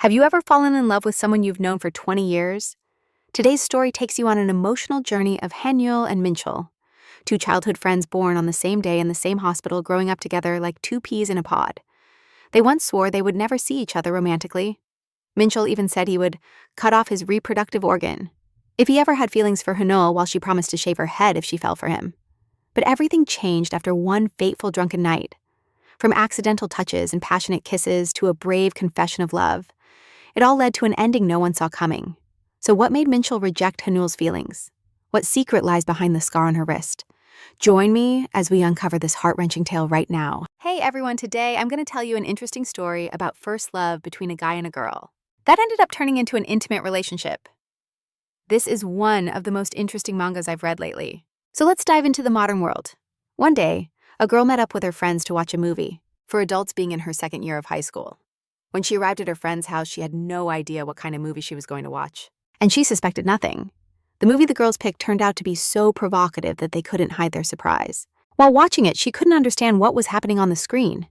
Have you ever fallen in love with someone you've known for 20 years? Today's story takes you on an emotional journey of Haneul and Minchul, two childhood friends born on the same day in the same hospital, growing up together like two peas in a pod. They once swore they would never see each other romantically. Minchul even said he would cut off his reproductive organ if he ever had feelings for Haneul, while she promised to shave her head if she fell for him. But everything changed after one fateful drunken night. From accidental touches and passionate kisses to a brave confession of love, it all led to an ending no one saw coming. So what made Minchul reject Haneul's feelings? What secret lies behind the scar on her wrist? Join me as we uncover this heart-wrenching tale right now. Hey everyone, today I'm going to tell you an interesting story about first love between a guy and a girl that ended up turning into an intimate relationship. This is one of the most interesting mangas I've read lately. So let's dive into the modern world. One day, a girl met up with her friends to watch a movie, for adults being in her second year of high school. When she arrived at her friend's house, she had no idea what kind of movie she was going to watch. And she suspected nothing. The movie the girls picked turned out to be so provocative that they couldn't hide their surprise. While watching it, she couldn't understand what was happening on the screen.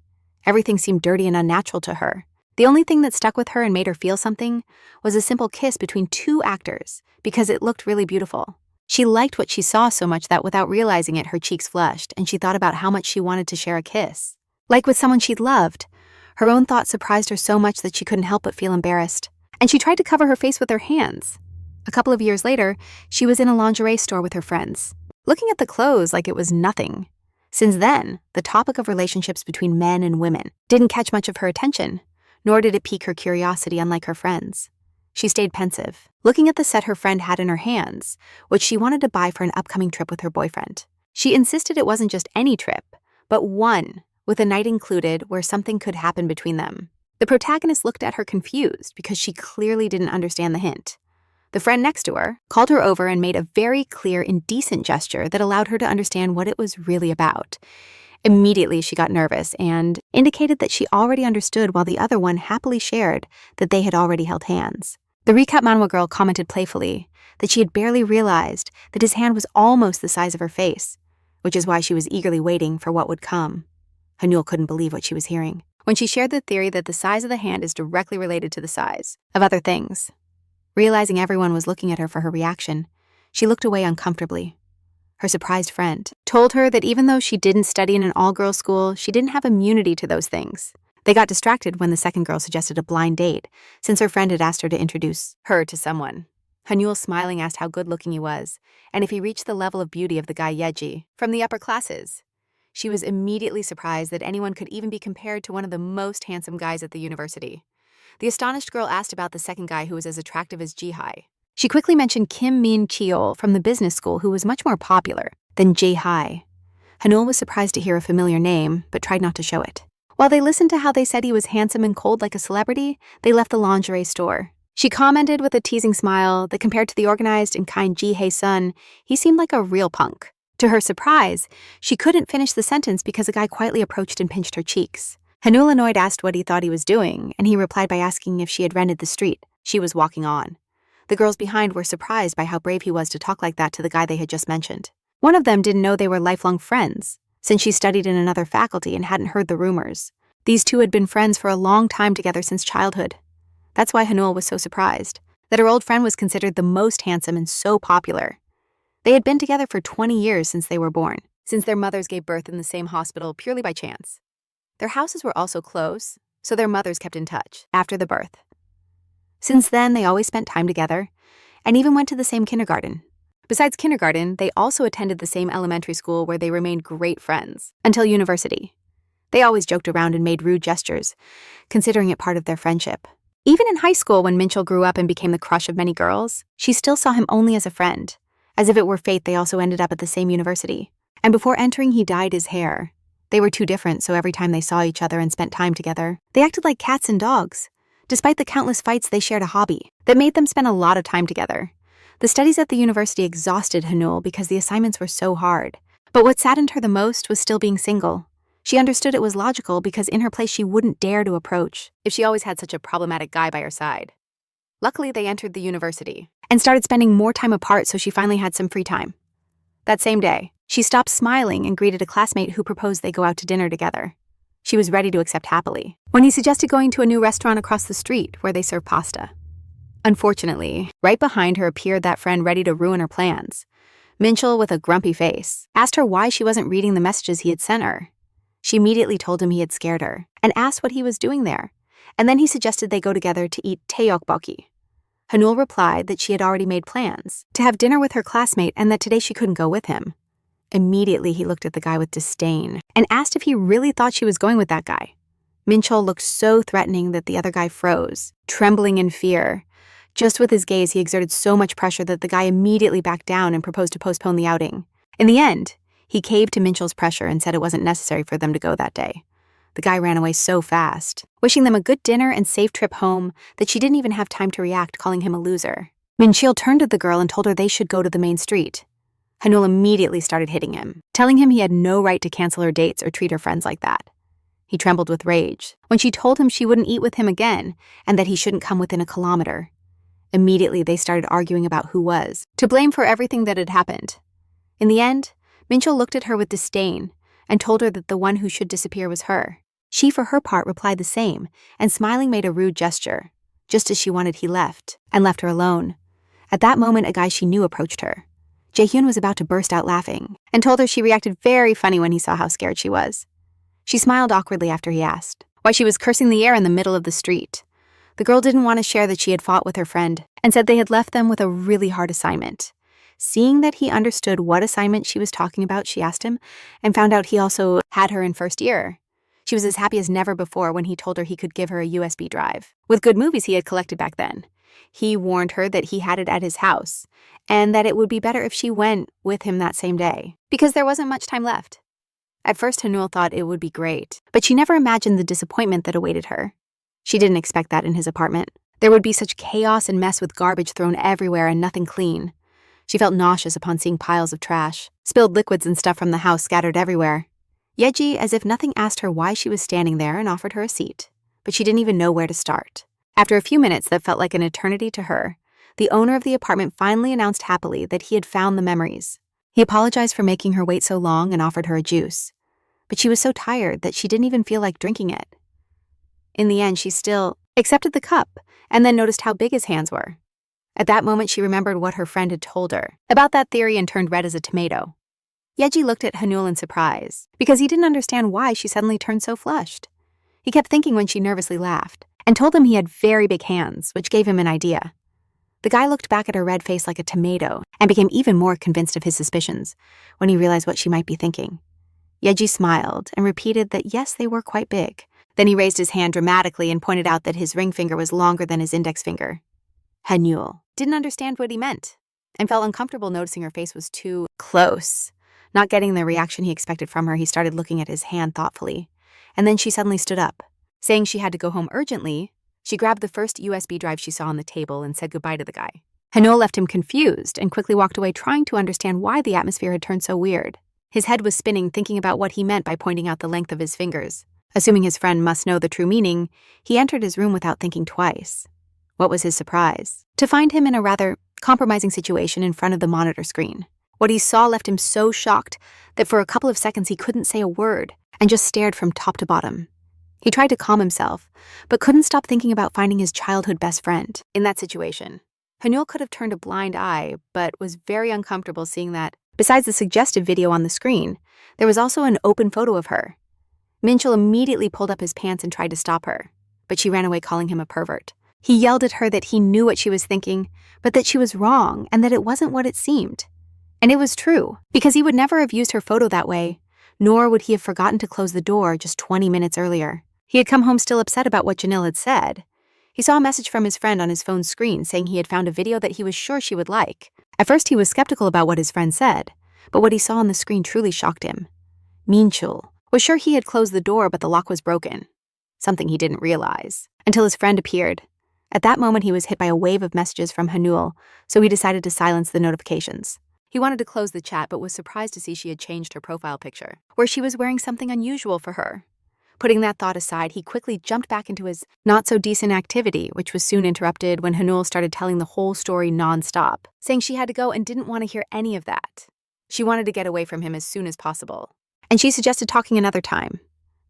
Everything seemed dirty and unnatural to her. The only thing that stuck with her and made her feel something was a simple kiss between two actors, because it looked really beautiful. She liked what she saw so much that without realizing it, her cheeks flushed, and she thought about how much she wanted to share a kiss. Like with someone she'd loved, her own thoughts surprised her so much that she couldn't help but feel embarrassed, and she tried to cover her face with her hands. A couple of years later, she was in a lingerie store with her friends, looking at the clothes like it was nothing. Since then, the topic of relationships between men and women didn't catch much of her attention, nor did it pique her curiosity unlike her friends. She stayed pensive, looking at the set her friend had in her hands, which she wanted to buy for an upcoming trip with her boyfriend. She insisted it wasn't just any trip, but one, with a night included where something could happen between them. The protagonist looked at her confused because she clearly didn't understand the hint. The friend next to her called her over and made a very clear, indecent gesture that allowed her to understand what it was really about. Immediately, she got nervous and indicated that she already understood, while the other one happily shared that they had already held hands. The recap manhwa girl commented playfully that she had barely realized that his hand was almost the size of her face, which is why she was eagerly waiting for what would come. Haneul couldn't believe what she was hearing when she shared the theory that the size of the hand is directly related to the size of other things. Realizing everyone was looking at her for her reaction, she looked away uncomfortably. Her surprised friend told her that even though she didn't study in an all-girls school, she didn't have immunity to those things. They got distracted when the second girl suggested a blind date, since her friend had asked her to introduce her to someone. Haneul, smiling, asked how good-looking he was, and if he reached the level of beauty of the guy Yeji from the upper classes. She was immediately surprised that anyone could even be compared to one of the most handsome guys at the university. The astonished girl asked about the second guy, who was as attractive as Ji-hai. She quickly mentioned Kim Min-cheol from the business school, who was much more popular than Ji-hai. Haneul was surprised to hear a familiar name, but tried not to show it. While they listened to how they said he was handsome and cold like a celebrity, they left the lingerie store. She commented with a teasing smile that compared to the organized and kind Ji-hae-sun, he seemed like a real punk. To her surprise, she couldn't finish the sentence because a guy quietly approached and pinched her cheeks. Haneul, annoyed, asked what he thought he was doing, and he replied by asking if she had rented the street she was walking on. The girls behind were surprised by how brave he was to talk like that to the guy they had just mentioned. One of them didn't know they were lifelong friends, since she studied in another faculty and hadn't heard the rumors. These two had been friends for a long time together since childhood. That's why Haneul was so surprised that her old friend was considered the most handsome and so popular. They had been together for 20 years since they were born, since their mothers gave birth in the same hospital purely by chance. Their houses were also close, so their mothers kept in touch after the birth. Since then, they always spent time together and even went to the same kindergarten. Besides kindergarten, they also attended the same elementary school where they remained great friends until university. They always joked around and made rude gestures, considering it part of their friendship. Even in high school, when Minchul grew up and became the crush of many girls, she still saw him only as a friend. As if it were fate, they also ended up at the same university. And before entering, he dyed his hair. They were too different, so every time they saw each other and spent time together, they acted like cats and dogs. Despite the countless fights, they shared a hobby that made them spend a lot of time together. The studies at the university exhausted Haneul because the assignments were so hard. But what saddened her the most was still being single. She understood it was logical because in her place she wouldn't dare to approach if she always had such a problematic guy by her side. Luckily, they entered the university and started spending more time apart, so she finally had some free time. That same day, she stopped smiling and greeted a classmate who proposed they go out to dinner together. She was ready to accept happily when he suggested going to a new restaurant across the street where they serve pasta. Unfortunately, right behind her appeared that friend ready to ruin her plans. Minchul, with a grumpy face, asked her why she wasn't reading the messages he had sent her. She immediately told him he had scared her and asked what he was doing there, and then he suggested they go together to eat tteokbokki. Haneul replied that she had already made plans to have dinner with her classmate and that today she couldn't go with him. Immediately, he looked at the guy with disdain and asked if he really thought she was going with that guy. Minchul looked so threatening that the other guy froze, trembling in fear. Just with his gaze, he exerted so much pressure that the guy immediately backed down and proposed to postpone the outing. In the end, he caved to Minchul's pressure and said it wasn't necessary for them to go that day. The guy ran away so fast, wishing them a good dinner and safe trip home, that she didn't even have time to react, calling him a loser. Minchul turned to the girl and told her they should go to the main street. Haneul immediately started hitting him, telling him he had no right to cancel her dates or treat her friends like that. He trembled with rage when she told him she wouldn't eat with him again and that he shouldn't come within a kilometer. Immediately, they started arguing about who was to blame for everything that had happened. In the end, Minchul looked at her with disdain and told her that the one who should disappear was her. She, for her part, replied the same, and smiling made a rude gesture. Just as she wanted, he left, and left her alone. At that moment, a guy she knew approached her. Jaehyun was about to burst out laughing, and told her she reacted very funny when he saw how scared she was. She smiled awkwardly after he asked why she was cursing the air in the middle of the street. The girl didn't want to share that she had fought with her friend, and said they had left them with a really hard assignment. Seeing that he understood what assignment she was talking about, she asked him, and found out he also had her in first year. She was as happy as never before when he told her he could give her a USB drive, with good movies he had collected back then. He warned her that he had it at his house, and that it would be better if she went with him that same day, because there wasn't much time left. At first, Haneul thought it would be great, but she never imagined the disappointment that awaited her. She didn't expect that in his apartment. There would be such chaos and mess with garbage thrown everywhere and nothing clean. She felt nauseous upon seeing piles of trash, spilled liquids and stuff from the house scattered everywhere. Yeji, as if nothing, asked her why she was standing there and offered her a seat, but she didn't even know where to start. After a few minutes that felt like an eternity to her, the owner of the apartment finally announced happily that he had found the memories. He apologized for making her wait so long and offered her a juice, but she was so tired that she didn't even feel like drinking it. In the end, she still accepted the cup and then noticed how big his hands were. At that moment, she remembered what her friend had told her about that theory and turned red as a tomato. Yeji looked at Haneul in surprise because he didn't understand why she suddenly turned so flushed. He kept thinking when she nervously laughed and told him he had very big hands, which gave him an idea. The guy looked back at her red face like a tomato and became even more convinced of his suspicions when he realized what she might be thinking. Yeji smiled and repeated that yes, they were quite big. Then he raised his hand dramatically and pointed out that his ring finger was longer than his index finger. Haneul didn't understand what he meant and felt uncomfortable noticing her face was too close. Not getting the reaction he expected from her, he started looking at his hand thoughtfully. And then she suddenly stood up. Saying she had to go home urgently, she grabbed the first USB drive she saw on the table and said goodbye to the guy. Haneul left him confused and quickly walked away, trying to understand why the atmosphere had turned so weird. His head was spinning, thinking about what he meant by pointing out the length of his fingers. Assuming his friend must know the true meaning, he entered his room without thinking twice. What was his surprise? To find him in a rather compromising situation in front of the monitor screen. What he saw left him so shocked that for a couple of seconds he couldn't say a word and just stared from top to bottom. He tried to calm himself, but couldn't stop thinking about finding his childhood best friend in that situation. Haneul could have turned a blind eye, but was very uncomfortable seeing that, besides the suggestive video on the screen, there was also an open photo of her. Minchul immediately pulled up his pants and tried to stop her, but she ran away, calling him a pervert. He yelled at her that he knew what she was thinking, but that she was wrong and that it wasn't what it seemed. And it was true, because he would never have used her photo that way, nor would he have forgotten to close the door just 20 minutes earlier. He had come home still upset about what Janelle had said. He saw a message from his friend on his phone's screen saying he had found a video that he was sure she would like. At first he was skeptical about what his friend said, but what he saw on the screen truly shocked him. Minchul was sure he had closed the door, but the lock was broken. Something he didn't realize, until his friend appeared. At that moment he was hit by a wave of messages from Haneul, so he decided to silence the notifications. He wanted to close the chat, but was surprised to see she had changed her profile picture, where she was wearing something unusual for her. Putting that thought aside, he quickly jumped back into his not-so-decent activity, which was soon interrupted when Haneul started telling the whole story non-stop, saying she had to go and didn't want to hear any of that. She wanted to get away from him as soon as possible, and she suggested talking another time.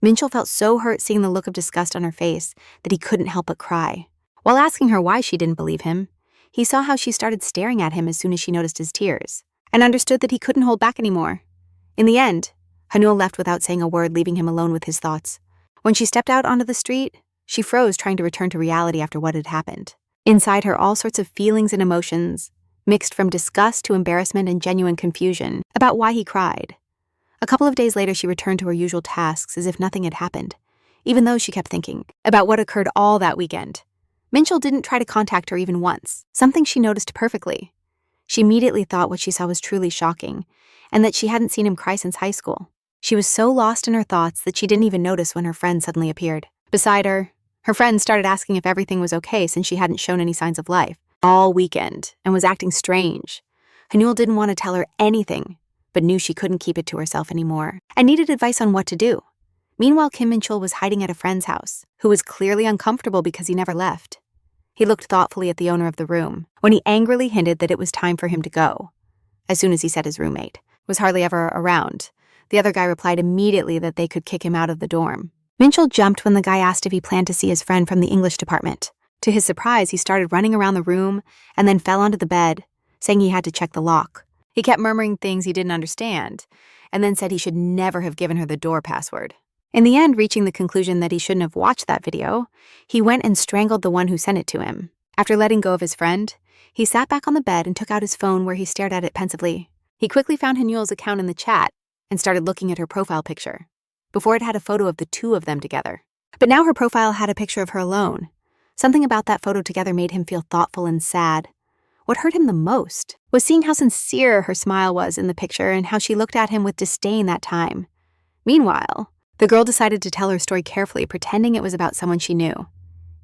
Minchul felt so hurt seeing the look of disgust on her face that he couldn't help but cry. While asking her why she didn't believe him, he saw how she started staring at him as soon as she noticed his tears, and understood that he couldn't hold back anymore. In the end, Haneul left without saying a word, leaving him alone with his thoughts. When she stepped out onto the street, she froze, trying to return to reality after what had happened. Inside her, all sorts of feelings and emotions, mixed from disgust to embarrassment and genuine confusion about why he cried. A couple of days later, she returned to her usual tasks as if nothing had happened, even though she kept thinking about what occurred all that weekend. Minchul didn't try to contact her even once, something she noticed perfectly. She immediately thought what she saw was truly shocking, and that she hadn't seen him cry since high school. She was so lost in her thoughts that she didn't even notice when her friend suddenly appeared. Beside her, her friend started asking if everything was okay since she hadn't shown any signs of life all weekend and was acting strange. Haneul didn't want to tell her anything, but knew she couldn't keep it to herself anymore and needed advice on what to do. Meanwhile, Kim Minchul was hiding at a friend's house, who was clearly uncomfortable because he never left. He looked thoughtfully at the owner of the room when he angrily hinted that it was time for him to go. As soon as he said his roommate was hardly ever around, the other guy replied immediately that they could kick him out of the dorm. Minchul jumped when the guy asked if he planned to see his friend from the English department. To his surprise, he started running around the room and then fell onto the bed, saying he had to check the lock. He kept murmuring things he didn't understand, and then said he should never have given her the door password. In the end, reaching the conclusion that he shouldn't have watched that video, he went and strangled the one who sent it to him. After letting go of his friend, he sat back on the bed and took out his phone, where he stared at it pensively. He quickly found Haneul's account in the chat and started looking at her profile picture. Before, it had a photo of the two of them together. But now her profile had a picture of her alone. Something about that photo together made him feel thoughtful and sad. What hurt him the most was seeing how sincere her smile was in the picture and how she looked at him with disdain that time. Meanwhile, the girl decided to tell her story carefully, pretending it was about someone she knew.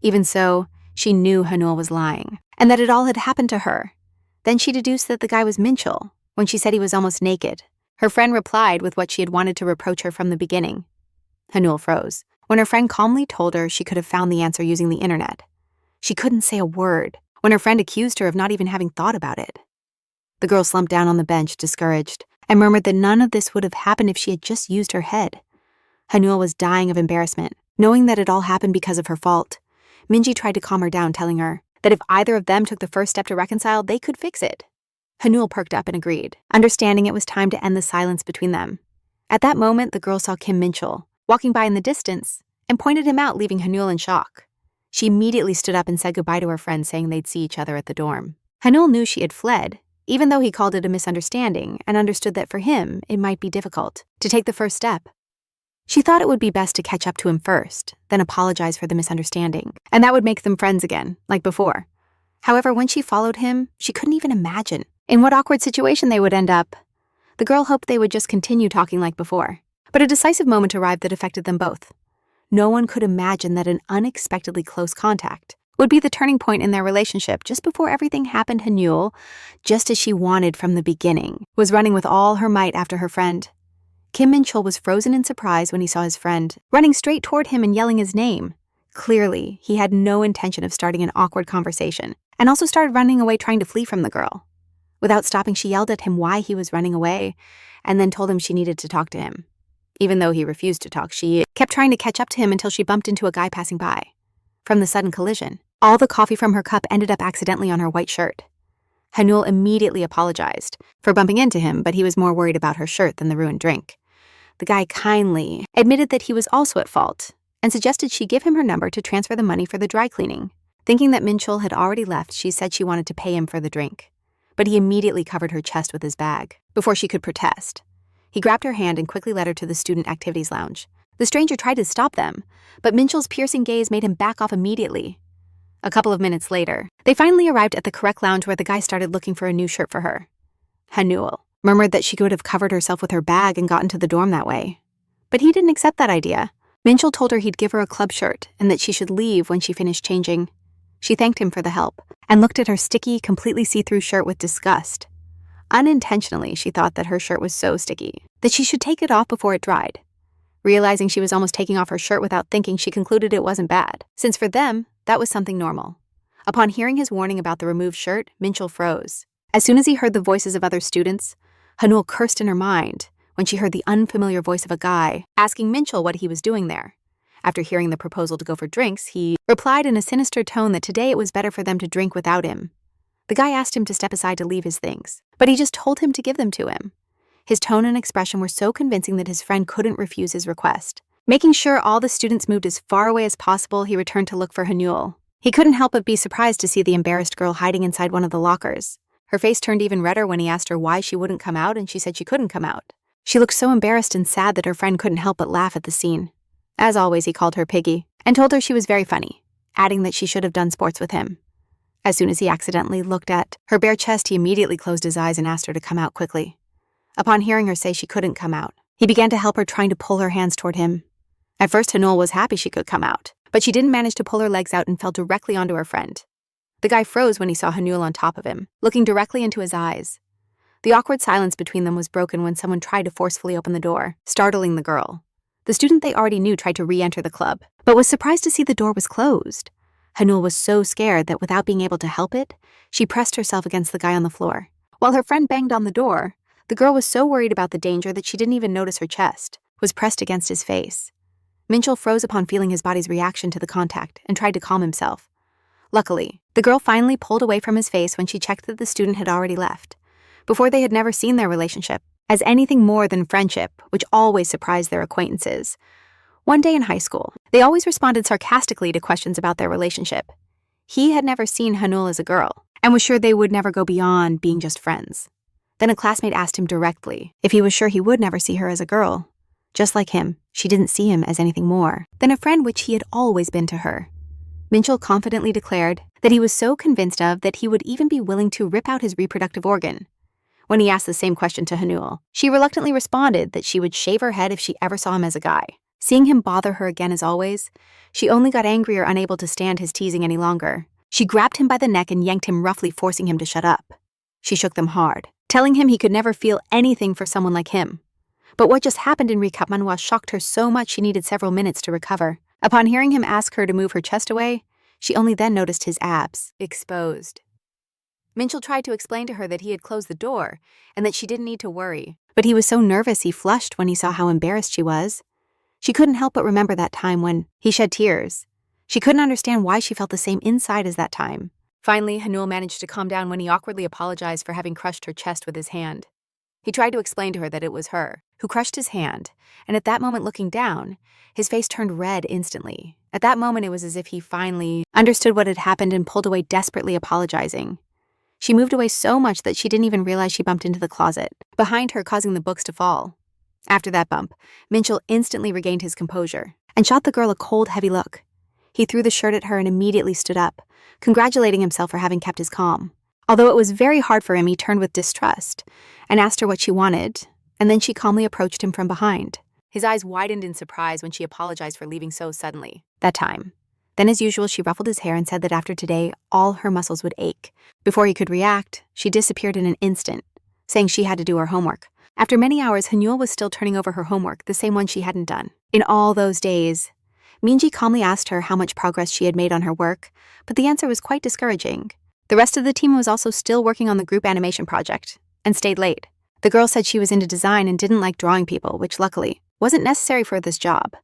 Even so, she knew Haneul was lying, and that it all had happened to her. Then she deduced that the guy was Minchul when she said he was almost naked. Her friend replied with what she had wanted to reproach her from the beginning. Haneul froze when her friend calmly told her she could have found the answer using the internet. She couldn't say a word when her friend accused her of not even having thought about it. The girl slumped down on the bench, discouraged, and murmured that none of this would have happened if she had just used her head. Haneul was dying of embarrassment, knowing that it all happened because of her fault. Minji tried to calm her down, telling her that if either of them took the first step to reconcile, they could fix it. Haneul perked up and agreed, understanding it was time to end the silence between them. At that moment, the girl saw Kim Minchul walking by in the distance and pointed him out, leaving Haneul in shock. She immediately stood up and said goodbye to her friend, saying they'd see each other at the dorm. Haneul knew she had fled, even though he called it a misunderstanding, and understood that for him, it might be difficult to take the first step. She thought it would be best to catch up to him first, then apologize for the misunderstanding, and that would make them friends again, like before. However, when she followed him, she couldn't even imagine in what awkward situation they would end up. The girl hoped they would just continue talking like before, but a decisive moment arrived that affected them both. No one could imagine that an unexpectedly close contact would be the turning point in their relationship. Just before everything happened, Haneul, just as she wanted from the beginning, was running with all her might after her friend. Kim Minchul was frozen in surprise when he saw his friend running straight toward him and yelling his name. Clearly, he had no intention of starting an awkward conversation, and also started running away, trying to flee from the girl. Without stopping, she yelled at him why he was running away, and then told him she needed to talk to him. Even though he refused to talk, she kept trying to catch up to him until she bumped into a guy passing by. From the sudden collision, all the coffee from her cup ended up accidentally on her white shirt. Haneul immediately apologized for bumping into him, but he was more worried about her shirt than the ruined drink. The guy kindly admitted that he was also at fault and suggested she give him her number to transfer the money for the dry cleaning. Thinking that Minchul had already left, she said she wanted to pay him for the drink, but he immediately covered her chest with his bag before she could protest. He grabbed her hand and quickly led her to the student activities lounge. The stranger tried to stop them, but Minchul's piercing gaze made him back off immediately. A couple of minutes later, they finally arrived at the correct lounge, where the guy started looking for a new shirt for her. Haneul murmured that she could have covered herself with her bag and gotten to the dorm that way. But he didn't accept that idea. Minchul told her he'd give her a club shirt and that she should leave when she finished changing. She thanked him for the help and looked at her sticky, completely see-through shirt with disgust. Unintentionally, she thought that her shirt was so sticky that she should take it off before it dried. Realizing she was almost taking off her shirt without thinking, she concluded it wasn't bad, since for them, that was something normal. Upon hearing his warning about the removed shirt, Minchul froze. As soon as he heard the voices of other students, Haneul cursed in her mind, when she heard the unfamiliar voice of a guy asking Minchul what he was doing there. After hearing the proposal to go for drinks, he replied in a sinister tone that today it was better for them to drink without him. The guy asked him to step aside to leave his things, but he just told him to give them to him. His tone and expression were so convincing that his friend couldn't refuse his request. Making sure all the students moved as far away as possible, he returned to look for Haneul. He couldn't help but be surprised to see the embarrassed girl hiding inside one of the lockers. Her face turned even redder when he asked her why she wouldn't come out, and she said she couldn't come out. She looked so embarrassed and sad that her friend couldn't help but laugh at the scene. As always, he called her Piggy and told her she was very funny, adding that she should have done sports with him. As soon as he accidentally looked at her bare chest, he immediately closed his eyes and asked her to come out quickly. Upon hearing her say she couldn't come out, he began to help her, trying to pull her hands toward him. At first, Haneul was happy she could come out, but she didn't manage to pull her legs out and fell directly onto her friend. The guy froze when he saw Haneul on top of him, looking directly into his eyes. The awkward silence between them was broken when someone tried to forcefully open the door, startling the girl. The student they already knew tried to re-enter the club, but was surprised to see the door was closed. Haneul was so scared that without being able to help it, she pressed herself against the guy on the floor. While her friend banged on the door, the girl was so worried about the danger that she didn't even notice her chest was pressed against his face. Minchul froze upon feeling his body's reaction to the contact and tried to calm himself. Luckily, the girl finally pulled away from his face when she checked that the student had already left. Before, they had never seen their relationship as anything more than friendship, which always surprised their acquaintances. One day in high school, they always responded sarcastically to questions about their relationship. He had never seen Haneul as a girl and was sure they would never go beyond being just friends. Then a classmate asked him directly if he was sure he would never see her as a girl. Just like him, she didn't see him as anything more than a friend, which he had always been to her. Minchul confidently declared that he was so convinced of that he would even be willing to rip out his reproductive organ. When he asked the same question to Haneul, she reluctantly responded that she would shave her head if she ever saw him as a guy. Seeing him bother her again as always, she only got angrier, unable to stand his teasing any longer. She grabbed him by the neck and yanked him roughly, forcing him to shut up. She shook them hard, telling him he could never feel anything for someone like him. But what just happened in recap Manhwa shocked her so much she needed several minutes to recover. Upon hearing him ask her to move her chest away, she only then noticed his abs exposed. Minchul tried to explain to her that he had closed the door and that she didn't need to worry, but he was so nervous he flushed when he saw how embarrassed she was. She couldn't help but remember that time when he shed tears. She couldn't understand why she felt the same inside as that time. Finally, Haneul managed to calm down when he awkwardly apologized for having crushed her chest with his hand. He tried to explain to her that it was her who crushed his hand, and at that moment, looking down, his face turned red instantly. At that moment, it was as if he finally understood what had happened and pulled away, desperately apologizing. She moved away so much that she didn't even realize she bumped into the closet behind her, causing the books to fall. After that bump, Minchul instantly regained his composure and shot the girl a cold, heavy look. He threw the shirt at her and immediately stood up, congratulating himself for having kept his calm. Although it was very hard for him, he turned with distrust and asked her what she wanted, and then she calmly approached him from behind. His eyes widened in surprise when she apologized for leaving so suddenly that time. Then, as usual, she ruffled his hair and said that after today, all her muscles would ache. Before he could react, she disappeared in an instant, saying she had to do her homework. After many hours, Haneul was still turning over her homework, the same one she hadn't done in all those days. Minji calmly asked her how much progress she had made on her work, but the answer was quite discouraging. The rest of the team was also still working on the group animation project and stayed late. The girl said she was into design and didn't like drawing people, which luckily wasn't necessary for this job.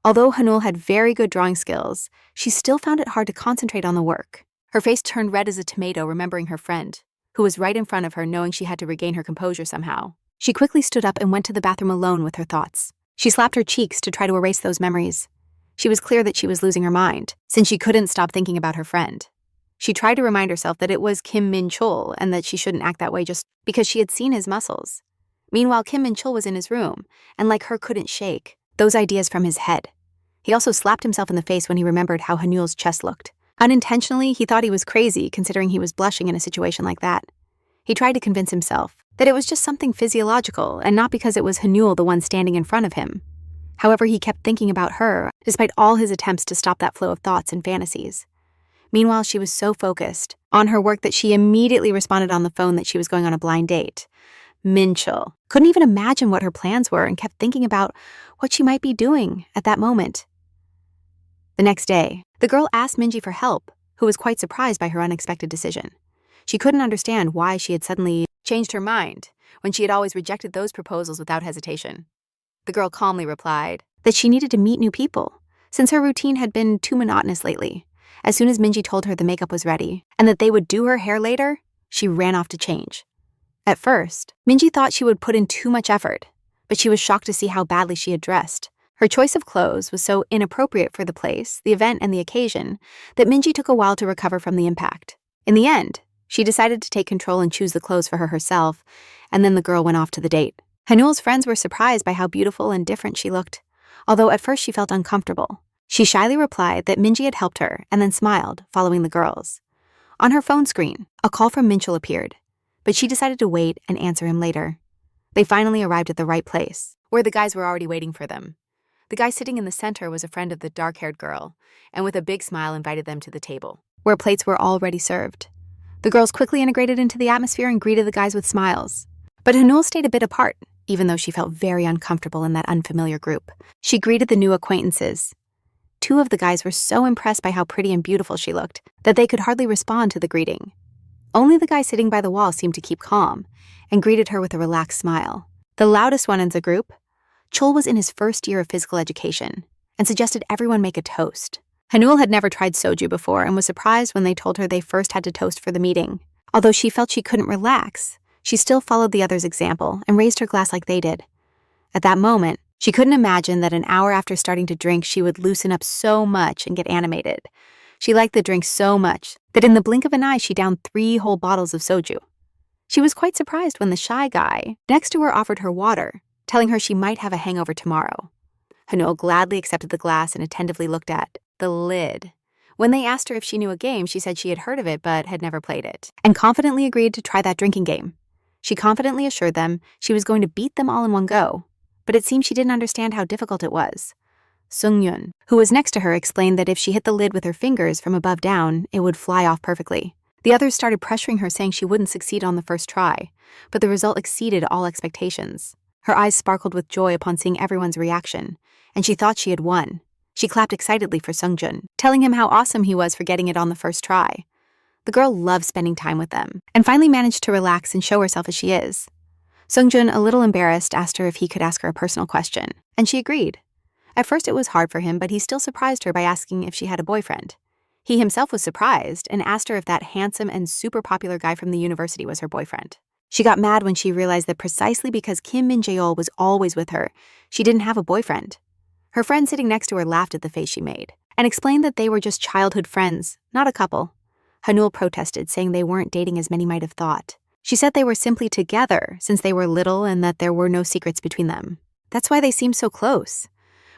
Although Haneul had very good drawing skills, she still found it hard to concentrate on the work. Her face turned red as a tomato, remembering her friend, who was right in front of her, knowing she had to regain her composure somehow. She quickly stood up and went to the bathroom alone with her thoughts. She slapped her cheeks to try to erase those memories. She was clear that she was losing her mind, since she couldn't stop thinking about her friend. She tried to remind herself that it was Kim Minchul and that she shouldn't act that way just because she had seen his muscles. Meanwhile, Kim Minchul was in his room, and like her couldn't shake those ideas from his head. He also slapped himself in the face when he remembered how Haneul's chest looked. Unintentionally, he thought he was crazy, considering he was blushing in a situation like that. He tried to convince himself that it was just something physiological and not because it was Haneul the one standing in front of him. However, he kept thinking about her, despite all his attempts to stop that flow of thoughts and fantasies. Meanwhile, she was so focused on her work that she immediately responded on the phone that she was going on a blind date. Minchul couldn't even imagine what her plans were and kept thinking about what she might be doing at that moment. The next day, the girl asked Minji for help, who was quite surprised by her unexpected decision. She couldn't understand why she had suddenly changed her mind when she had always rejected those proposals without hesitation. The girl calmly replied that she needed to meet new people, since her routine had been too monotonous lately. As soon as Minji told her the makeup was ready and that they would do her hair later, she ran off to change. At first, Minji thought she would put in too much effort, but she was shocked to see how badly she had dressed. Her choice of clothes was so inappropriate for the place, the event, and the occasion that Minji took a while to recover from the impact. In the end, she decided to take control and choose the clothes for her herself, and then the girl went off to the date. Haneul's friends were surprised by how beautiful and different she looked, although at first she felt uncomfortable. She shyly replied that Minji had helped her and then smiled, following the girls. On her phone screen, a call from Minchul appeared, but she decided to wait and answer him later. They finally arrived at the right place, where the guys were already waiting for them. The guy sitting in the center was a friend of the dark-haired girl, and with a big smile invited them to the table, where plates were already served. The girls quickly integrated into the atmosphere and greeted the guys with smiles. But Haneul stayed a bit apart, even though she felt very uncomfortable in that unfamiliar group. She greeted the new acquaintances. Two of the guys were so impressed by how pretty and beautiful she looked that they could hardly respond to the greeting. Only the guy sitting by the wall seemed to keep calm and greeted her with a relaxed smile. The loudest one in the group, Chul, was in his first year of physical education and suggested everyone make a toast. Haneul had never tried soju before and was surprised when they told her they first had to toast for the meeting. Although she felt she couldn't relax, she still followed the others' example and raised her glass like they did. At that moment, she couldn't imagine that an hour after starting to drink, she would loosen up so much and get animated. She liked the drink so much that in the blink of an eye, she downed 3 whole bottles of soju. She was quite surprised when the shy guy next to her offered her water, telling her she might have a hangover tomorrow. Haneul gladly accepted the glass and attentively looked at the lid. When they asked her if she knew a game, she said she had heard of it but had never played it, and confidently agreed to try that drinking game. She confidently assured them she was going to beat them all in one go, but it seemed she didn't understand how difficult it was. Sungyun, who was next to her, explained that if she hit the lid with her fingers from above down, it would fly off perfectly. The others started pressuring her, saying she wouldn't succeed on the first try, but the result exceeded all expectations. Her eyes sparkled with joy upon seeing everyone's reaction, and she thought she had won. She clapped excitedly for Sungjun, telling him how awesome he was for getting it on the first try. The girl loved spending time with them, and finally managed to relax and show herself as she is. Sungjun, a little embarrassed, asked her if he could ask her a personal question, and she agreed. At first it was hard for him, but he still surprised her by asking if she had a boyfriend. He himself was surprised and asked her if that handsome and super popular guy from the university was her boyfriend. She got mad when she realized that precisely because Kim Min-jaeol was always with her, she didn't have a boyfriend. Her friend sitting next to her laughed at the face she made and explained that they were just childhood friends, not a couple. Haneul protested, saying they weren't dating as many might have thought. She said they were simply together since they were little and that there were no secrets between them. That's why they seemed so close.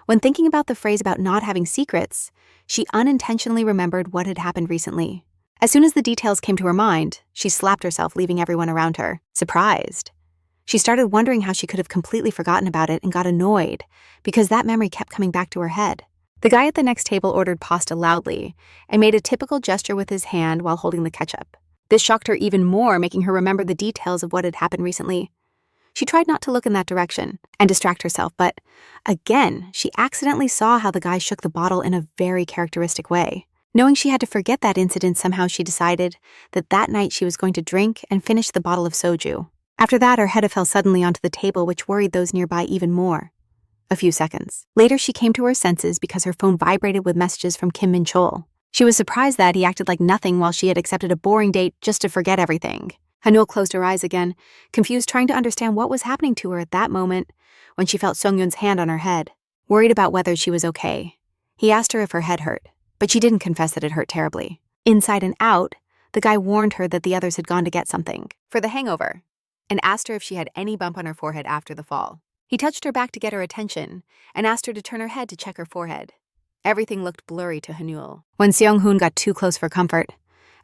When thinking about the phrase about not having secrets, she unintentionally remembered what had happened recently. As soon as the details came to her mind, she slapped herself, leaving everyone around her surprised. She started wondering how she could have completely forgotten about it and got annoyed because that memory kept coming back to her head. The guy at the next table ordered pasta loudly and made a typical gesture with his hand while holding the ketchup. This shocked her even more, making her remember the details of what had happened recently. She tried not to look in that direction and distract herself, but again, she accidentally saw how the guy shook the bottle in a very characteristic way. Knowing she had to forget that incident, somehow she decided that that night she was going to drink and finish the bottle of soju. After that, her head fell suddenly onto the table, which worried those nearby even more. A few seconds later, she came to her senses because her phone vibrated with messages from Kim Min-chul. She was surprised that he acted like nothing while she had accepted a boring date just to forget everything. Haneul closed her eyes again, confused, trying to understand what was happening to her at that moment when she felt Sungyun's hand on her head. Worried about whether she was okay, he asked her if her head hurt, but she didn't confess that it hurt terribly. Inside and out, the guy warned her that the others had gone to get something for the hangover and asked her if she had any bump on her forehead after the fall. He touched her back to get her attention and asked her to turn her head to check her forehead. Everything looked blurry to Haneul. When Seong-hoon got too close for comfort,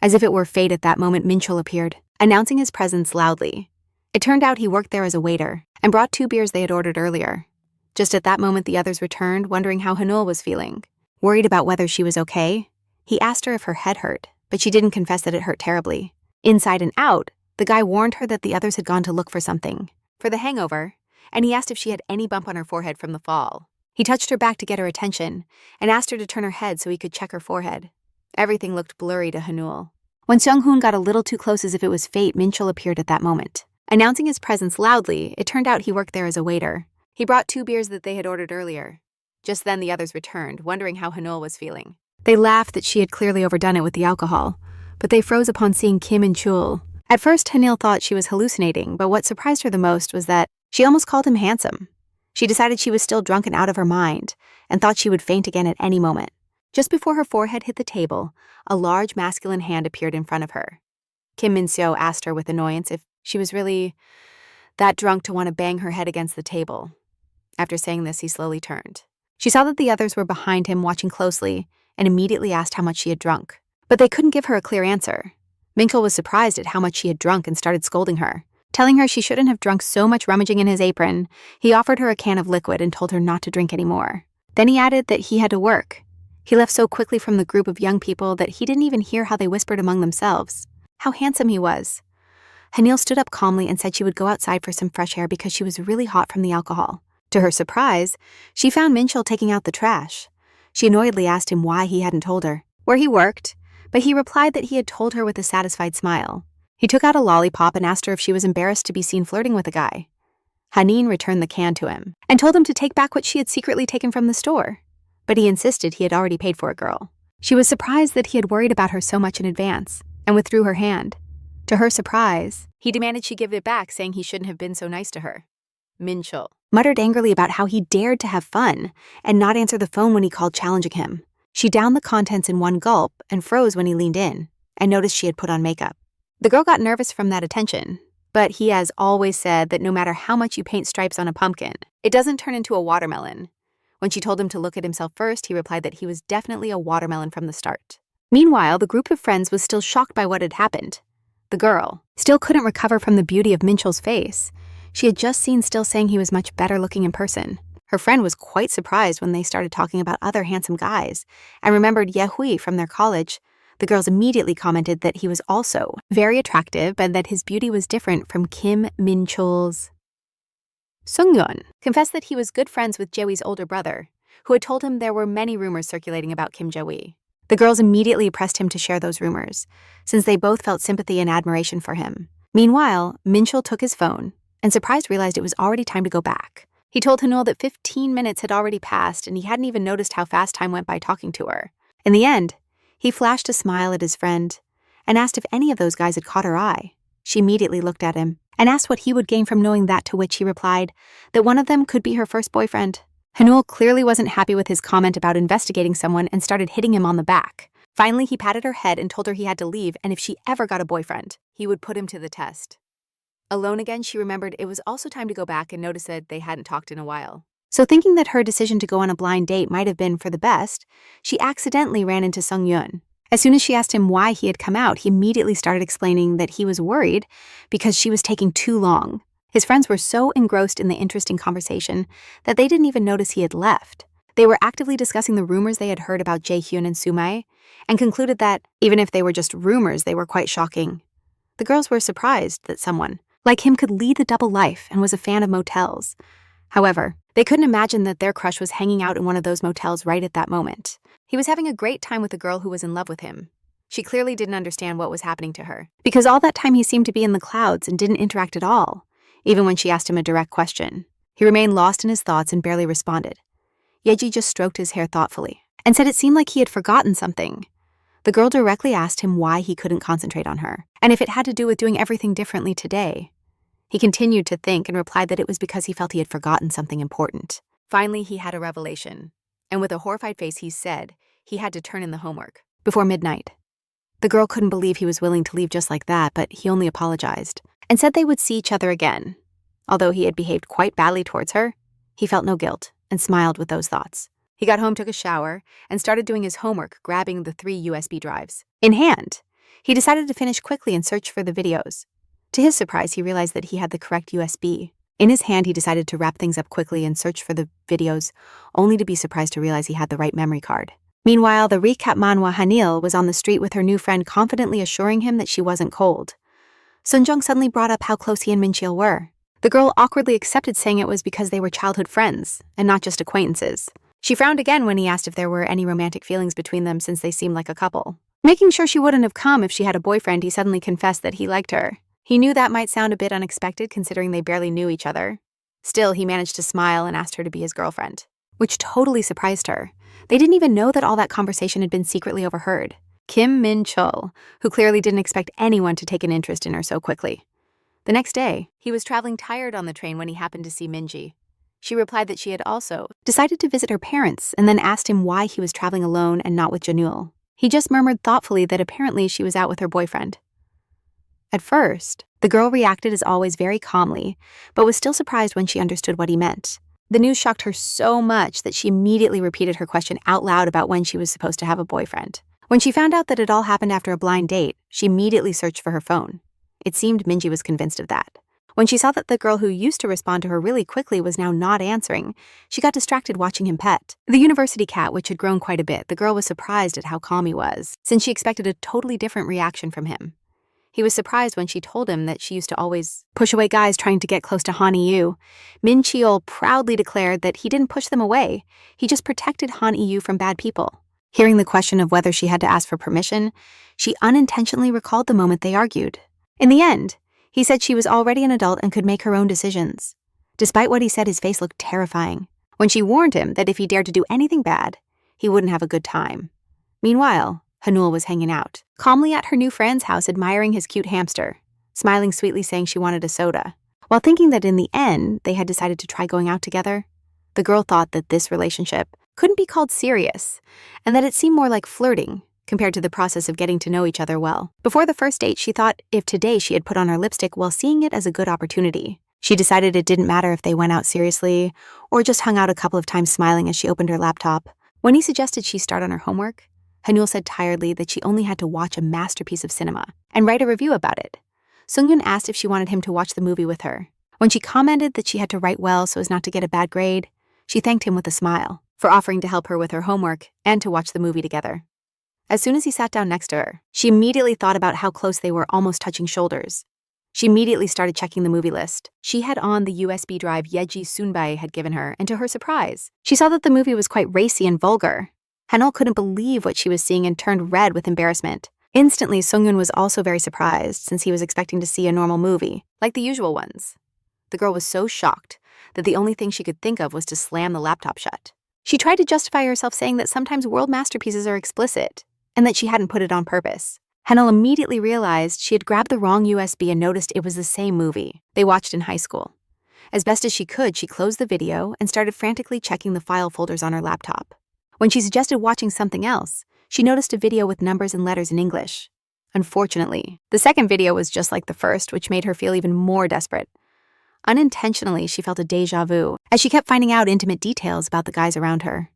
as if it were fate at that moment, Minchul appeared, announcing his presence loudly. It turned out he worked there as a waiter and brought 2 beers they had ordered earlier. Just at that moment, the others returned, wondering how Haneul was feeling. Worried about whether she was okay, he asked her if her head hurt, but she didn't confess that it hurt terribly. Inside and out, the guy warned her that the others had gone to look for something for the hangover, and he asked if she had any bump on her forehead from the fall. He touched her back to get her attention and asked her to turn her head so he could check her forehead. Everything looked blurry to Haneul. When Seong-hoon got a little too close as if it was fate, Minchul appeared at that moment. Announcing his presence loudly, it turned out he worked there as a waiter. He brought 2 beers that they had ordered earlier. Just then the others returned, wondering how Haneul was feeling. They laughed that she had clearly overdone it with the alcohol, but they froze upon seeing Kim and Chul. At first, Haneul thought she was hallucinating, but what surprised her the most was that she almost called him handsome. She decided she was still drunk and out of her mind, and thought she would faint again at any moment. Just before her forehead hit the table, a large masculine hand appeared in front of her. Kim Min-seo asked her with annoyance if she was really that drunk to want to bang her head against the table. After saying this, he slowly turned. She saw that the others were behind him watching closely and immediately asked how much she had drunk. But they couldn't give her a clear answer. Minchul was surprised at how much she had drunk and started scolding her. Telling her she shouldn't have drunk so much rummaging in his apron, he offered her a can of liquid and told her not to drink anymore. Then he added that he had to work. He left so quickly from the group of young people that he didn't even hear how they whispered among themselves. How handsome he was. Haneul stood up calmly and said she would go outside for some fresh air because she was really hot from the alcohol. To her surprise, she found Minchul taking out the trash. She annoyedly asked him why he hadn't told her where he worked, but he replied that he had told her with a satisfied smile. He took out a lollipop and asked her if she was embarrassed to be seen flirting with a guy. Hanin returned the can to him and told him to take back what she had secretly taken from the store, but he insisted he had already paid for a girl. She was surprised that he had worried about her so much in advance and withdrew her hand. To her surprise, he demanded she give it back, saying he shouldn't have been so nice to her. Minchul muttered angrily about how he dared to have fun and not answer the phone when he called challenging him. She downed the contents in one gulp and froze when he leaned in and noticed she had put on makeup. The girl got nervous from that attention, but he has always said that no matter how much you paint stripes on a pumpkin, it doesn't turn into a watermelon. When she told him to look at himself first, he replied that he was definitely a watermelon from the start. Meanwhile, the group of friends was still shocked by what had happened. The girl still couldn't recover from the beauty of Minchul's face. She had just seen Still saying he was much better looking in person. Her friend was quite surprised when they started talking about other handsome guys and remembered Ye Hui from their college. The girls immediately commented that he was also very attractive and that his beauty was different from Kim Min-chul's. Sung-yeon confessed that he was good friends with Jaewi's older brother, who had told him there were many rumors circulating about Kim Jae-wi. The girls immediately pressed him to share those rumors, since they both felt sympathy and admiration for him. Meanwhile, Minchul took his phone and surprised realized it was already time to go back. He told Haneul that 15 minutes had already passed and he hadn't even noticed how fast time went by talking to her. In the end, he flashed a smile at his friend and asked if any of those guys had caught her eye. She immediately looked at him and asked what he would gain from knowing that, to which he replied that one of them could be her first boyfriend. Haneul clearly wasn't happy with his comment about investigating someone and started hitting him on the back. Finally, he patted her head and told her he had to leave, and if she ever got a boyfriend, he would put him to the test. Alone again, she remembered it was also time to go back and noticed that they hadn't talked in a while. So thinking that her decision to go on a blind date might have been for the best, she accidentally ran into Sung-yeon. As soon as she asked him why he had come out, he immediately started explaining that he was worried because she was taking too long. His friends were so engrossed in the interesting conversation that they didn't even notice he had left. They were actively discussing the rumors they had heard about Jae-hyun and Soo-mae and concluded that, even if they were just rumors, they were quite shocking. The girls were surprised that someone like him could lead the double life and was a fan of motels. However, they couldn't imagine that their crush was hanging out in one of those motels right at that moment. He was having a great time with a girl who was in love with him. She clearly didn't understand what was happening to her, because all that time he seemed to be in the clouds and didn't interact at all, even when she asked him a direct question. He remained lost in his thoughts and barely responded. Yeji just stroked his hair thoughtfully and said it seemed like he had forgotten something. The girl directly asked him why he couldn't concentrate on her, and if it had to do with doing everything differently today. He continued to think and replied that it was because he felt he had forgotten something important. Finally, he had a revelation, and with a horrified face he said he had to turn in the homework before midnight. The girl couldn't believe he was willing to leave just like that, but he only apologized and said they would see each other again. Although he had behaved quite badly towards her, he felt no guilt and smiled with those thoughts. He got home, took a shower, and started doing his homework, grabbing the 3 USB drives. In hand, he decided to finish quickly and search for the videos. To his surprise, he realized that he had the correct USB. In his hand, he decided to wrap things up quickly and search for the videos, only to be surprised to realize he had the right memory card. Meanwhile, the recap manhwa Haneul was on the street with her new friend, confidently assuring him that she wasn't cold. Sunjung suddenly brought up how close he and Minchul were. The girl awkwardly accepted, saying it was because they were childhood friends and not just acquaintances. She frowned again when he asked if there were any romantic feelings between them, since they seemed like a couple. Making sure she wouldn't have come if she had a boyfriend, he suddenly confessed that he liked her. He knew that might sound a bit unexpected considering they barely knew each other. Still, he managed to smile and asked her to be his girlfriend, which totally surprised her. They didn't even know that all that conversation had been secretly overheard. Kim Min-chul, who clearly didn't expect anyone to take an interest in her so quickly. The next day, he was traveling tired on the train when he happened to see Minji. She replied that she had also decided to visit her parents and then asked him why he was traveling alone and not with Haneul. He just murmured thoughtfully that apparently she was out with her boyfriend. At first, the girl reacted as always very calmly, but was still surprised when she understood what he meant. The news shocked her so much that she immediately repeated her question out loud about when she was supposed to have a boyfriend. When she found out that it all happened after a blind date, she immediately searched for her phone. It seemed Minji was convinced of that. When she saw that the girl who used to respond to her really quickly was now not answering, she got distracted watching him pet. The university cat, which had grown quite a bit, the girl was surprised at how calm he was, since she expected a totally different reaction from him. He was surprised when she told him that she used to always push away guys trying to get close to Han-Yu. Min-chul proudly declared that he didn't push them away, he just protected Han-Yu from bad people. Hearing the question of whether she had to ask for permission, she unintentionally recalled the moment they argued. In the end, he said she was already an adult and could make her own decisions. Despite what he said, his face looked terrifying. When she warned him that if he dared to do anything bad, he wouldn't have a good time. Meanwhile, Haneul was hanging out, calmly at her new friend's house admiring his cute hamster, smiling sweetly saying she wanted a soda. While thinking that in the end, they had decided to try going out together, the girl thought that this relationship couldn't be called serious, and that it seemed more like flirting compared to the process of getting to know each other well. Before the first date, she thought if today she had put on her lipstick while seeing it as a good opportunity. She decided it didn't matter if they went out seriously or just hung out a couple of times smiling as she opened her laptop. When he suggested she start on her homework, Haneul said tiredly that she only had to watch a masterpiece of cinema and write a review about it. Sungyun asked if she wanted him to watch the movie with her. When she commented that she had to write well so as not to get a bad grade, she thanked him with a smile for offering to help her with her homework and to watch the movie together. As soon as he sat down next to her, she immediately thought about how close they were, almost touching shoulders. She immediately started checking the movie list. She had on the USB drive Yeji Sunbae had given her, and to her surprise, she saw that the movie was quite racy and vulgar. Haneul couldn't believe what she was seeing and turned red with embarrassment. Instantly, Sungyun was also very surprised since he was expecting to see a normal movie, like the usual ones. The girl was so shocked that the only thing she could think of was to slam the laptop shut. She tried to justify herself saying that sometimes world masterpieces are explicit, and that she hadn't put it on purpose. Haneul immediately realized she had grabbed the wrong USB and noticed it was the same movie they watched in high school. As best as she could, she closed the video and started frantically checking the file folders on her laptop. When she suggested watching something else, she noticed a video with numbers and letters in English. Unfortunately, the second video was just like the first, which made her feel even more desperate. Unintentionally, she felt a déjà vu as she kept finding out intimate details about the guys around her.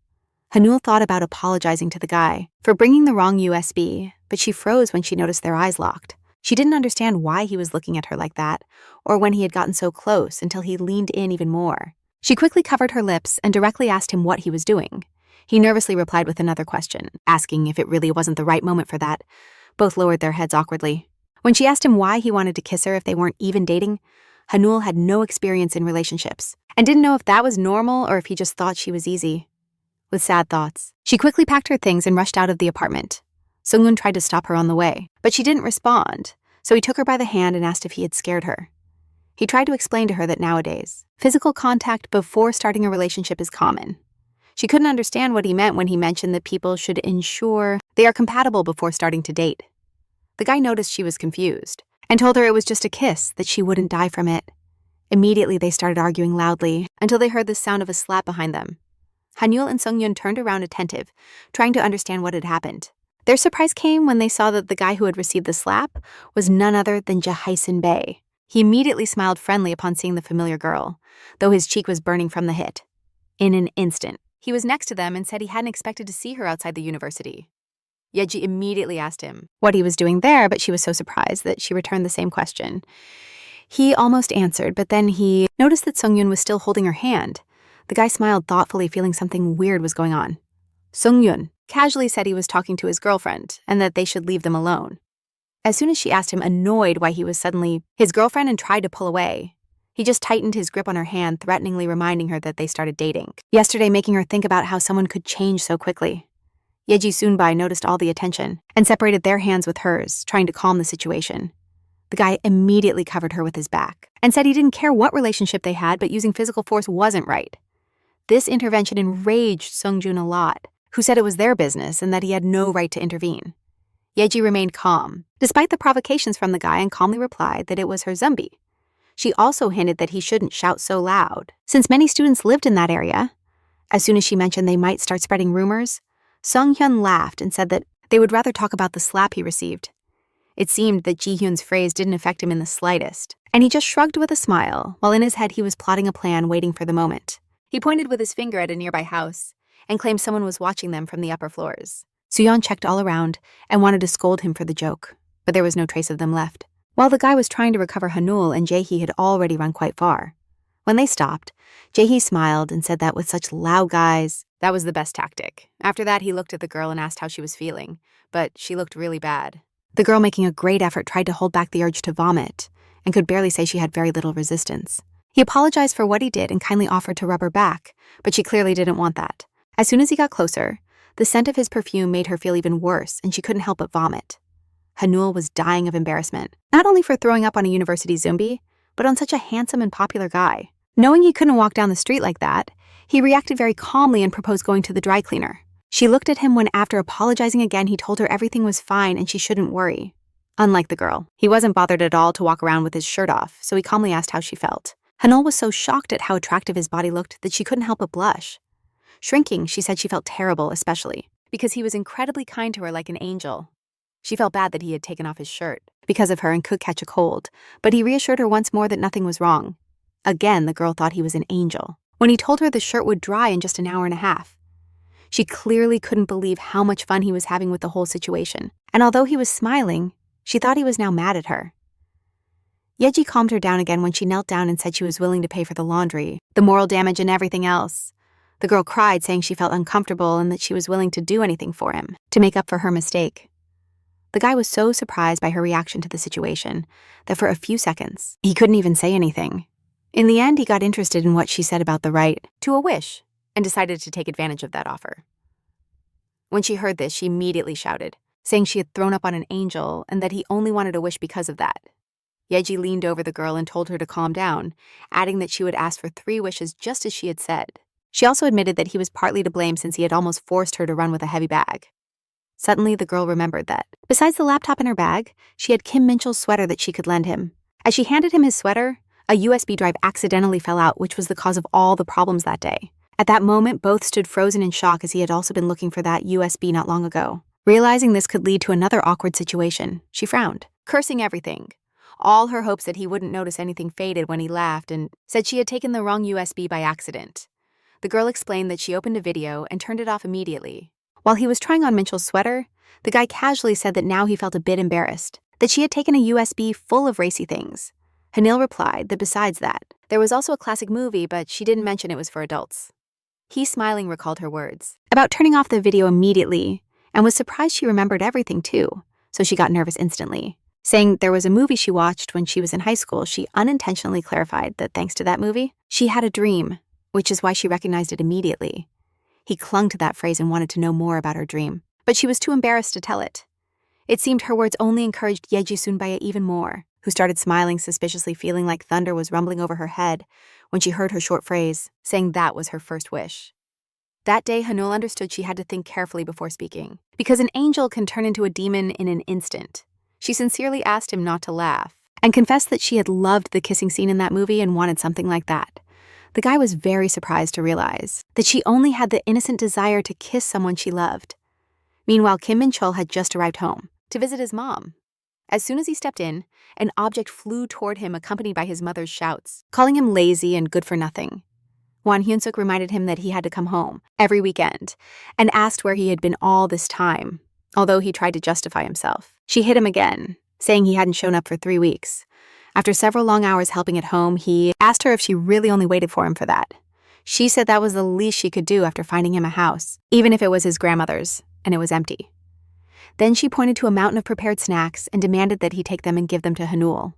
Haneul thought about apologizing to the guy for bringing the wrong USB, but she froze when she noticed their eyes locked. She didn't understand why he was looking at her like that, or when he had gotten so close until he leaned in even more. She quickly covered her lips and directly asked him what he was doing. He nervously replied with another question, asking if it really wasn't the right moment for that. Both lowered their heads awkwardly. When she asked him why he wanted to kiss her if they weren't even dating, Haneul had no experience in relationships and didn't know if that was normal or if he just thought she was easy. With sad thoughts, she quickly packed her things and rushed out of the apartment. Sungyun tried to stop her on the way, but she didn't respond, so he took her by the hand and asked if he had scared her. He tried to explain to her that nowadays, physical contact before starting a relationship is common. She couldn't understand what he meant when he mentioned that people should ensure they are compatible before starting to date. The guy noticed she was confused and told her it was just a kiss, that she wouldn't die from it. Immediately, they started arguing loudly until they heard the sound of a slap behind them. Haneul and Sungyun turned around attentive, trying to understand what had happened. Their surprise came when they saw that the guy who had received the slap was none other than Jae Bae. He immediately smiled friendly upon seeing the familiar girl, though his cheek was burning from the hit. In an instant, he was next to them and said he hadn't expected to see her outside the university. Yeji immediately asked him what he was doing there, but she was so surprised that she returned the same question. He almost answered, but then he noticed that Sungyun was still holding her hand. The guy smiled thoughtfully, feeling something weird was going on. Sungyun casually said he was talking to his girlfriend and that they should leave them alone. As soon as she asked him, annoyed why he was suddenly his girlfriend and tried to pull away, he just tightened his grip on her hand, threateningly reminding her that they started dating. Yesterday, making her think about how someone could change so quickly. Yeji Sunbae noticed all the attention and separated their hands with hers, trying to calm the situation. The guy immediately covered her with his back and said he didn't care what relationship they had, but using physical force wasn't right. This intervention enraged Sungjun a lot, who said it was their business and that he had no right to intervene. Yeji remained calm, despite the provocations from the guy, and calmly replied that it was her zombie. She also hinted that he shouldn't shout so loud, since many students lived in that area. As soon as she mentioned they might start spreading rumors, Sung-hyun laughed and said that they would rather talk about the slap he received. It seemed that Ji-hyun's phrase didn't affect him in the slightest, and he just shrugged with a smile, while in his head he was plotting a plan waiting for the moment. He pointed with his finger at a nearby house and claimed someone was watching them from the upper floors. Soo-yeon checked all around and wanted to scold him for the joke, but there was no trace of them left. While the guy was trying to recover, Haneul and Jae-hee had already run quite far. When they stopped, Jae-hee smiled and said that with such loud guys, that was the best tactic. After that, he looked at the girl and asked how she was feeling, but she looked really bad. The girl, making a great effort, tried to hold back the urge to vomit and could barely say she had very little resistance. He apologized for what he did and kindly offered to rub her back, but she clearly didn't want that. As soon as he got closer, the scent of his perfume made her feel even worse, and she couldn't help but vomit. Haneul was dying of embarrassment, not only for throwing up on a university zombie, but on such a handsome and popular guy. Knowing he couldn't walk down the street like that, he reacted very calmly and proposed going to the dry cleaner. She looked at him when, after apologizing again, he told her everything was fine and she shouldn't worry. Unlike the girl, he wasn't bothered at all to walk around with his shirt off, so he calmly asked how she felt. Haneul was so shocked at how attractive his body looked that she couldn't help but blush. Shrinking, she said she felt terrible, especially because he was incredibly kind to her like an angel. She felt bad that he had taken off his shirt because of her and could catch a cold, but he reassured her once more that nothing was wrong. Again, the girl thought he was an angel when he told her the shirt would dry in just an hour and a half. She clearly couldn't believe how much fun he was having with the whole situation, and although he was smiling, she thought he was now mad at her. Yeji calmed her down again when she knelt down and said she was willing to pay for the laundry, the moral damage, and everything else. The girl cried, saying she felt uncomfortable and that she was willing to do anything for him to make up for her mistake. The guy was so surprised by her reaction to the situation that for a few seconds, he couldn't even say anything. In the end, he got interested in what she said about the right to a wish and decided to take advantage of that offer. When she heard this, she immediately shouted, saying she had thrown up on an angel and that he only wanted a wish because of that. Yeji leaned over the girl and told her to calm down, adding that she would ask for 3 wishes just as she had said. She also admitted that he was partly to blame since he had almost forced her to run with a heavy bag. Suddenly, the girl remembered that, besides the laptop in her bag, she had Kim Minchul's sweater that she could lend him. As she handed him his sweater, a USB drive accidentally fell out, which was the cause of all the problems that day. At that moment, both stood frozen in shock, as he had also been looking for that USB not long ago. Realizing this could lead to another awkward situation, she frowned, cursing everything. All her hopes that he wouldn't notice anything faded when he laughed and said she had taken the wrong USB by accident. The girl explained that she opened a video and turned it off immediately. While he was trying on Minchul's sweater, the guy casually said that now he felt a bit embarrassed, that she had taken a USB full of racy things. Haneul replied that besides that, there was also a classic movie, but she didn't mention it was for adults. He, smiling, recalled her words about turning off the video immediately and was surprised she remembered everything too, so she got nervous instantly. Saying there was a movie she watched when she was in high school, she unintentionally clarified that thanks to that movie, she had a dream, which is why she recognized it immediately. He clung to that phrase and wanted to know more about her dream, but she was too embarrassed to tell it. It seemed her words only encouraged Yeji Sunbaya even more, who started smiling suspiciously, feeling like thunder was rumbling over her head when she heard her short phrase, saying that was her first wish. That day, Haneul understood she had to think carefully before speaking, because an angel can turn into a demon in an instant. She sincerely asked him not to laugh, and confessed that she had loved the kissing scene in that movie and wanted something like that. The guy was very surprised to realize that she only had the innocent desire to kiss someone she loved. Meanwhile, Kim Minchul had just arrived home to visit his mom. As soon as he stepped in, an object flew toward him accompanied by his mother's shouts, calling him lazy and good for nothing. Won Hyun-suk reminded him that he had to come home every weekend and asked where he had been all this time, although he tried to justify himself. She hit him again, saying he hadn't shown up for 3 weeks. After several long hours helping at home, he asked her if she really only waited for him for that. She said that was the least she could do after finding him a house, even if it was his grandmother's, and it was empty. Then she pointed to a mountain of prepared snacks and demanded that he take them and give them to Haneul.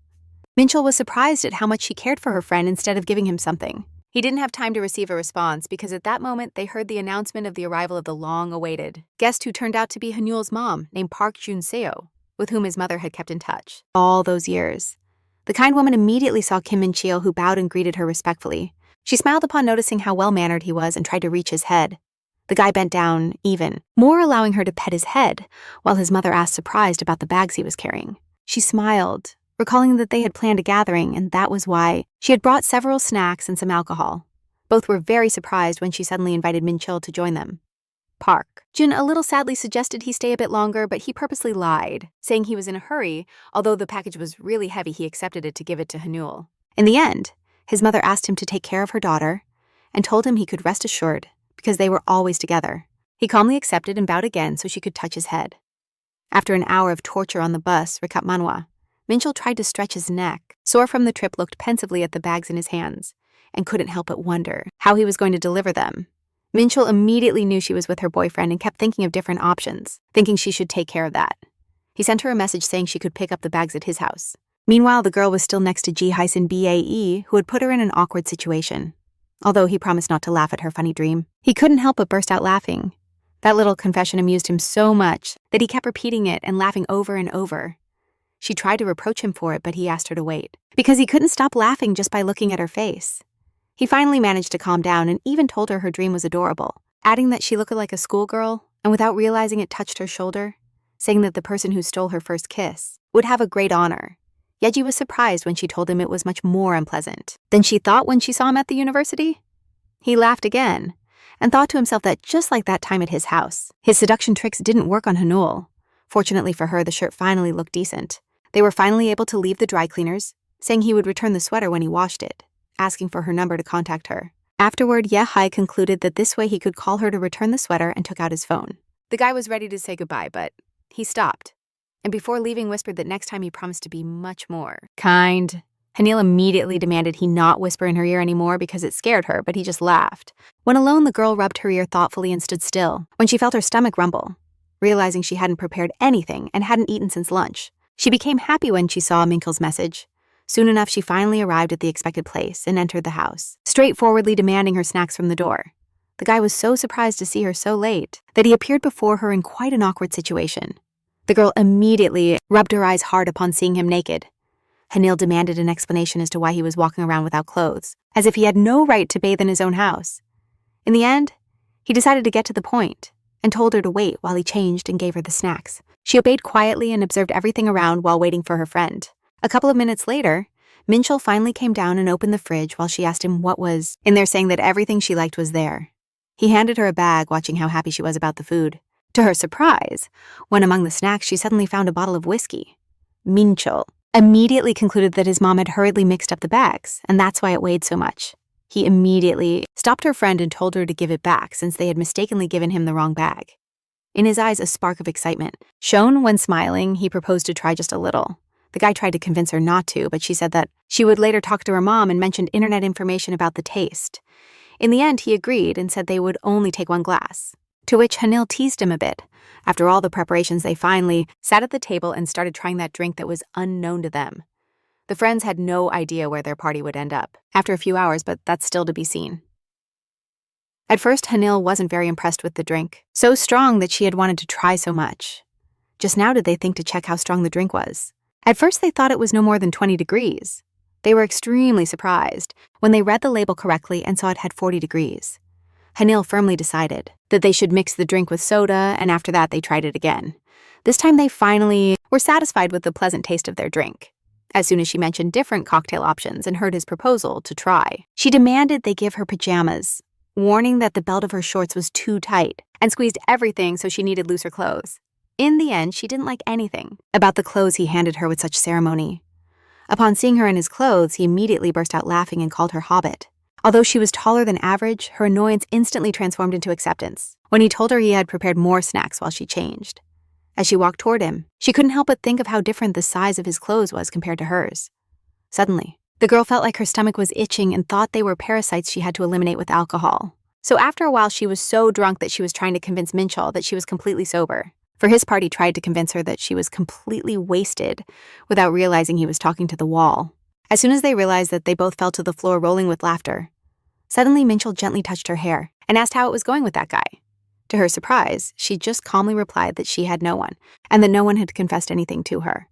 Minchul was surprised at how much she cared for her friend instead of giving him something. He didn't have time to receive a response because at that moment they heard the announcement of the arrival of the long-awaited guest, who turned out to be Haneul's mom, named Park Jun-seo. with whom his mother had kept in touch all those years. The kind woman immediately saw Kim Min-chul, who bowed and greeted her respectfully. She smiled upon noticing how well-mannered he was and tried to reach his head. The guy bent down, even more allowing her to pet his head, while his mother asked, surprised, about the bags he was carrying. She smiled, recalling that they had planned a gathering, and that was why she had brought several snacks and some alcohol. Both were very surprised when she suddenly invited Min-chul to join them. Park. Jin a little sadly suggested he stay a bit longer, but he purposely lied, saying he was in a hurry. Although the package was really heavy, he accepted it to give it to Haneul. In the end, his mother asked him to take care of her daughter and told him he could rest assured because they were always together. He calmly accepted and bowed again so she could touch his head. After an hour of torture on the bus, recap Manhwa, Minchul tried to stretch his neck. Sore from the trip, looked pensively at the bags in his hands and couldn't help but wonder how he was going to deliver them. Minchul immediately knew she was with her boyfriend and kept thinking of different options, thinking she should take care of that. He sent her a message saying she could pick up the bags at his house. Meanwhile, the girl was still next to Ji Hysun Bae, who had put her in an awkward situation. Although he promised not to laugh at her funny dream, he couldn't help but burst out laughing. That little confession amused him so much that he kept repeating it and laughing over and over. She tried to reproach him for it, but he asked her to wait, because he couldn't stop laughing just by looking at her face. He finally managed to calm down and even told her dream was adorable, adding that she looked like a schoolgirl, and without realizing it touched her shoulder, saying that the person who stole her first kiss would have a great honor. Yeji was surprised when she told him it was much more unpleasant than she thought when she saw him at the university. He laughed again and thought to himself that just like that time at his house, his seduction tricks didn't work on Haneul. Fortunately for her, the shirt finally looked decent. They were finally able to leave the dry cleaners, saying he would return the sweater when he washed it, asking for her number to contact her. Afterward, Ye-hai concluded that this way he could call her to return the sweater and took out his phone. The guy was ready to say goodbye, but he stopped, and before leaving whispered that next time he promised to be much more kind. Haneul immediately demanded he not whisper in her ear anymore because it scared her, but he just laughed. When alone, the girl rubbed her ear thoughtfully and stood still when she felt her stomach rumble. Realizing she hadn't prepared anything and hadn't eaten since lunch, she became happy when she saw Minchul's message. Soon enough, she finally arrived at the expected place and entered the house, straightforwardly demanding her snacks from the door. The guy was so surprised to see her so late that he appeared before her in quite an awkward situation. The girl immediately rubbed her eyes hard upon seeing him naked. Haneul demanded an explanation as to why he was walking around without clothes, as if he had no right to bathe in his own house. In the end, he decided to get to the point and told her to wait while he changed and gave her the snacks. She obeyed quietly and observed everything around while waiting for her friend. A couple of minutes later, Minchul finally came down and opened the fridge while she asked him what was in there, saying that everything she liked was there. He handed her a bag, watching how happy she was about the food. To her surprise, when among the snacks she suddenly found a bottle of whiskey. Minchul immediately concluded that his mom had hurriedly mixed up the bags, and that's why it weighed so much. He immediately stopped her friend and told her to give it back since they had mistakenly given him the wrong bag. In his eyes, a spark of excitement shone when, smiling, he proposed to try just a little. The guy tried to convince her not to, but she said that she would later talk to her mom and mentioned internet information about the taste. In the end, he agreed and said they would only take one glass, to which Haneul teased him a bit. After all the preparations, they finally sat at the table and started trying that drink that was unknown to them. The friends had no idea where their party would end up after a few hours, but that's still to be seen. At first, Haneul wasn't very impressed with the drink, so strong that she had wanted to try so much. Just now did they think to check how strong the drink was. At first, they thought it was no more than 20 degrees. They were extremely surprised when they read the label correctly and saw it had 40 degrees. Haneul firmly decided that they should mix the drink with soda, and after that they tried it again. This time they finally were satisfied with the pleasant taste of their drink. As soon as she mentioned different cocktail options and heard his proposal to try, she demanded they give her pajamas, warning that the belt of her shorts was too tight and squeezed everything, so she needed looser clothes. In the end, she didn't like anything about the clothes he handed her with such ceremony. Upon seeing her in his clothes, he immediately burst out laughing and called her Hobbit. Although she was taller than average, her annoyance instantly transformed into acceptance when he told her he had prepared more snacks while she changed. As she walked toward him, she couldn't help but think of how different the size of his clothes was compared to hers. Suddenly, the girl felt like her stomach was itching and thought they were parasites she had to eliminate with alcohol. So after a while, she was so drunk that she was trying to convince Minchul that she was completely sober. For his part, he tried to convince her that she was completely wasted without realizing he was talking to the wall. As soon as they realized that they both fell to the floor rolling with laughter, suddenly Minchul gently touched her hair and asked how it was going with that guy. To her surprise, she just calmly replied that she had no one, and that no one had confessed anything to her.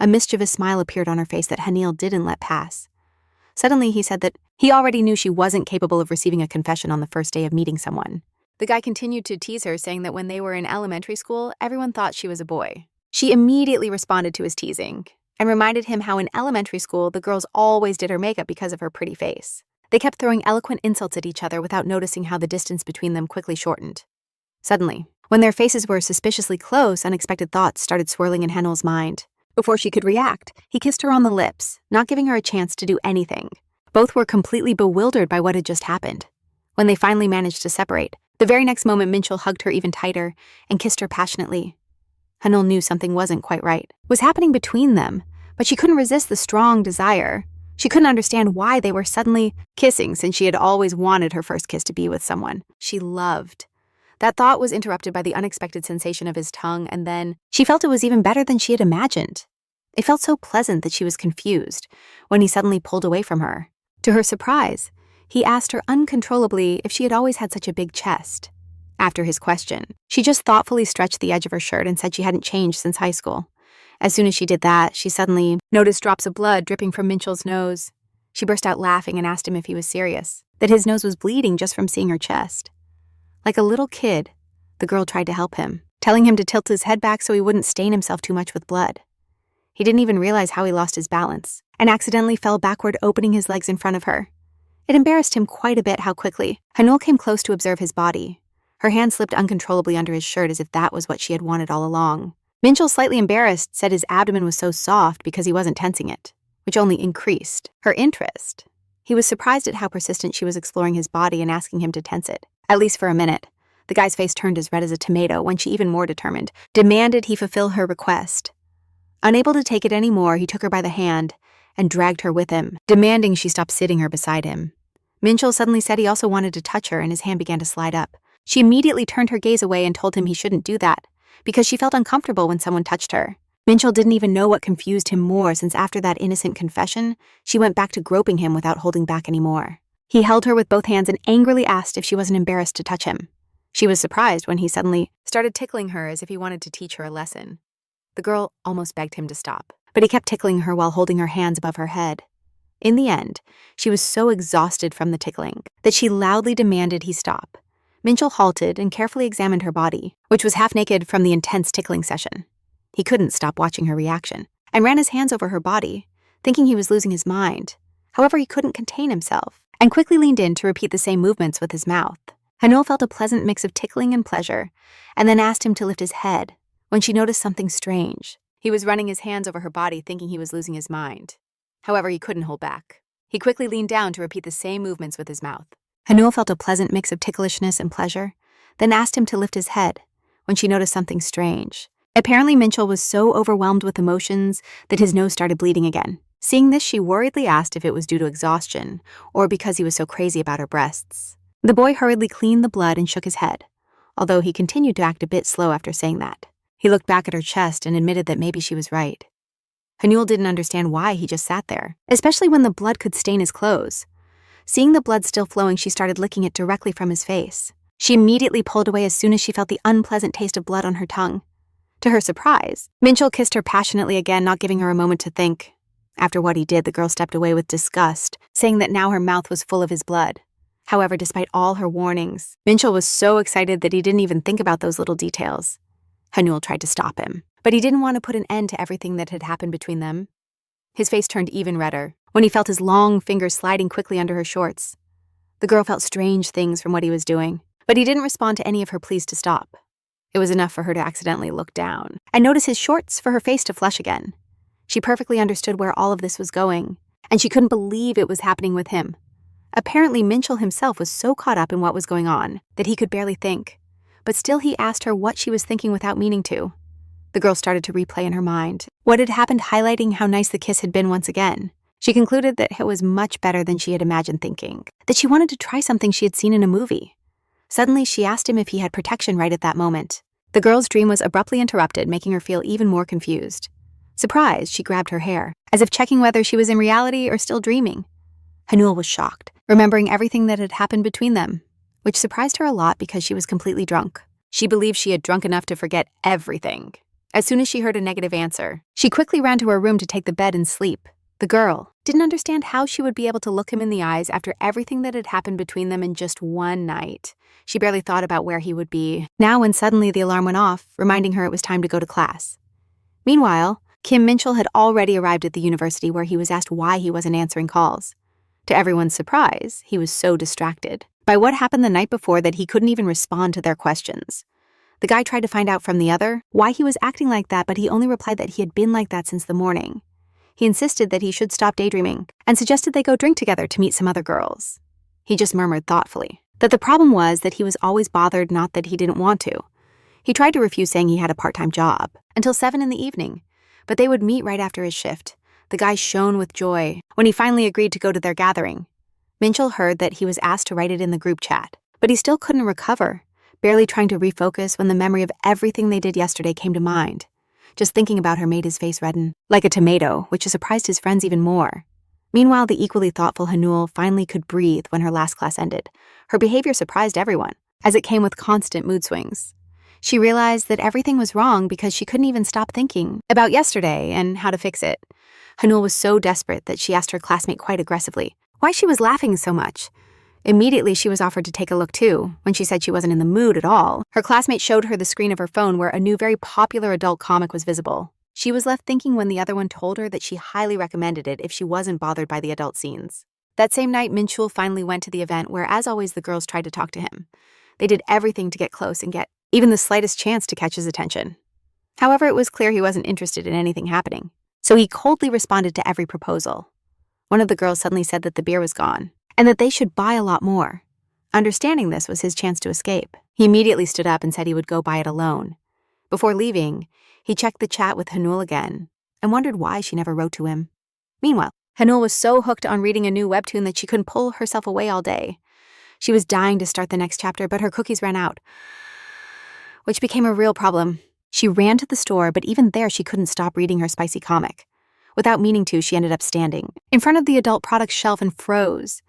A mischievous smile appeared on her face that Haneul didn't let pass. Suddenly, he said that he already knew she wasn't capable of receiving a confession on the first day of meeting someone. The guy continued to tease her, saying that when they were in elementary school, everyone thought she was a boy. She immediately responded to his teasing and reminded him how in elementary school, the girls always did her makeup because of her pretty face. They kept throwing eloquent insults at each other without noticing how the distance between them quickly shortened. Suddenly, when their faces were suspiciously close, unexpected thoughts started swirling in Haneul's mind. Before she could react, he kissed her on the lips, not giving her a chance to do anything. Both were completely bewildered by what had just happened. When they finally managed to separate, the very next moment Minchul hugged her even tighter and kissed her passionately. Haneul knew something wasn't quite right. It was happening between them, but she couldn't resist the strong desire. She couldn't understand why they were suddenly kissing, since she had always wanted her first kiss to be with someone she loved. That thought was interrupted by the unexpected sensation of his tongue, and then she felt it was even better than she had imagined. It felt so pleasant that she was confused when he suddenly pulled away from her. To her surprise, he asked her uncontrollably if she had always had such a big chest. After his question, she just thoughtfully stretched the edge of her shirt and said she hadn't changed since high school. As soon as she did that, she suddenly noticed drops of blood dripping from Minchul's nose. She burst out laughing and asked him if he was serious, that his nose was bleeding just from seeing her chest. Like a little kid, the girl tried to help him, telling him to tilt his head back so he wouldn't stain himself too much with blood. He didn't even realize how he lost his balance and accidentally fell backward, opening his legs in front of her. It embarrassed him quite a bit how quickly Haneul came close to observe his body. Her hand slipped uncontrollably under his shirt as if that was what she had wanted all along. Minchul, slightly embarrassed, said his abdomen was so soft because he wasn't tensing it, which only increased her interest. He was surprised at how persistent she was exploring his body and asking him to tense it, at least for a minute. The guy's face turned as red as a tomato when she, even more determined, demanded he fulfill her request. Unable to take it anymore, he took her by the hand and dragged her with him, demanding she stop sitting her beside him. Minchul suddenly said he also wanted to touch her, and his hand began to slide up. She immediately turned her gaze away and told him he shouldn't do that, because she felt uncomfortable when someone touched her. Minchul didn't even know what confused him more, since after that innocent confession, she went back to groping him without holding back anymore. He held her with both hands and angrily asked if she wasn't embarrassed to touch him. She was surprised when he suddenly started tickling her as if he wanted to teach her a lesson. The girl almost begged him to stop, but he kept tickling her while holding her hands above her head. In the end, she was so exhausted from the tickling that she loudly demanded he stop. Minchul halted and carefully examined her body, which was half naked from the intense tickling session. He couldn't stop watching her reaction and ran his hands over her body, thinking he was losing his mind. However, he couldn't contain himself and quickly leaned in to repeat the same movements with his mouth. Haneul felt a pleasant mix of tickling and pleasure, and then asked him to lift his head when she noticed something strange. He was running his hands over her body, thinking he was losing his mind. However, he couldn't hold back. He quickly leaned down to repeat the same movements with his mouth. Haneul felt a pleasant mix of ticklishness and pleasure, then asked him to lift his head when she noticed something strange. Apparently, Minchul was so overwhelmed with emotions that his nose started bleeding again. Seeing this, she worriedly asked if it was due to exhaustion or because he was so crazy about her breasts. The boy hurriedly cleaned the blood and shook his head, although he continued to act a bit slow after saying that. He looked back at her chest and admitted that maybe she was right. Haneul didn't understand why he just sat there, especially when the blood could stain his clothes. Seeing the blood still flowing, she started licking it directly from his face. She immediately pulled away as soon as she felt the unpleasant taste of blood on her tongue. To her surprise, Minchul kissed her passionately again, not giving her a moment to think. After what he did, the girl stepped away with disgust, saying that now her mouth was full of his blood. However, despite all her warnings, Minchul was so excited that he didn't even think about those little details. Haneul tried to stop him, but he didn't want to put an end to everything that had happened between them. His face turned even redder when he felt his long fingers sliding quickly under her shorts. The girl felt strange things from what he was doing, but he didn't respond to any of her pleas to stop. It was enough for her to accidentally look down and notice his shorts for her face to flush again. She perfectly understood where all of this was going, and she couldn't believe it was happening with him. Apparently, Minchul himself was so caught up in what was going on that he could barely think, but still he asked her what she was thinking without meaning to. The girl started to replay in her mind what had happened, highlighting how nice the kiss had been once again. She concluded that it was much better than she had imagined thinking, that she wanted to try something she had seen in a movie. Suddenly, she asked him if he had protection right at that moment. The girl's dream was abruptly interrupted, making her feel even more confused. Surprised, she grabbed her hair, as if checking whether she was in reality or still dreaming. Haneul was shocked, remembering everything that had happened between them. which surprised her a lot because she was completely drunk. She believed she had drunk enough to forget everything. As soon as she heard a negative answer, she quickly ran to her room to take the bed and sleep. The girl didn't understand how she would be able to look him in the eyes after everything that had happened between them in just one night. She barely thought about where he would be now when suddenly the alarm went off, reminding her it was time to go to class. Meanwhile, Kim Minchul had already arrived at the university where he was asked why he wasn't answering calls. To everyone's surprise, he was so distracted by what happened the night before that he couldn't even respond to their questions. The guy tried to find out from the other why he was acting like that, but he only replied that he had been like that since the morning. He insisted that he should stop daydreaming and suggested they go drink together to meet some other girls. He just murmured thoughtfully that the problem was that he was always bothered, not that he didn't want to. He tried to refuse, saying he had a part-time job until 7 in the evening, but they would meet right after his shift. The guy shone with joy when he finally agreed to go to their gathering. Minchul heard that he was asked to write it in the group chat, but he still couldn't recover, barely trying to refocus when the memory of everything they did yesterday came to mind. Just thinking about her made his face redden, like a tomato, which surprised his friends even more. Meanwhile, the equally thoughtful Haneul finally could breathe when her last class ended. Her behavior surprised everyone, as it came with constant mood swings. She realized that everything was wrong because she couldn't even stop thinking about yesterday and how to fix it. Haneul was so desperate that she asked her classmate quite aggressively why she was laughing so much. Immediately, she was offered to take a look too. When she said she wasn't in the mood at all, her classmate showed her the screen of her phone where a new, very popular adult comic was visible. She was left thinking when the other one told her that she highly recommended it if she wasn't bothered by the adult scenes. That same night, Minchul finally went to the event where, as always, the girls tried to talk to him. They did everything to get close and get even the slightest chance to catch his attention. However, it was clear he wasn't interested in anything happening, so he coldly responded to every proposal. One of the girls suddenly said that the beer was gone, and that they should buy a lot more. Understanding this was his chance to escape, he immediately stood up and said he would go buy it alone. Before leaving, he checked the chat with Haneul again and wondered why she never wrote to him. Meanwhile, Haneul was so hooked on reading a new webtoon that she couldn't pull herself away all day. She was dying to start the next chapter, but her cookies ran out, which became a real problem. She ran to the store, but even there she couldn't stop reading her spicy comic. Without meaning to, she ended up standing in front of the adult products shelf and froze.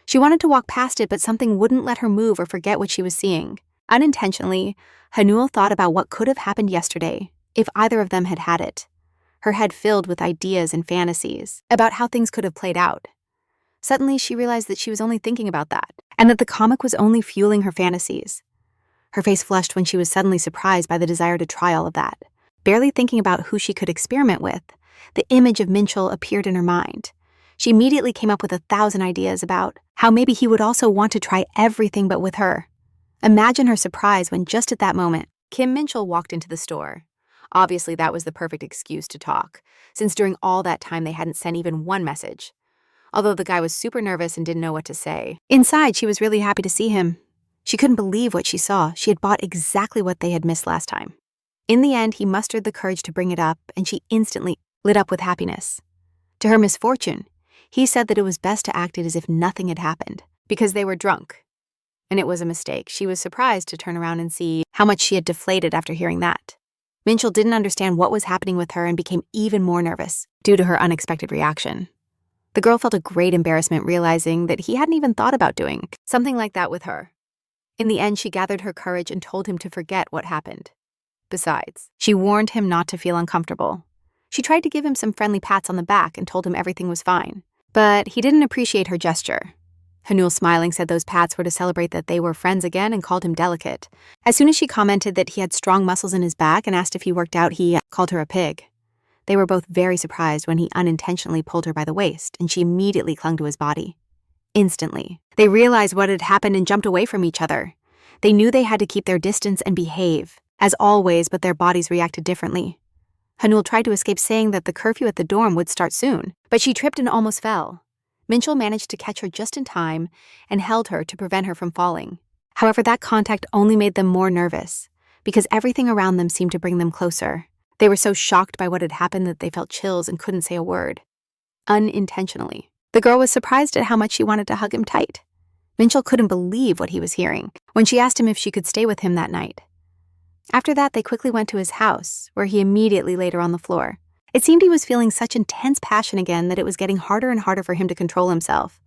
She wanted to walk past it, but something wouldn't let her move or forget what she was seeing. Unintentionally, Haneul thought about what could have happened yesterday if either of them had had it. Her head filled with ideas and fantasies about how things could have played out. Suddenly, she realized that she was only thinking about that, and that the comic was only fueling her fantasies. Her face flushed when she was suddenly surprised by the desire to try all of that. Barely thinking about who she could experiment with, the image of Minchul appeared in her mind. She immediately came up with 1,000 ideas about how maybe he would also want to try everything but with her. Imagine her surprise when just at that moment, Kim Minchul walked into the store. Obviously, that was the perfect excuse to talk, since during all that time they hadn't sent even one message. Although the guy was super nervous and didn't know what to say, inside she was really happy to see him. She couldn't believe what she saw. She had bought exactly what they had missed last time. In the end, he mustered the courage to bring it up, and she instantly lit up with happiness. To her misfortune, he said that it was best to act it as if nothing had happened, because they were drunk. And it was a mistake. She was surprised to turn around and see how much she had deflated after hearing that. Minchul didn't understand what was happening with her and became even more nervous due to her unexpected reaction. The girl felt a great embarrassment realizing that he hadn't even thought about doing something like that with her. In the end, she gathered her courage and told him to forget what happened. Besides, she warned him not to feel uncomfortable. She tried to give him some friendly pats on the back and told him everything was fine. But he didn't appreciate her gesture. Haneul, smiling, said those pats were to celebrate that they were friends again and called him delicate. As soon as she commented that he had strong muscles in his back and asked if he worked out, he called her a pig. They were both very surprised when he unintentionally pulled her by the waist, and she immediately clung to his body. Instantly, they realized what had happened and jumped away from each other. They knew they had to keep their distance and behave, as always, but their bodies reacted differently. Haneul tried to escape, saying that the curfew at the dorm would start soon, but she tripped and almost fell. Minchul managed to catch her just in time and held her to prevent her from falling. However, that contact only made them more nervous, because everything around them seemed to bring them closer. They were so shocked by what had happened that they felt chills and couldn't say a word. Unintentionally, the girl was surprised at how much she wanted to hug him tight. Minchul couldn't believe what he was hearing when she asked him if she could stay with him that night. After that, they quickly went to his house, where he immediately laid her on the floor. It seemed he was feeling such intense passion again that it was getting harder and harder for him to control himself.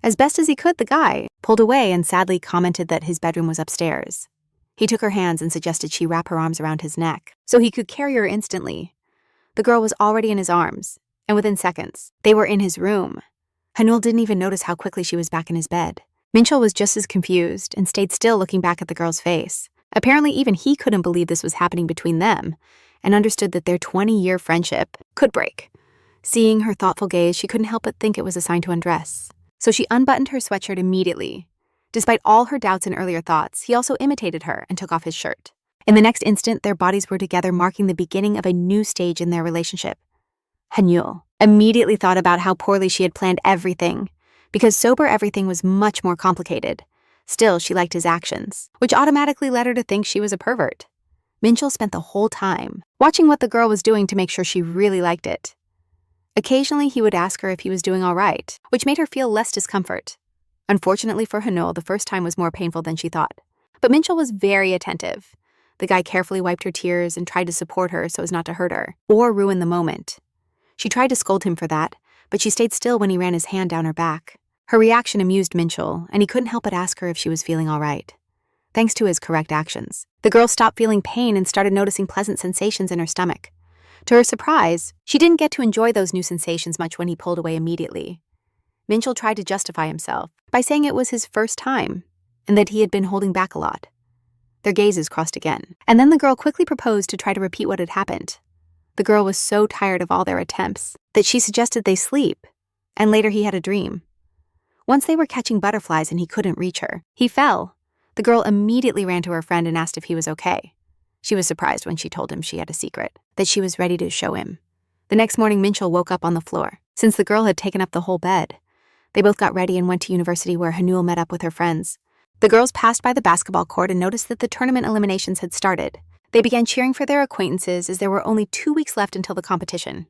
As best as he could, the guy pulled away and sadly commented that his bedroom was upstairs. He took her hands and suggested she wrap her arms around his neck so he could carry her instantly. The girl was already in his arms, and within seconds, they were in his room. Haneul didn't even notice how quickly she was back in his bed. Minchul was just as confused and stayed still looking back at the girl's face. Apparently, even he couldn't believe this was happening between them and understood that their 20-year friendship could break. Seeing her thoughtful gaze, she couldn't help but think it was a sign to undress. So she unbuttoned her sweatshirt immediately. Despite all her doubts and earlier thoughts, he also imitated her and took off his shirt. In the next instant, their bodies were together, marking the beginning of a new stage in their relationship. Haneul immediately thought about how poorly she had planned everything. Because sober, everything was much more complicated. Still, she liked his actions, which automatically led her to think she was a pervert. Minchul spent the whole time watching what the girl was doing to make sure she really liked it. Occasionally, he would ask her if he was doing all right, which made her feel less discomfort. Unfortunately for Haneul, the first time was more painful than she thought. But Minchul was very attentive. The guy carefully wiped her tears and tried to support her so as not to hurt her or ruin the moment. She tried to scold him for that, but she stayed still when he ran his hand down her back. Her reaction amused Minchul, and he couldn't help but ask her if she was feeling all right. Thanks to his correct actions, the girl stopped feeling pain and started noticing pleasant sensations in her stomach. To her surprise, she didn't get to enjoy those new sensations much when he pulled away immediately. Minchul tried to justify himself by saying it was his first time and that he had been holding back a lot. Their gazes crossed again, and then the girl quickly proposed to try to repeat what had happened. The girl was so tired of all their attempts that she suggested they sleep, and later he had a dream. Once they were catching butterflies and he couldn't reach her, he fell. The girl immediately ran to her friend and asked if he was okay. She was surprised when she told him she had a secret, that she was ready to show him. The next morning, Minchul woke up on the floor, since the girl had taken up the whole bed. They both got ready and went to university where Haneul met up with her friends. The girls passed by the basketball court and noticed that the tournament eliminations had started. They began cheering for their acquaintances as there were only 2 weeks left until the competition.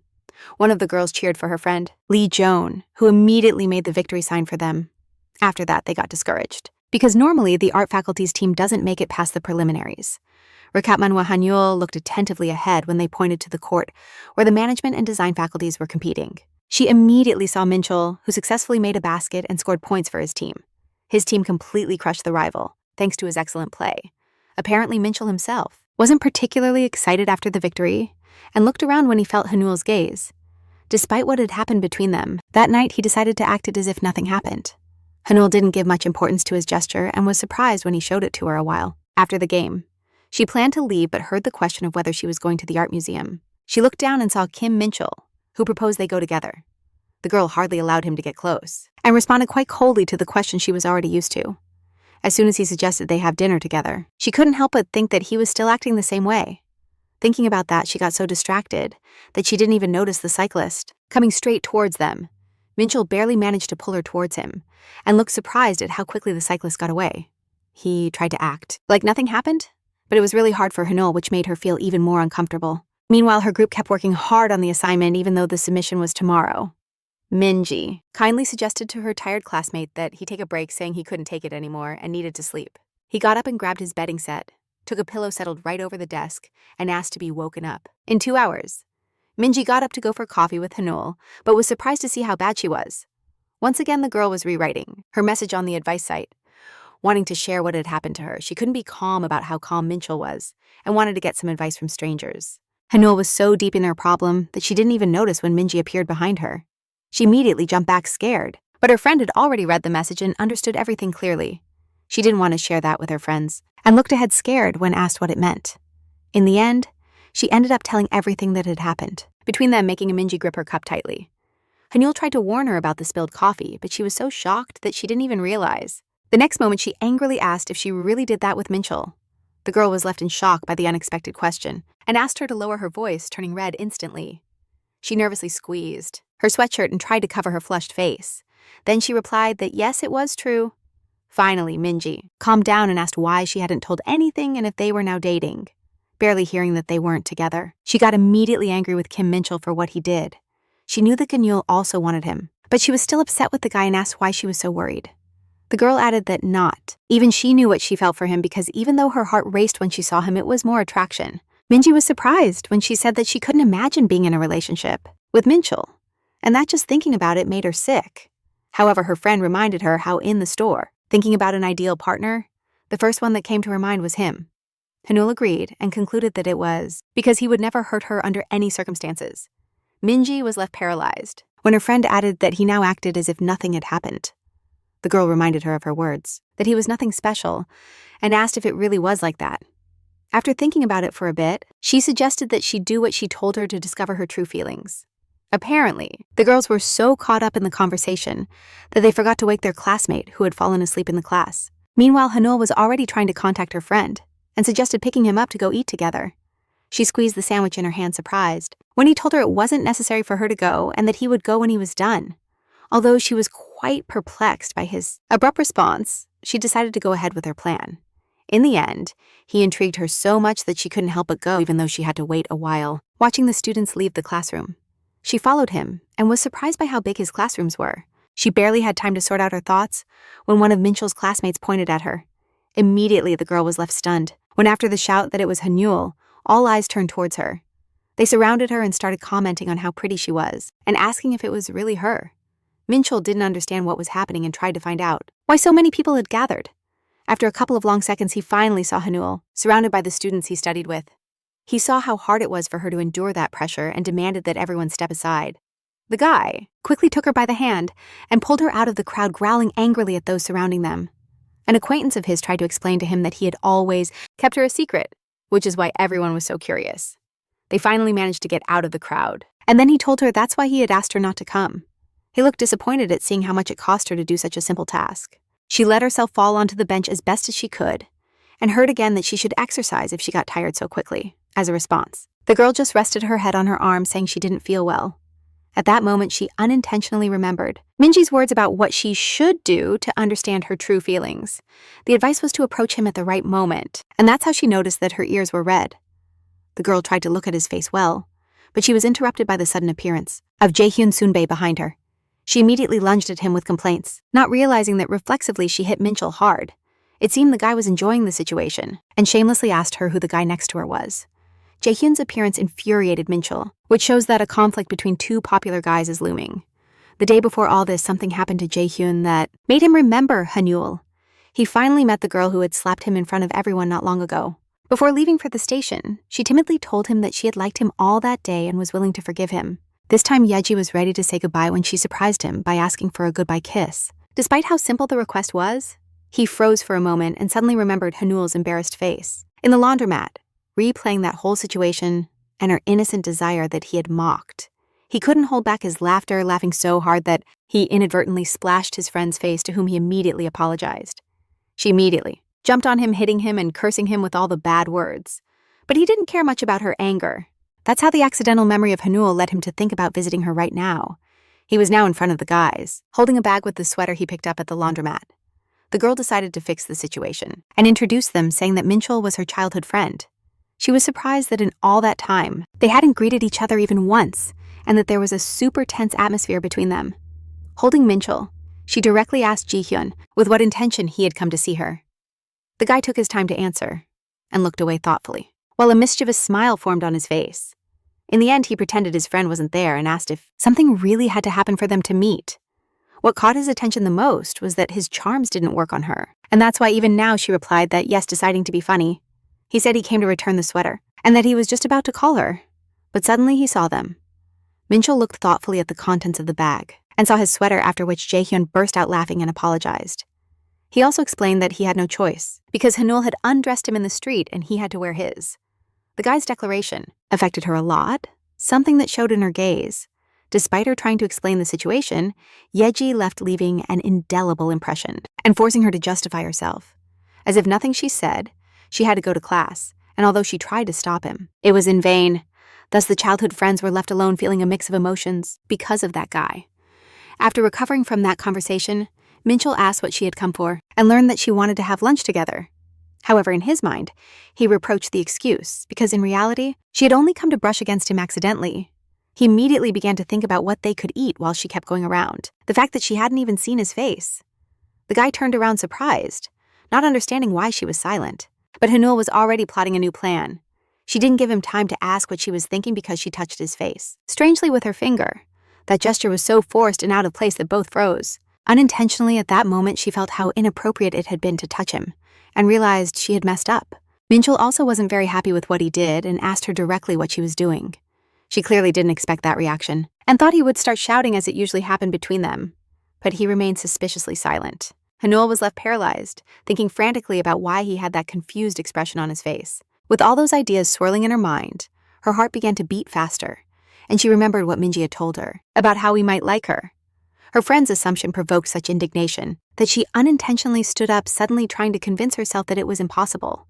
One of the girls cheered for her friend, Lee Joan, who immediately made the victory sign for them. After that, they got discouraged, because normally the art faculty's team doesn't make it past the preliminaries. Recap Manhwa Haneul looked attentively ahead when they pointed to the court where the management and design faculties were competing. She immediately saw Minchul, who successfully made a basket and scored points for his team. His team completely crushed the rival, thanks to his excellent play. Apparently, Minchul himself wasn't particularly excited after the victory and looked around when he felt Haneul's gaze. Despite what had happened between them, that night he decided to act as if nothing happened. Haneul didn't give much importance to his gesture and was surprised when he showed it to her a while after the game. She planned to leave but heard the question of whether she was going to the art museum. She looked down and saw Kim Minchul, who proposed they go together. The girl hardly allowed him to get close and responded quite coldly to the question she was already used to. As soon as he suggested they have dinner together, she couldn't help but think that he was still acting the same way. Thinking about that, she got so distracted that she didn't even notice the cyclist coming straight towards them. Minchul barely managed to pull her towards him and looked surprised at how quickly the cyclist got away. He tried to act like nothing happened, but it was really hard for Haneul, which made her feel even more uncomfortable. Meanwhile, her group kept working hard on the assignment even though the submission was tomorrow. Minji kindly suggested to her tired classmate that he take a break, saying he couldn't take it anymore and needed to sleep. He got up and grabbed his bedding set, took a pillow settled right over the desk, and asked to be woken up. In 2 hours, Minji got up to go for coffee with Haneul, but was surprised to see how bad she was. Once again, the girl was rewriting her message on the advice site, wanting to share what had happened to her. She couldn't be calm about how calm Minchul was and wanted to get some advice from strangers. Haneul was so deep in her problem that she didn't even notice when Minji appeared behind her. She immediately jumped back scared, but her friend had already read the message and understood everything clearly. She didn't want to share that with her friends and looked ahead scared when asked what it meant. In the end, she ended up telling everything that had happened, between them making Minji grip her cup tightly. Haneul tried to warn her about the spilled coffee, but she was so shocked that she didn't even realize. The next moment, she angrily asked if she really did that with Minchul. The girl was left in shock by the unexpected question and asked her to lower her voice, turning red instantly. She nervously squeezed her sweatshirt and tried to cover her flushed face. Then she replied that yes, it was true. Finally, Minji calmed down and asked why she hadn't told anything and if they were now dating. Barely hearing that they weren't together, she got immediately angry with Kim Minchul for what he did. She knew that Haneul also wanted him, but she was still upset with the guy and asked why she was so worried. The girl added that even she knew what she felt for him, because even though her heart raced when she saw him, it was more attraction. Minji was surprised when she said that she couldn't imagine being in a relationship with Minchul, and that just thinking about it made her sick. However, her friend reminded her how in the store, thinking about an ideal partner, the first one that came to her mind was him. Haneul agreed and concluded that it was because he would never hurt her under any circumstances. Minji was left paralyzed when her friend added that he now acted as if nothing had happened. The girl reminded her of her words, that he was nothing special, and asked if it really was like that. After thinking about it for a bit, she suggested that she do what she told her to discover her true feelings. Apparently, the girls were so caught up in the conversation that they forgot to wake their classmate who had fallen asleep in the class. Meanwhile, Haneul was already trying to contact her friend and suggested picking him up to go eat together. She squeezed the sandwich in her hand, surprised, when he told her it wasn't necessary for her to go and that he would go when he was done. Although she was quite perplexed by his abrupt response, she decided to go ahead with her plan. In the end, he intrigued her so much that she couldn't help but go, even though she had to wait a while, watching the students leave the classroom. She followed him and was surprised by how big his classrooms were. She barely had time to sort out her thoughts when one of Minchul's classmates pointed at her. Immediately, the girl was left stunned when, after the shout that it was Haneul, all eyes turned towards her. They surrounded her and started commenting on how pretty she was and asking if it was really her. Minchul didn't understand what was happening and tried to find out why so many people had gathered. After a couple of long seconds, he finally saw Haneul, surrounded by the students he studied with. He saw how hard it was for her to endure that pressure and demanded that everyone step aside. The guy quickly took her by the hand and pulled her out of the crowd, growling angrily at those surrounding them. An acquaintance of his tried to explain to him that he had always kept her a secret, which is why everyone was so curious. They finally managed to get out of the crowd, and then he told her that's why he had asked her not to come. He looked disappointed at seeing how much it cost her to do such a simple task. She let herself fall onto the bench as best as she could, and heard again that she should exercise if she got tired so quickly. As a response, the girl just rested her head on her arm, saying she didn't feel well. At that moment, she unintentionally remembered Minji's words about what she should do to understand her true feelings. The advice was to approach him at the right moment, and that's how she noticed that her ears were red. The girl tried to look at his face well, but she was interrupted by the sudden appearance of Jaehyun Sunbae behind her. She immediately lunged at him with complaints, not realizing that reflexively she hit Minchul hard. It seemed the guy was enjoying the situation, and shamelessly asked her who the guy next to her was. Jaehyun's appearance infuriated Minchul, which shows that a conflict between two popular guys is looming. The day before all this, something happened to Jaehyun that made him remember Haneul. He finally met the girl who had slapped him in front of everyone not long ago. Before leaving for the station, she timidly told him that she had liked him all that day and was willing to forgive him. This time, Yeji was ready to say goodbye when she surprised him by asking for a goodbye kiss. Despite how simple the request was, he froze for a moment and suddenly remembered Haneul's embarrassed face in the laundromat, replaying that whole situation and her innocent desire that he had mocked. He couldn't hold back his laughter, laughing so hard that he inadvertently splashed his friend's face, to whom he immediately apologized. She immediately jumped on him, hitting him and cursing him with all the bad words. But he didn't care much about her anger. That's how the accidental memory of Haneul led him to think about visiting her right now. He was now in front of the guys, holding a bag with the sweater he picked up at the laundromat. The girl decided to fix the situation and introduced them, saying that Minchul was her childhood friend. She was surprised that in all that time, they hadn't greeted each other even once, and that there was a super tense atmosphere between them. Holding Minchul, she directly asked Jaehyun with what intention he had come to see her. The guy took his time to answer and looked away thoughtfully, while a mischievous smile formed on his face. In the end, he pretended his friend wasn't there and asked if something really had to happen for them to meet. What caught his attention the most was that his charms didn't work on her, and that's why even now she replied that yes, deciding to be funny. He said he came to return the sweater, and that he was just about to call her, but suddenly he saw them. Minchul looked thoughtfully at the contents of the bag, and saw his sweater, after which Jaehyun burst out laughing and apologized. He also explained that he had no choice, because Haneul had undressed him in the street and he had to wear his. The guy's declaration affected her a lot, something that showed in her gaze. Despite her trying to explain the situation, Yeji left leaving an indelible impression and forcing her to justify herself. As if nothing she said, she had to go to class, and although she tried to stop him, it was in vain. Thus, the childhood friends were left alone, feeling a mix of emotions because of that guy. After recovering from that conversation, Minchul asked what she had come for and learned that she wanted to have lunch together. However, in his mind, he reproached the excuse because in reality, she had only come to brush against him accidentally. He immediately began to think about what they could eat while she kept going around, the fact that she hadn't even seen his face. The guy turned around surprised, not understanding why she was silent. But Haneul was already plotting a new plan. She didn't give him time to ask what she was thinking because she touched his face, strangely with her finger. That gesture was so forced and out of place that both froze. Unintentionally at that moment, she felt how inappropriate it had been to touch him, and realized she had messed up. Minchul also wasn't very happy with what he did and asked her directly what she was doing. She clearly didn't expect that reaction, and thought he would start shouting as it usually happened between them. But he remained suspiciously silent. Haneul was left paralyzed, thinking frantically about why he had that confused expression on his face. With all those ideas swirling in her mind, her heart began to beat faster, and she remembered what Minji had told her about how he might like her. Her friend's assumption provoked such indignation that she unintentionally stood up, suddenly trying to convince herself that it was impossible.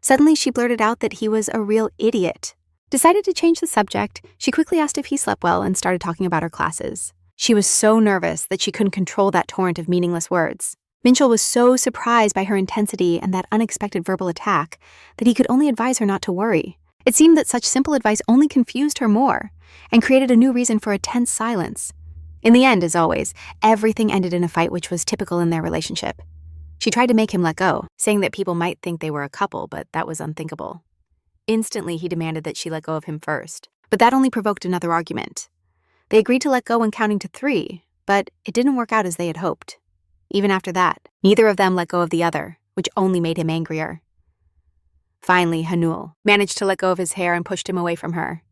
Suddenly, she blurted out that he was a real idiot. Decided to change the subject, she quickly asked if he slept well and started talking about her classes. She was so nervous that she couldn't control that torrent of meaningless words. Minchul was so surprised by her intensity and that unexpected verbal attack that he could only advise her not to worry. It seemed that such simple advice only confused her more and created a new reason for a tense silence. In the end, as always, everything ended in a fight, which was typical in their relationship. She tried to make him let go, saying that people might think they were a couple, but that was unthinkable. Instantly, he demanded that she let go of him first, but that only provoked another argument. They agreed to let go when counting to 3, but it didn't work out as they had hoped. Even after that, neither of them let go of the other, which only made him angrier. Finally, Haneul managed to let go of his hair and pushed him away from her.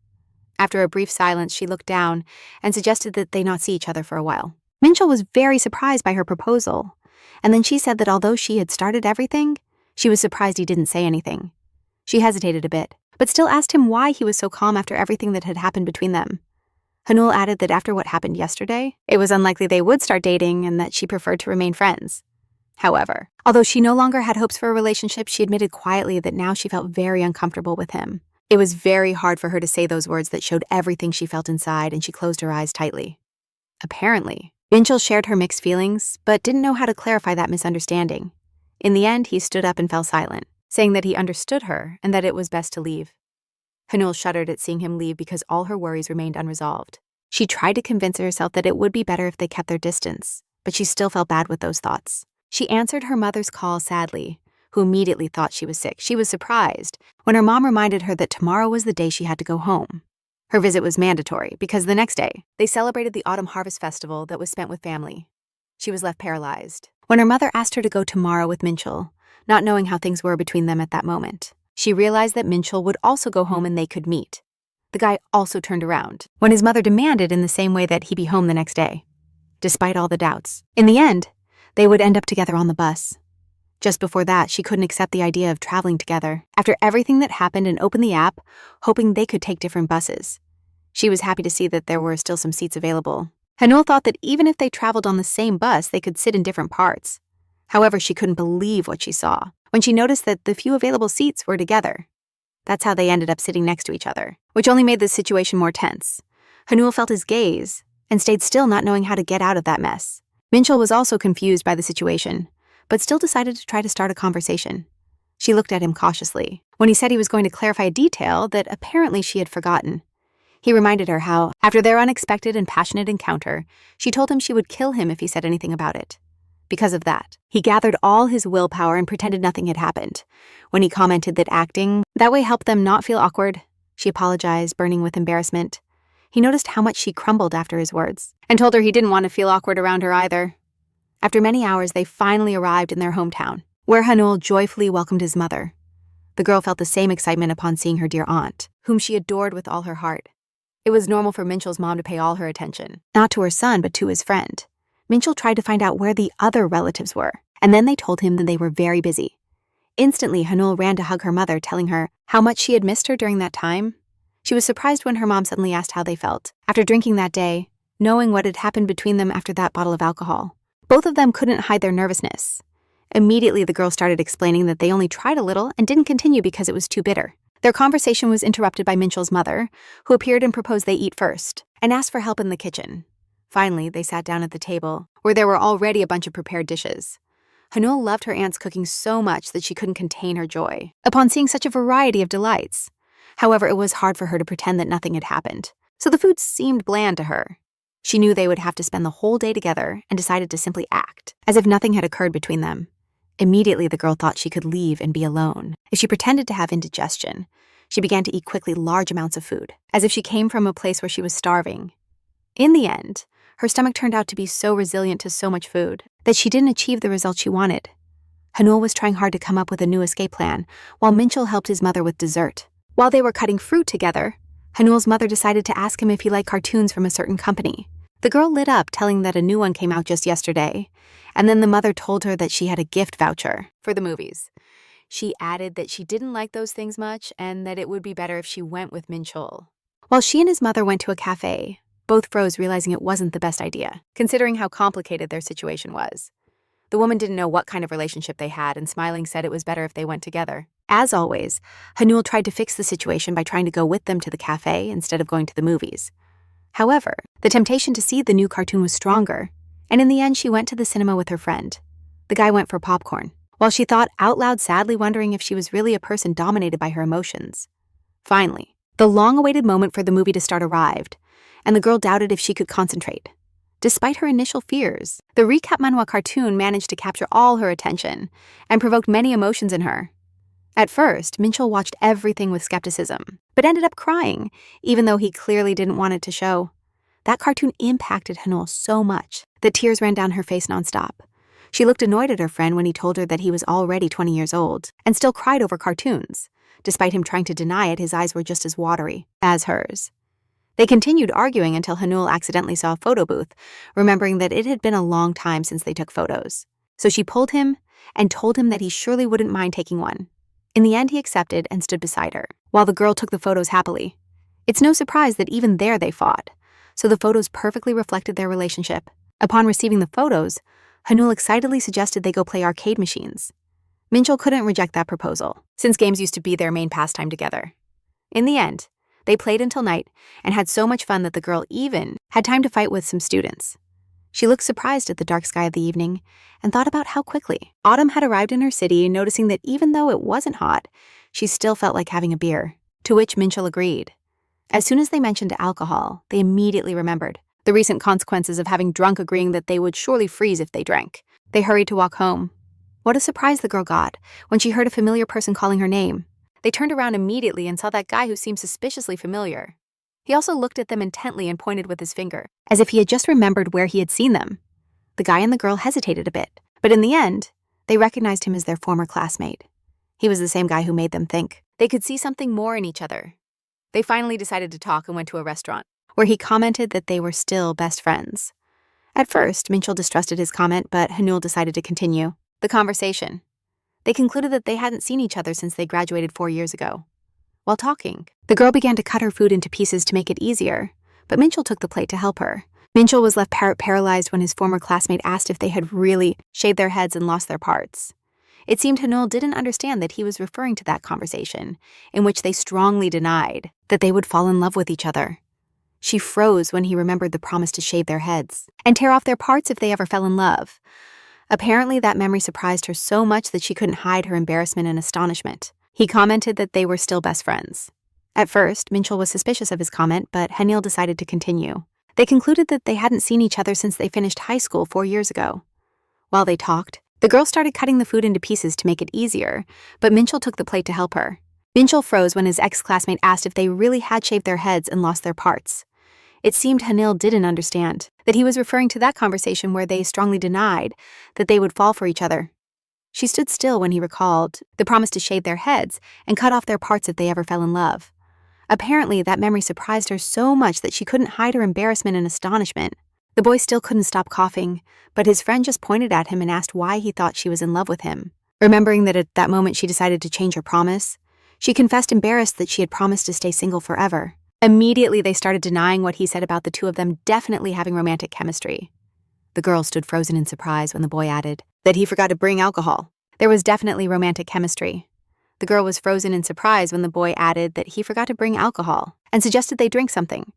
After a brief silence, she looked down and suggested that they not see each other for a while. Minchul was very surprised by her proposal, and then she said that although she had started everything, she was surprised he didn't say anything. She hesitated a bit, but still asked him why he was so calm after everything that had happened between them. Haneul added that after what happened yesterday, it was unlikely they would start dating and that she preferred to remain friends. However, although she no longer had hopes for a relationship, she admitted quietly that now she felt very uncomfortable with him. It was very hard for her to say those words that showed everything she felt inside, and she closed her eyes tightly. Apparently, Minchul shared her mixed feelings, but didn't know how to clarify that misunderstanding. In the end, he stood up and fell silent, saying that he understood her and that it was best to leave. Haneul shuddered at seeing him leave because all her worries remained unresolved. She tried to convince herself that it would be better if they kept their distance, but she still felt bad with those thoughts. She answered her mother's call sadly, who immediately thought she was sick. She was surprised when her mom reminded her that tomorrow was the day she had to go home. Her visit was mandatory because the next day, they celebrated the Autumn Harvest Festival that was spent with family. She was left paralyzed when her mother asked her to go tomorrow with Minchul, not knowing how things were between them at that moment. She realized that Minchul would also go home and they could meet. The guy also turned around when his mother demanded in the same way that he be home the next day. Despite all the doubts, in the end, they would end up together on the bus. Just before that, she couldn't accept the idea of traveling together after everything that happened and opened the app, hoping they could take different buses. She was happy to see that there were still some seats available. Haneul thought that even if they traveled on the same bus, they could sit in different parts. However, she couldn't believe what she saw when she noticed that the few available seats were together. That's how they ended up sitting next to each other, which only made the situation more tense. Haneul felt his gaze and stayed still, not knowing how to get out of that mess. Minchul was also confused by the situation, but still decided to try to start a conversation. She looked at him cautiously when he said he was going to clarify a detail that apparently she had forgotten. He reminded her how, after their unexpected and passionate encounter, she told him she would kill him if he said anything about it. Because of that, he gathered all his willpower and pretended nothing had happened. When he commented that acting that way helped them not feel awkward, she apologized, burning with embarrassment. He noticed how much she crumbled after his words, and told her he didn't want to feel awkward around her either. After many hours, they finally arrived in their hometown, where Haneul joyfully welcomed his mother. The girl felt the same excitement upon seeing her dear aunt, whom she adored with all her heart. It was normal for Minchul's mom to pay all her attention, not to her son, but to his friend. Minchul tried to find out where the other relatives were, and then they told him that they were very busy. Instantly, Haneul ran to hug her mother, telling her how much she had missed her during that time. She was surprised when her mom suddenly asked how they felt after drinking that day, knowing what had happened between them after that bottle of alcohol. Both of them couldn't hide their nervousness. Immediately, the girl started explaining that they only tried a little and didn't continue because it was too bitter. Their conversation was interrupted by Minchul's mother, who appeared and proposed they eat first, and asked for help in the kitchen. Finally, they sat down at the table, where there were already a bunch of prepared dishes. Haneul loved her aunt's cooking so much that she couldn't contain her joy upon seeing such a variety of delights. However, it was hard for her to pretend that nothing had happened, so the food seemed bland to her. She knew they would have to spend the whole day together and decided to simply act, as if nothing had occurred between them. Immediately, the girl thought she could leave and be alone. If she pretended to have indigestion, she began to eat quickly large amounts of food, as if she came from a place where she was starving. In the end, Her stomach turned out to be so resilient to so much food that she didn't achieve the result she wanted. Haneul was trying hard to come up with a new escape plan, while Minchul helped his mother with dessert. While they were cutting fruit together, Haneul's mother decided to ask him if he liked cartoons from a certain company. The girl lit up, telling that a new one came out just yesterday, and then the mother told her that she had a gift voucher for the movies. She added that she didn't like those things much and that it would be better if she went with Minchul. While she and his mother went to a cafe, both froze, realizing it wasn't the best idea, considering how complicated their situation was. The woman didn't know what kind of relationship they had, and smiling said it was better if they went together. As always, Haneul tried to fix the situation by trying to go with them to the cafe instead of going to the movies. However, the temptation to see the new cartoon was stronger, and in the end she went to the cinema with her friend. The guy went for popcorn, while she thought out loud, sadly wondering if she was really a person dominated by her emotions. Finally, the long-awaited moment for the movie to start arrived, and the girl doubted if she could concentrate. Despite her initial fears, the recap manhwa cartoon managed to capture all her attention and provoked many emotions in her. At first, Minchul watched everything with skepticism, but ended up crying, even though he clearly didn't want it to show. That cartoon impacted Haneul so much that tears ran down her face nonstop. She looked annoyed at her friend when he told her that he was already 20 years old and still cried over cartoons. Despite him trying to deny it, his eyes were just as watery as hers. They continued arguing until Haneul accidentally saw a photo booth, remembering that it had been a long time since they took photos. So she pulled him and told him that he surely wouldn't mind taking one. In the end, he accepted and stood beside her, while the girl took the photos happily. It's no surprise that even there they fought, so the photos perfectly reflected their relationship. Upon receiving the photos, Haneul excitedly suggested they go play arcade machines. Minchul couldn't reject that proposal, since games used to be their main pastime together. In the end, they played until night and had so much fun that the girl even had time to fight with some students. She looked surprised at the dark sky of the evening and thought about how quickly autumn had arrived in her city, noticing that even though it wasn't hot, she still felt like having a beer, to which Minchul agreed. As soon as they mentioned alcohol, they immediately remembered the recent consequences of having drunk, agreeing that they would surely freeze if they drank. They hurried to walk home. What a surprise the girl got when she heard a familiar person calling her name. They turned around immediately and saw that guy who seemed suspiciously familiar. He also looked at them intently and pointed with his finger, as if he had just remembered where he had seen them. The guy and the girl hesitated a bit, but in the end, they recognized him as their former classmate. He was the same guy who made them think they could see something more in each other. They finally decided to talk and went to a restaurant, where he commented that they were still best friends. At first, Minchul distrusted his comment, but Haneul decided to continue the conversation. They concluded that they hadn't seen each other since they graduated 4 years ago. While talking, the girl began to cut her food into pieces to make it easier, but Minchul took the plate to help her. Minchul was left paralyzed when his former classmate asked if they had really shaved their heads and lost their parts. It seemed Haneul didn't understand that he was referring to that conversation, in which they strongly denied that they would fall in love with each other. She froze when he remembered the promise to shave their heads and tear off their parts if they ever fell in love. Apparently, that memory surprised her so much that she couldn't hide her embarrassment and astonishment. He commented that they were still best friends. At first, Minchul was suspicious of his comment, but Haneul decided to continue. They concluded that they hadn't seen each other since they finished high school 4 years ago. While they talked, the girl started cutting the food into pieces to make it easier, but Minchul took the plate to help her. Minchul froze when his ex-classmate asked if they really had shaved their heads and lost their parts. It seemed Haneul didn't understand that he was referring to that conversation where they strongly denied that they would fall for each other. She stood still when he recalled the promise to shave their heads and cut off their parts if they ever fell in love. Apparently, that memory surprised her so much that she couldn't hide her embarrassment and astonishment. The boy still couldn't stop coughing, but his friend just pointed at him and asked why he thought she was in love with him. Remembering that at that moment she decided to change her promise, she confessed embarrassed that she had promised to stay single forever. Immediately, they started denying what he said about the two of them definitely having romantic chemistry. The girl stood frozen in surprise when the boy added that he forgot to bring alcohol. There was definitely romantic chemistry. The girl was frozen in surprise when the boy added that he forgot to bring alcohol and suggested they drink something.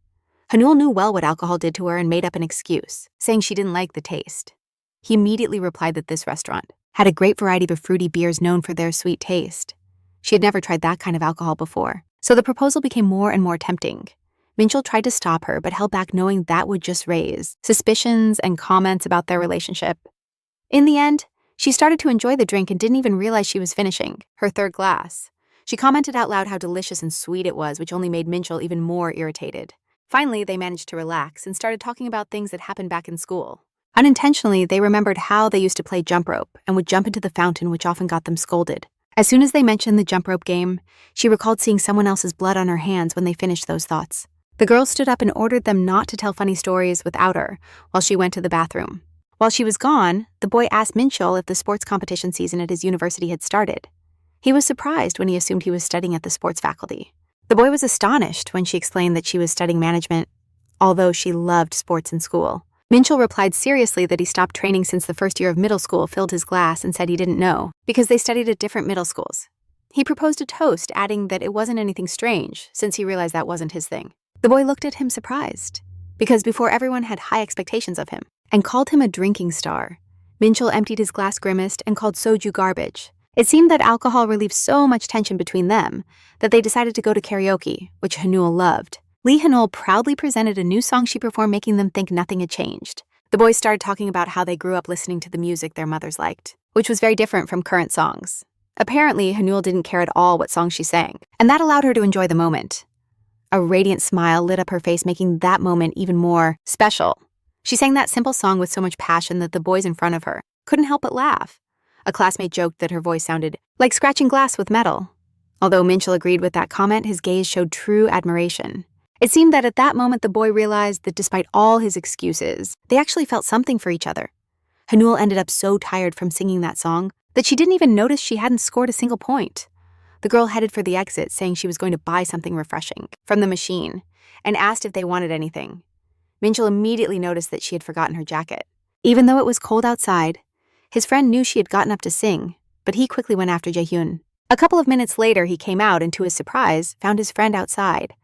Haneul knew well what alcohol did to her and made up an excuse, saying she didn't like the taste. He immediately replied that this restaurant had a great variety of fruity beers known for their sweet taste. She had never tried that kind of alcohol before, so the proposal became more and more tempting. Minchul tried to stop her, but held back, knowing that would just raise suspicions and comments about their relationship. In the end, she started to enjoy the drink and didn't even realize she was finishing her third glass. She commented out loud how delicious and sweet it was, which only made Minchul even more irritated. Finally, they managed to relax and started talking about things that happened back in school. Unintentionally, they remembered how they used to play jump rope and would jump into the fountain, which often got them scolded. As soon as they mentioned the jump rope game, she recalled seeing someone else's blood on her hands when they finished those thoughts. The girl stood up and ordered them not to tell funny stories without her while she went to the bathroom. While she was gone, the boy asked Minchul if the sports competition season at his university had started. He was surprised when he assumed he was studying at the sports faculty. The boy was astonished when she explained that she was studying management, although she loved sports in school. Minchul replied seriously that he stopped training since the first year of middle school filled his glass and said he didn't know, because they studied at different middle schools. He proposed a toast, adding that it wasn't anything strange, since he realized that wasn't his thing. The boy looked at him surprised, because before everyone had high expectations of him, and called him a drinking star. Minchul emptied his glass, grimaced, and called soju garbage. It seemed that alcohol relieved so much tension between them that they decided to go to karaoke, which Haneul loved. Haneul proudly presented a new song she performed, making them think nothing had changed. The boys started talking about how they grew up listening to the music their mothers liked, which was very different from current songs. Apparently, Haneul didn't care at all what song she sang, and that allowed her to enjoy the moment. A radiant smile lit up her face, making that moment even more special. She sang that simple song with so much passion that the boys in front of her couldn't help but laugh. A classmate joked that her voice sounded like scratching glass with metal. Although Minchul agreed with that comment, his gaze showed true admiration. It seemed that at that moment the boy realized that despite all his excuses, they actually felt something for each other. Haneul ended up so tired from singing that song that she didn't even notice she hadn't scored a single point. The girl headed for the exit, saying she was going to buy something refreshing from the machine, and asked if they wanted anything. Minchul immediately noticed that she had forgotten her jacket. Even though it was cold outside, his friend knew she had gotten up to sing, but he quickly went after Jaehyun. A couple of minutes later, he came out and, to his surprise, found his friend outside.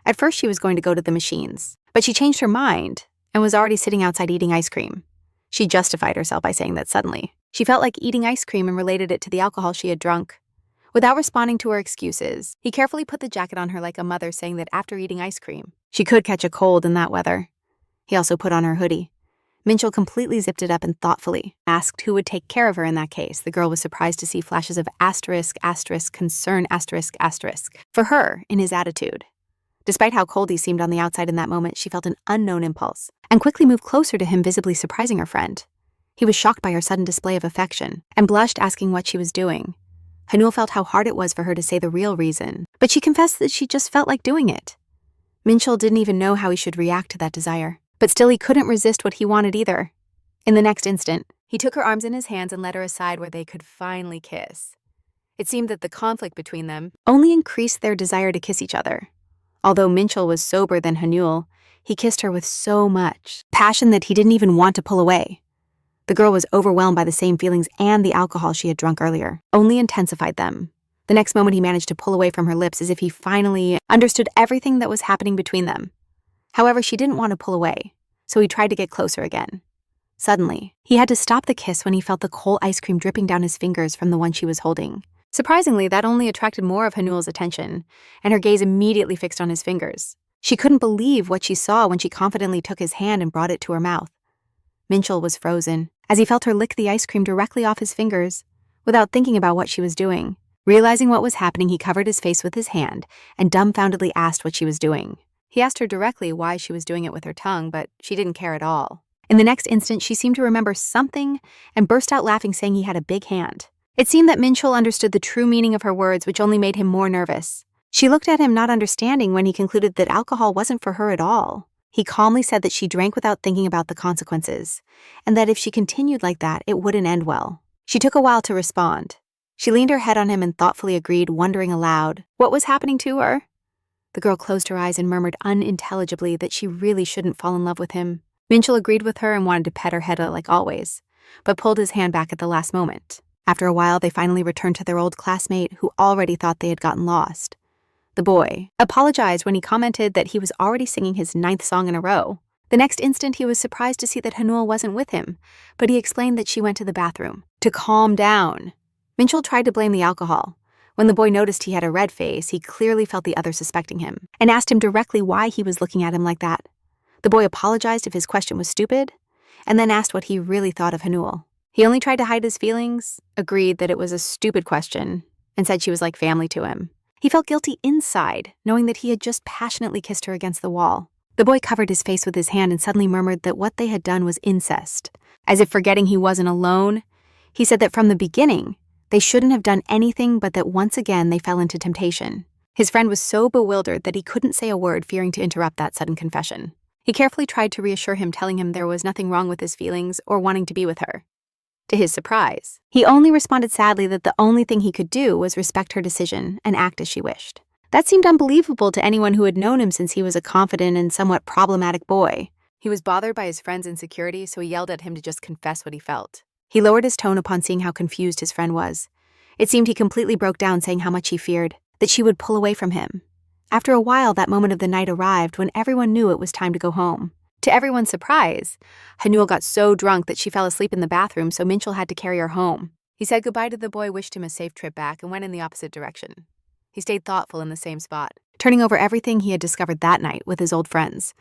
At first, she was going to go to the machines, but she changed her mind and was already sitting outside eating ice cream. She justified herself by saying that suddenly she felt like eating ice cream and related it to the alcohol she had drunk. Without responding to her excuses, he carefully put the jacket on her like a mother, saying that after eating ice cream, she could catch a cold in that weather. He also put on her hoodie. Minchul completely zipped it up and thoughtfully asked who would take care of her in that case. The girl was surprised to see flashes of concern for her in his attitude. Despite how cold he seemed on the outside in that moment, she felt an unknown impulse and quickly moved closer to him, visibly surprising her friend. He was shocked by her sudden display of affection and blushed, asking what she was doing. Haneul felt how hard it was for her to say the real reason, but she confessed that she just felt like doing it. Minchul didn't even know how he should react to that desire, but still he couldn't resist what he wanted either. In the next instant, he took her arms in his hands and led her aside where they could finally kiss. It seemed that the conflict between them only increased their desire to kiss each other. Although Minchul was sober than Haneul, he kissed her with so much passion that he didn't even want to pull away. The girl was overwhelmed by the same feelings, and the alcohol she had drunk earlier only intensified them. The next moment he managed to pull away from her lips as if he finally understood everything that was happening between them. However, she didn't want to pull away, so he tried to get closer again. Suddenly, he had to stop the kiss when he felt the cold ice cream dripping down his fingers from the one she was holding. Surprisingly, that only attracted more of Haneul's attention, and her gaze immediately fixed on his fingers. She couldn't believe what she saw when she confidently took his hand and brought it to her mouth. Minchul was frozen as he felt her lick the ice cream directly off his fingers, without thinking about what she was doing. Realizing what was happening, he covered his face with his hand and dumbfoundedly asked what she was doing. He asked her directly why she was doing it with her tongue, but she didn't care at all. In the next instant, she seemed to remember something and burst out laughing, saying he had a big hand. It seemed that Minchul understood the true meaning of her words, which only made him more nervous. She looked at him, not understanding, when he concluded that alcohol wasn't for her at all. He calmly said that she drank without thinking about the consequences, and that if she continued like that, it wouldn't end well. She took a while to respond. She leaned her head on him and thoughtfully agreed, wondering aloud what was happening to her. The girl closed her eyes and murmured unintelligibly that she really shouldn't fall in love with him. Minchul agreed with her and wanted to pet her head like always, but pulled his hand back at the last moment. After a while, they finally returned to their old classmate, who already thought they had gotten lost. The boy apologized when he commented that he was already singing his 9th song in a row. The next instant, he was surprised to see that Haneul wasn't with him, but he explained that she went to the bathroom to calm down. Minchul tried to blame the alcohol. When the boy noticed he had a red face, he clearly felt the other suspecting him and asked him directly why he was looking at him like that. The boy apologized if his question was stupid, and then asked what he really thought of Haneul. He only tried to hide his feelings, agreed that it was a stupid question, and said she was like family to him. He felt guilty inside, knowing that he had just passionately kissed her against the wall. The boy covered his face with his hand and suddenly murmured that what they had done was incest. As if forgetting he wasn't alone, he said that from the beginning, they shouldn't have done anything but that once again they fell into temptation. His friend was so bewildered that he couldn't say a word, fearing to interrupt that sudden confession. He carefully tried to reassure him, telling him there was nothing wrong with his feelings or wanting to be with her. To his surprise, he only responded sadly that the only thing he could do was respect her decision and act as she wished. That seemed unbelievable to anyone who had known him since he was a confident and somewhat problematic boy. He was bothered by his friend's insecurity, so he yelled at him to just confess what he felt. He lowered his tone upon seeing how confused his friend was. It seemed he completely broke down, saying how much he feared that she would pull away from him. After a while, that moment of the night arrived when everyone knew it was time to go home. To everyone's surprise, Haneul got so drunk that she fell asleep in the bathroom, so Minchul had to carry her home. He said goodbye to the boy, wished him a safe trip back, and went in the opposite direction. He stayed thoughtful in the same spot, turning over everything he had discovered that night with his old friends.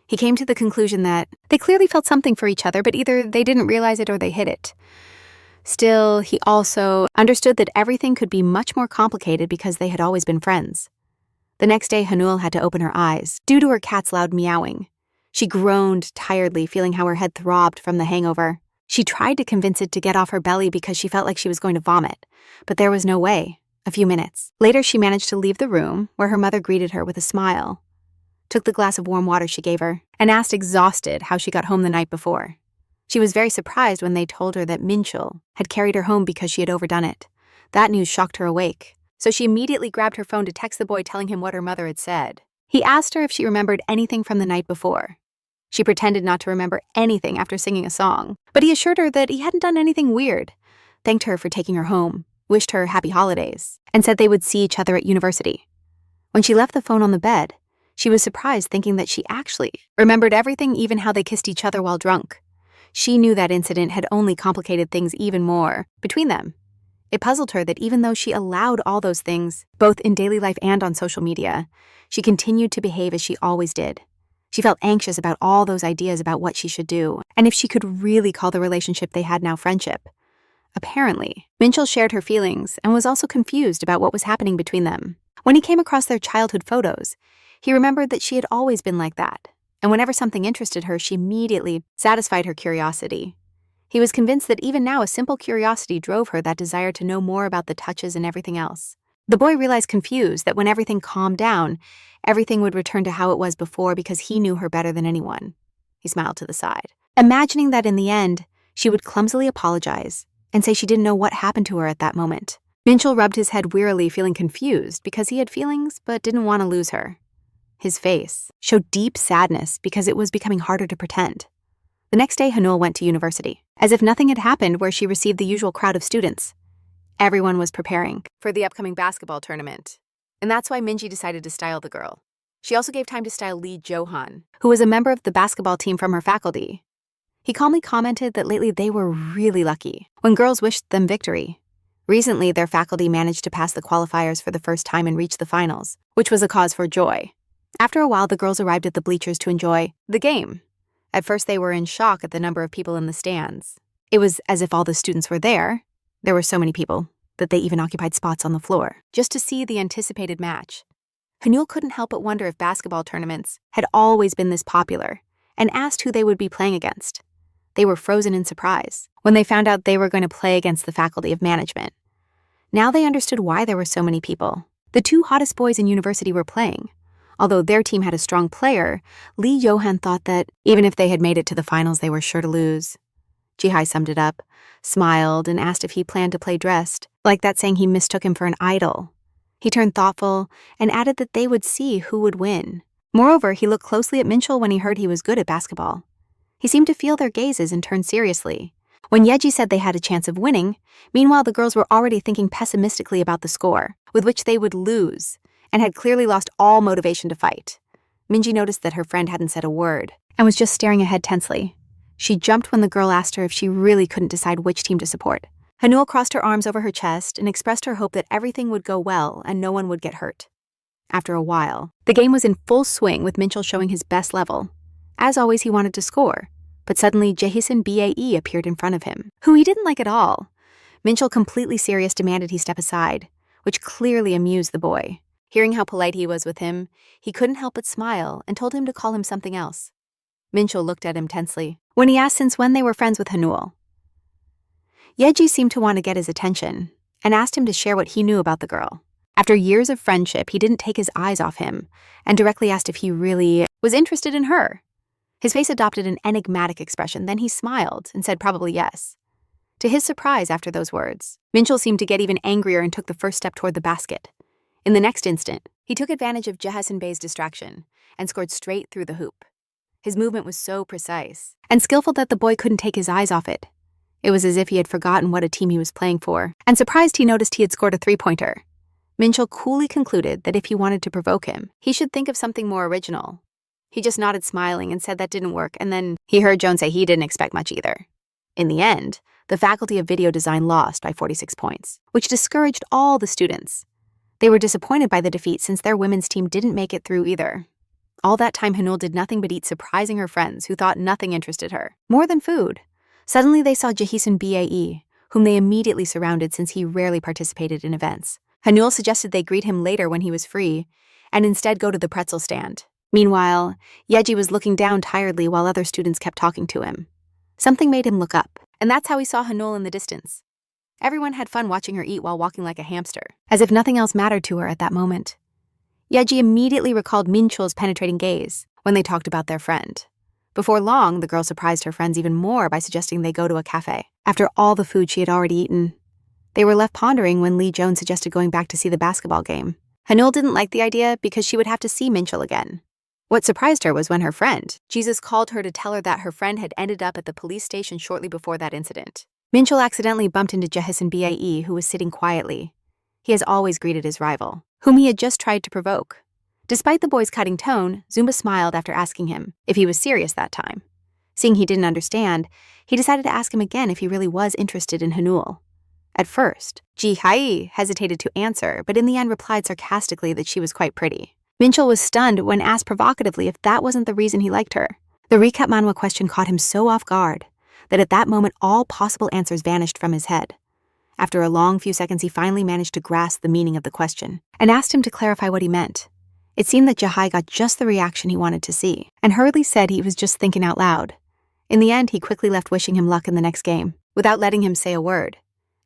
He came to the conclusion that they clearly felt something for each other, but either they didn't realize it or they hid it. Still, he also understood that everything could be much more complicated because they had always been friends. The next day, Haneul had to open her eyes due to her cat's loud meowing. She groaned tiredly, feeling how her head throbbed from the hangover. She tried to convince it to get off her belly because she felt like she was going to vomit, but there was no way. A few minutes later, she managed to leave the room, where her mother greeted her with a smile, took the glass of warm water she gave her, and asked, exhausted, how she got home the night before. She was very surprised when they told her that Minchul had carried her home because she had overdone it. That news shocked her awake, so she immediately grabbed her phone to text the boy, telling him what her mother had said. He asked her if she remembered anything from the night before. She pretended not to remember anything after singing a song, but he assured her that he hadn't done anything weird, thanked her for taking her home, wished her happy holidays, and said they would see each other at university. When she left the phone on the bed, she was surprised, thinking that she actually remembered everything, even how they kissed each other while drunk. She knew that incident had only complicated things even more between them. It puzzled her that even though she allowed all those things, both in daily life and on social media, she continued to behave as she always did. She felt anxious about all those ideas about what she should do, and if she could really call the relationship they had now friendship. Apparently, Minchul shared her feelings and was also confused about what was happening between them. When he came across their childhood photos, he remembered that she had always been like that, and whenever something interested her, she immediately satisfied her curiosity. He was convinced that even now a simple curiosity drove her, that desire to know more about the touches and everything else. The boy realized, confused, that when everything calmed down, everything would return to how it was before because he knew her better than anyone. He smiled to the side, imagining that in the end, she would clumsily apologize and say she didn't know what happened to her at that moment. Minchul rubbed his head wearily, feeling confused because he had feelings but didn't want to lose her. His face showed deep sadness because it was becoming harder to pretend. The next day, Haneul went to university, as if nothing had happened, where she received the usual crowd of students. Everyone was preparing for the upcoming basketball tournament, and that's why Minji decided to style the girl. She also gave time to style Lee Johan, who was a member of the basketball team from her faculty. He calmly commented that lately they were really lucky when girls wished them victory. Recently, their faculty managed to pass the qualifiers for the first time and reach the finals, which was a cause for joy. After a while, the girls arrived at the bleachers to enjoy the game. At first, they were in shock at the number of people in the stands. It was as if all the students were there. There were so many people that they even occupied spots on the floor just to see the anticipated match. Haneul couldn't help but wonder if basketball tournaments had always been this popular, and asked who they would be playing against. They were frozen in surprise when they found out they were going to play against the faculty of management. Now they understood why there were so many people. The two hottest boys in university were playing. Although their team had a strong player, Lee Johan thought that even if they had made it to the finals, they were sure to lose. Jihai summed it up, smiled, and asked if he planned to play dressed, like that saying he mistook him for an idol. He turned thoughtful and added that they would see who would win. Moreover, he looked closely at Minchul when he heard he was good at basketball. He seemed to feel their gazes and turned seriously. When Yeji said they had a chance of winning, meanwhile the girls were already thinking pessimistically about the score, with which they would lose, and had clearly lost all motivation to fight. Minji noticed that her friend hadn't said a word and was just staring ahead tensely. She jumped when the girl asked her if she really couldn't decide which team to support. Haneul crossed her arms over her chest and expressed her hope that everything would go well and no one would get hurt. After a while, the game was in full swing, with Minchul showing his best level. As always, he wanted to score, but suddenly Jaehysun Bae appeared in front of him, who he didn't like at all. Minchul, completely serious, demanded he step aside, which clearly amused the boy. Hearing how polite he was with him, he couldn't help but smile and told him to call him something else. Minchul looked at him tensely when he asked since when they were friends with Haneul. Yeji seemed to want to get his attention and asked him to share what he knew about the girl. After years of friendship, he didn't take his eyes off him and directly asked if he really was interested in her. His face adopted an enigmatic expression, then he smiled and said probably yes. To his surprise after those words, Minchul seemed to get even angrier and took the first step toward the basket. In the next instant, he took advantage of Jaehasin Bey's distraction and scored straight through the hoop. His movement was so precise and skillful that the boy couldn't take his eyes off it. It was as if he had forgotten what a team he was playing for, and surprised he noticed he had scored a three-pointer. Minchul coolly concluded that if he wanted to provoke him, he should think of something more original. He just nodded smiling and said that didn't work, and then he heard Joan say he didn't expect much either. In the end, the Faculty of Video Design lost by 46 points, which discouraged all the students. They were disappointed by the defeat since their women's team didn't make it through either. All that time, Haneul did nothing but eat, surprising her friends who thought nothing interested her, more than food. Suddenly, they saw Jaehasin Bae, whom they immediately surrounded since he rarely participated in events. Haneul suggested they greet him later when he was free, and instead go to the pretzel stand. Meanwhile, Yeji was looking down tiredly while other students kept talking to him. Something made him look up, and that's how he saw Haneul in the distance. Everyone had fun watching her eat while walking like a hamster, as if nothing else mattered to her at that moment. Yeji immediately recalled Minchul's penetrating gaze when they talked about their friend. Before long, the girl surprised her friends even more by suggesting they go to a cafe, after all the food she had already eaten. They were left pondering when Lee Joan suggested going back to see the basketball game. Haneul didn't like the idea because she would have to see Minchul again. What surprised her was when her friend, Jesus, called her to tell her that her friend had ended up at the police station shortly before that incident. Minchul accidentally bumped into Jaehasin Bae, who was sitting quietly. He has always greeted his rival, whom he had just tried to provoke. Despite the boy's cutting tone, Zumba smiled after asking him if he was serious that time. Seeing he didn't understand, he decided to ask him again if he really was interested in Haneul. At first, Ji Hai hesitated to answer, but in the end replied sarcastically that she was quite pretty. Minchul was stunned when asked provocatively if that wasn't the reason he liked her. The recap manhwa question caught him so off guard that at that moment all possible answers vanished from his head. After a long few seconds, he finally managed to grasp the meaning of the question and asked him to clarify what he meant. It seemed that Jahai got just the reaction he wanted to see, and hurriedly said he was just thinking out loud. In the end, he quickly left wishing him luck in the next game, without letting him say a word.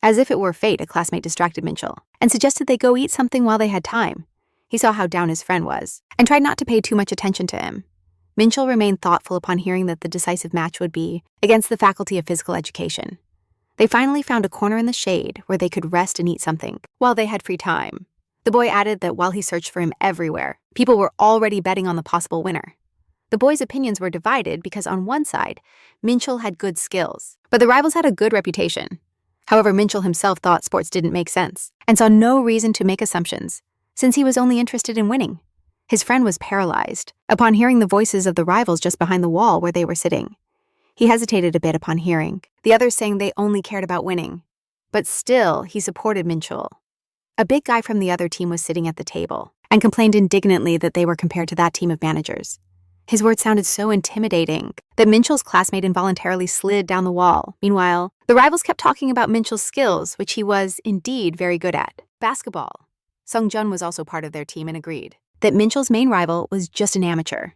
As if it were fate, a classmate distracted Minchul and suggested they go eat something while they had time. He saw how down his friend was, and tried not to pay too much attention to him. Minchul remained thoughtful upon hearing that the decisive match would be against the Faculty of Physical Education. They finally found a corner in the shade where they could rest and eat something while they had free time. The boy added that while he searched for him everywhere, people were already betting on the possible winner. The boys' opinions were divided because on one side, Minchul had good skills, but the rivals had a good reputation. However, Minchul himself thought sports didn't make sense and saw no reason to make assumptions, since he was only interested in winning. His friend was paralyzed upon hearing the voices of the rivals just behind the wall where they were sitting. He hesitated a bit upon hearing the others saying they only cared about winning, but still he supported Minchul. A big guy from the other team was sitting at the table and complained indignantly that they were compared to that team of managers. His words sounded so intimidating that Minchul's classmate involuntarily slid down the wall. Meanwhile, the rivals kept talking about Minchul's skills, which he was indeed very good at. Basketball. Sungjun was also part of their team and agreed that Minchul's main rival was just an amateur.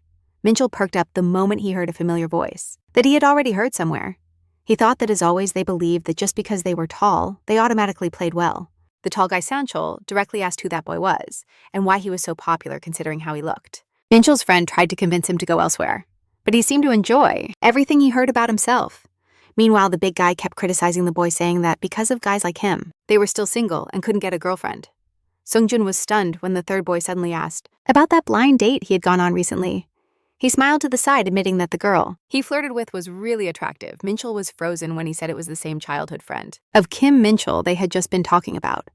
Minchul perked up the moment he heard a familiar voice that he had already heard somewhere. He thought that as always they believed that just because they were tall, they automatically played well. The tall guy Sanchul directly asked who that boy was and why he was so popular considering how he looked. Minchul's friend tried to convince him to go elsewhere, but he seemed to enjoy everything he heard about himself. Meanwhile, the big guy kept criticizing the boy, saying that because of guys like him, they were still single and couldn't get a girlfriend. Sungjun was stunned when the third boy suddenly asked about that blind date he had gone on recently. He smiled to the side, admitting that the girl he flirted with was really attractive. Minchul was frozen when he said it was the same childhood friend of Kim Minchul they had just been talking about.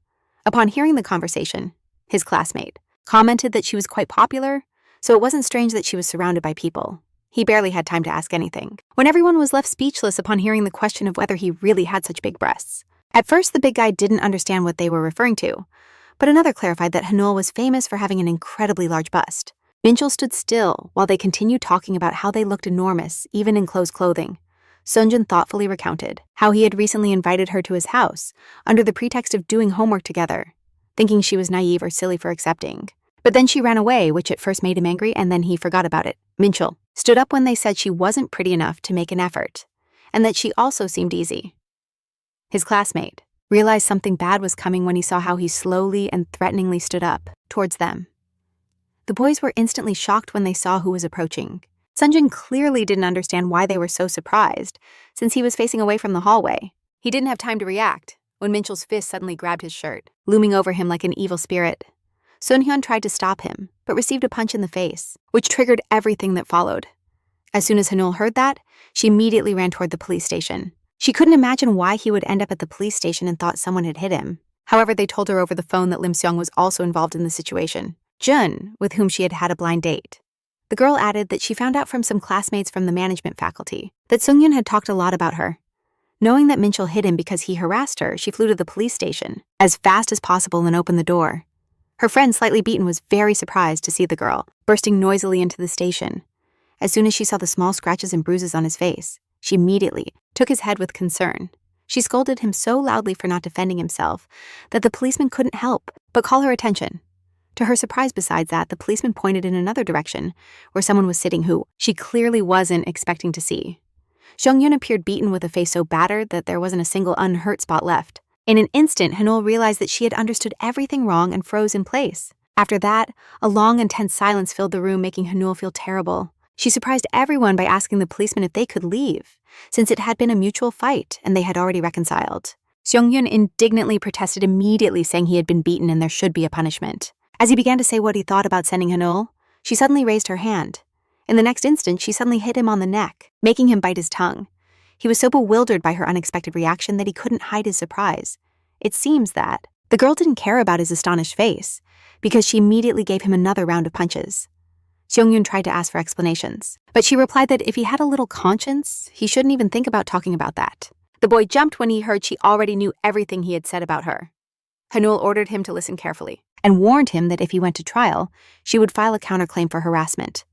Upon hearing the conversation, his classmate commented that she was quite popular, so it wasn't strange that she was surrounded by people. He barely had time to ask anything, when everyone was left speechless upon hearing the question of whether he really had such big breasts. At first, the big guy didn't understand what they were referring to, but another clarified that Haneul was famous for having an incredibly large bust. Minchul stood still while they continued talking about how they looked enormous, even in closed clothing. Sungjun thoughtfully recounted how he had recently invited her to his house under the pretext of doing homework together, thinking she was naive or silly for accepting. But then she ran away, which at first made him angry, and then he forgot about it. Minchul stood up when they said she wasn't pretty enough to make an effort, and that she also seemed easy. His classmate realized something bad was coming when he saw how he slowly and threateningly stood up towards them. The boys were instantly shocked when they saw who was approaching. Sunjin clearly didn't understand why they were so surprised, since he was facing away from the hallway. He didn't have time to react when Minchul's fist suddenly grabbed his shirt, looming over him like an evil spirit. Sunhyun tried to stop him, but received a punch in the face, which triggered everything that followed. As soon as Haneul heard that, she immediately ran toward the police station. She couldn't imagine why he would end up at the police station and thought someone had hit him. However, they told her over the phone that Lim Seong was also involved in the situation. Jun, with whom she had had a blind date. The girl added that she found out from some classmates from the management faculty that Sungyun had talked a lot about her. Knowing that Minchul hit him because he harassed her, she flew to the police station as fast as possible and opened the door. Her friend, slightly beaten, was very surprised to see the girl, bursting noisily into the station. As soon as she saw the small scratches and bruises on his face, she immediately took his head with concern. She scolded him so loudly for not defending himself that the policeman couldn't help but call her attention. To her surprise, besides that, the policeman pointed in another direction, where someone was sitting who she clearly wasn't expecting to see. Seong-yun appeared beaten with a face so battered that there wasn't a single unhurt spot left. In an instant, Haneul realized that she had understood everything wrong and froze in place. After that, a long and tense silence filled the room, making Haneul feel terrible. She surprised everyone by asking the policeman if they could leave, since it had been a mutual fight and they had already reconciled. Seong-yun indignantly protested immediately, saying he had been beaten and there should be a punishment. As he began to say what he thought about sending Haneul, she suddenly raised her hand. In the next instant, she suddenly hit him on the neck, making him bite his tongue. He was so bewildered by her unexpected reaction that he couldn't hide his surprise. It seems that the girl didn't care about his astonished face, because she immediately gave him another round of punches. Seong-yun tried to ask for explanations, but she replied that if he had a little conscience, he shouldn't even think about talking about that. The boy jumped when he heard she already knew everything he had said about her. Haneul ordered him to listen carefully, and warned him that if he went to trial, she would file a counterclaim for harassment.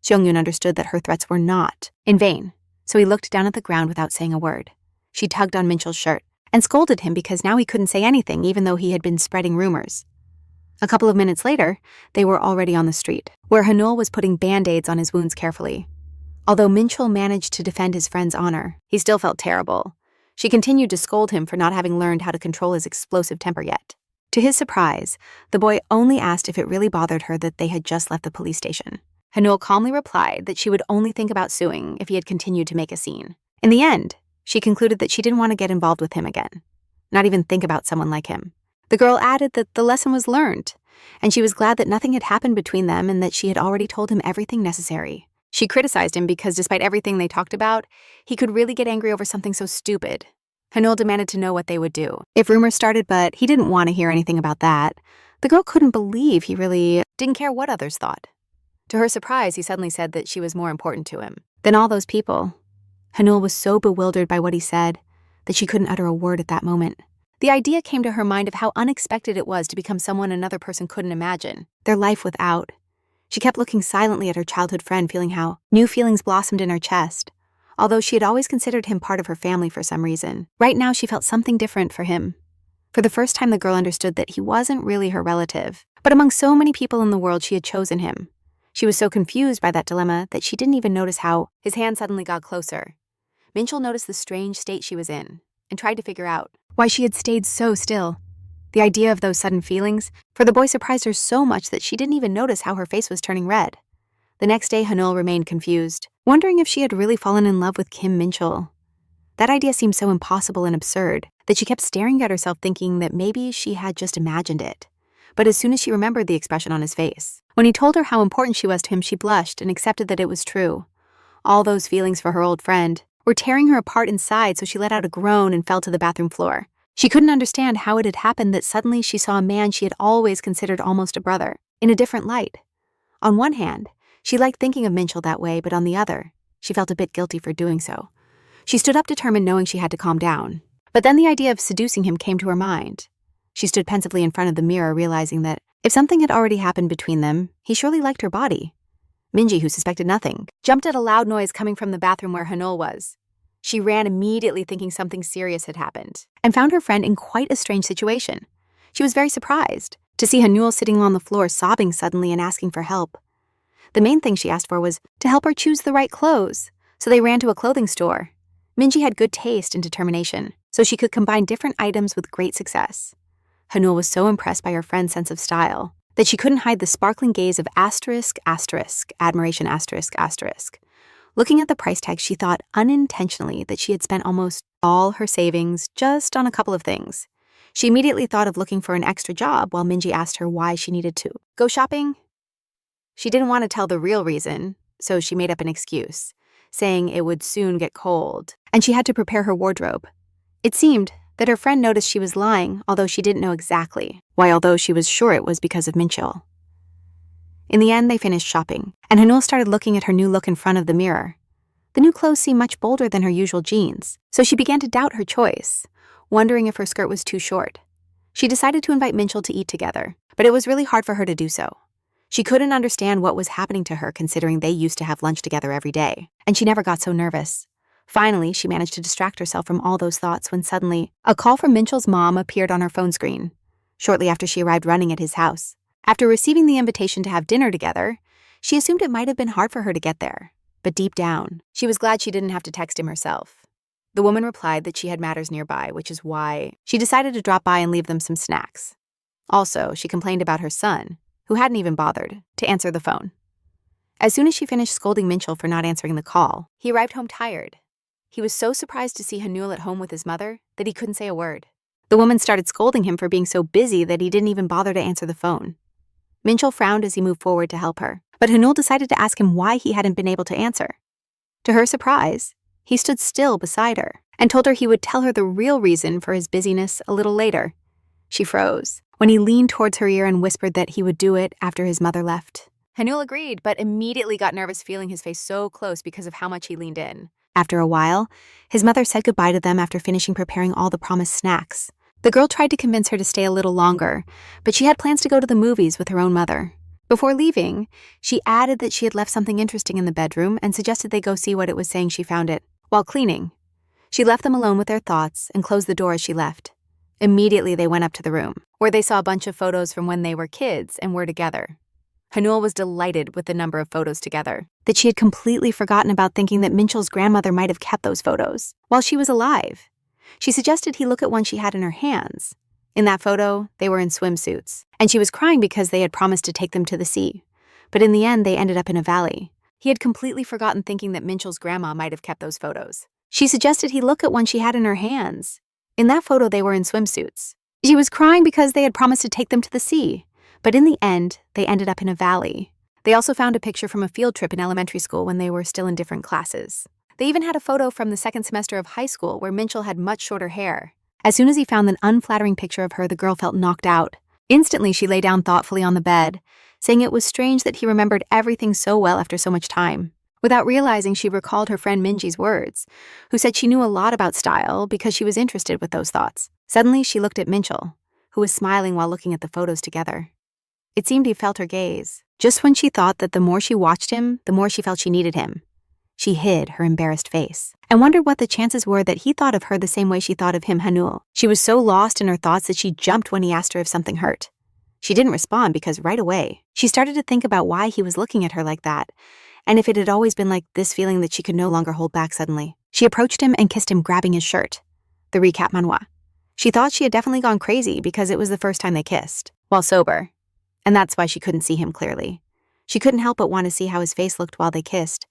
Seong-yun understood that her threats were not in vain, so he looked down at the ground without saying a word. She tugged on Minchul's shirt and scolded him because now he couldn't say anything, even though he had been spreading rumors. A couple of minutes later, they were already on the street, where Haneul was putting band-aids on his wounds carefully. Although Minchul managed to defend his friend's honor, he still felt terrible. She continued to scold him for not having learned how to control his explosive temper yet. To his surprise, the boy only asked if it really bothered her that they had just left the police station. Haneul calmly replied that she would only think about suing if he had continued to make a scene. In the end, she concluded that she didn't want to get involved with him again, not even think about someone like him. The girl added that the lesson was learned, and she was glad that nothing had happened between them and that she had already told him everything necessary. She criticized him because despite everything they talked about, he could really get angry over something so stupid. Haneul demanded to know what they would do if rumors started, but he didn't want to hear anything about that. The girl couldn't believe he really didn't care what others thought. To her surprise, he suddenly said that she was more important to him than all those people. Haneul was so bewildered by what he said that she couldn't utter a word at that moment. The idea came to her mind of how unexpected it was to become someone another person couldn't imagine, their life without. She kept looking silently at her childhood friend, feeling how new feelings blossomed in her chest. Although she had always considered him part of her family for some reason, right now she felt something different for him. For the first time, the girl understood that he wasn't really her relative, but among so many people in the world, she had chosen him. She was so confused by that dilemma that she didn't even notice how his hand suddenly got closer. Minchul noticed the strange state she was in and tried to figure out why she had stayed so still. The idea of those sudden feelings for the boy surprised her so much that she didn't even notice how her face was turning red. The next day, Haneul remained confused, wondering if she had really fallen in love with Kim Minchul. That idea seemed so impossible and absurd that she kept staring at herself, thinking that maybe she had just imagined it. But as soon as she remembered the expression on his face, when he told her how important she was to him, she blushed and accepted that it was true. All those feelings for her old friend were tearing her apart inside, so she let out a groan and fell to the bathroom floor. She couldn't understand how it had happened that suddenly she saw a man she had always considered almost a brother, in a different light. On one hand, she liked thinking of Minchul that way, but on the other, she felt a bit guilty for doing so. She stood up determined, knowing she had to calm down. But then the idea of seducing him came to her mind. She stood pensively in front of the mirror, realizing that if something had already happened between them, he surely liked her body. Minji, who suspected nothing, jumped at a loud noise coming from the bathroom where Haneul was. She ran immediately, thinking something serious had happened, and found her friend in quite a strange situation. She was very surprised, to see Haneul sitting on the floor sobbing suddenly and asking for help. The main thing she asked for was to help her choose the right clothes, so they ran to a clothing store. Minji had good taste and determination, so she could combine different items with great success. Haneul was so impressed by her friend's sense of style that she couldn't hide the sparkling gaze of admiration. Looking at the price tag, she thought unintentionally that she had spent almost all her savings just on a couple of things. She immediately thought of looking for an extra job while Minji asked her why she needed to go shopping. She didn't want to tell the real reason, so she made up an excuse, saying it would soon get cold, and she had to prepare her wardrobe. It seemed that her friend noticed she was lying, although she didn't know exactly why, although she was sure it was because of Minchul. In the end, they finished shopping, and Haneul started looking at her new look in front of the mirror. The new clothes seemed much bolder than her usual jeans, so she began to doubt her choice, wondering if her skirt was too short. She decided to invite Minchul to eat together, but it was really hard for her to do so. She couldn't understand what was happening to her considering they used to have lunch together every day, and she never got so nervous. Finally, she managed to distract herself from all those thoughts when suddenly a call from Minchul's mom appeared on her phone screen, shortly after she arrived running at his house. After receiving the invitation to have dinner together, she assumed it might have been hard for her to get there, but deep down, she was glad she didn't have to text him herself. The woman replied that she had matters nearby, which is why she decided to drop by and leave them some snacks. Also, she complained about her son, who hadn't even bothered to answer the phone. As soon as she finished scolding Minchul for not answering the call, he arrived home tired. He was so surprised to see Haneul at home with his mother that he couldn't say a word. The woman started scolding him for being so busy that he didn't even bother to answer the phone. Minchul frowned as he moved forward to help her, but Haneul decided to ask him why he hadn't been able to answer. To her surprise, he stood still beside her and told her he would tell her the real reason for his busyness a little later. She froze when he leaned towards her ear and whispered that he would do it after his mother left. Haneul agreed, but immediately got nervous feeling his face so close because of how much he leaned in. After a while, his mother said goodbye to them after finishing preparing all the promised snacks. The girl tried to convince her to stay a little longer, but she had plans to go to the movies with her own mother. Before leaving, she added that she had left something interesting in the bedroom and suggested they go see what it was, saying she found it while cleaning. She left them alone with their thoughts and closed the door as she left. Immediately, they went up to the room, where they saw a bunch of photos from when they were kids and were together. Haneul was delighted with the number of photos together, that she had completely forgotten about thinking that Minchul's grandmother might have kept those photos while she was alive. She suggested he look at one she had in her hands. In that photo, they were in swimsuits, and she was crying because they had promised to take them to the sea. But in the end, they ended up in a valley. He had completely forgotten thinking that Minchul's grandma might have kept those photos. She suggested he look at one she had in her hands. In that photo, they were in swimsuits. She was crying because they had promised to take them to the sea. But in the end, they ended up in a valley. They also found a picture from a field trip in elementary school when they were still in different classes. They even had a photo from the second semester of high school where Minchul had much shorter hair. As soon as he found an unflattering picture of her, the girl felt knocked out. Instantly, she lay down thoughtfully on the bed, saying it was strange that he remembered everything so well after so much time. Without realizing, she recalled her friend Minji's words, who said she knew a lot about style because she was interested with those thoughts. Suddenly, she looked at Minchul, who was smiling while looking at the photos together. It seemed he felt her gaze, just when she thought that the more she watched him, the more she felt she needed him. She hid her embarrassed face and wondered what the chances were that he thought of her the same way she thought of him, Haneul. She was so lost in her thoughts that she jumped when he asked her if something hurt. She didn't respond because right away, she started to think about why he was looking at her like that, and if it had always been like this feeling that she could no longer hold back suddenly. She approached him and kissed him, grabbing his shirt. The recap Manhwa. She thought she had definitely gone crazy because it was the first time they kissed, while sober. And that's why she couldn't see him clearly. She couldn't help but want to see how his face looked while they kissed.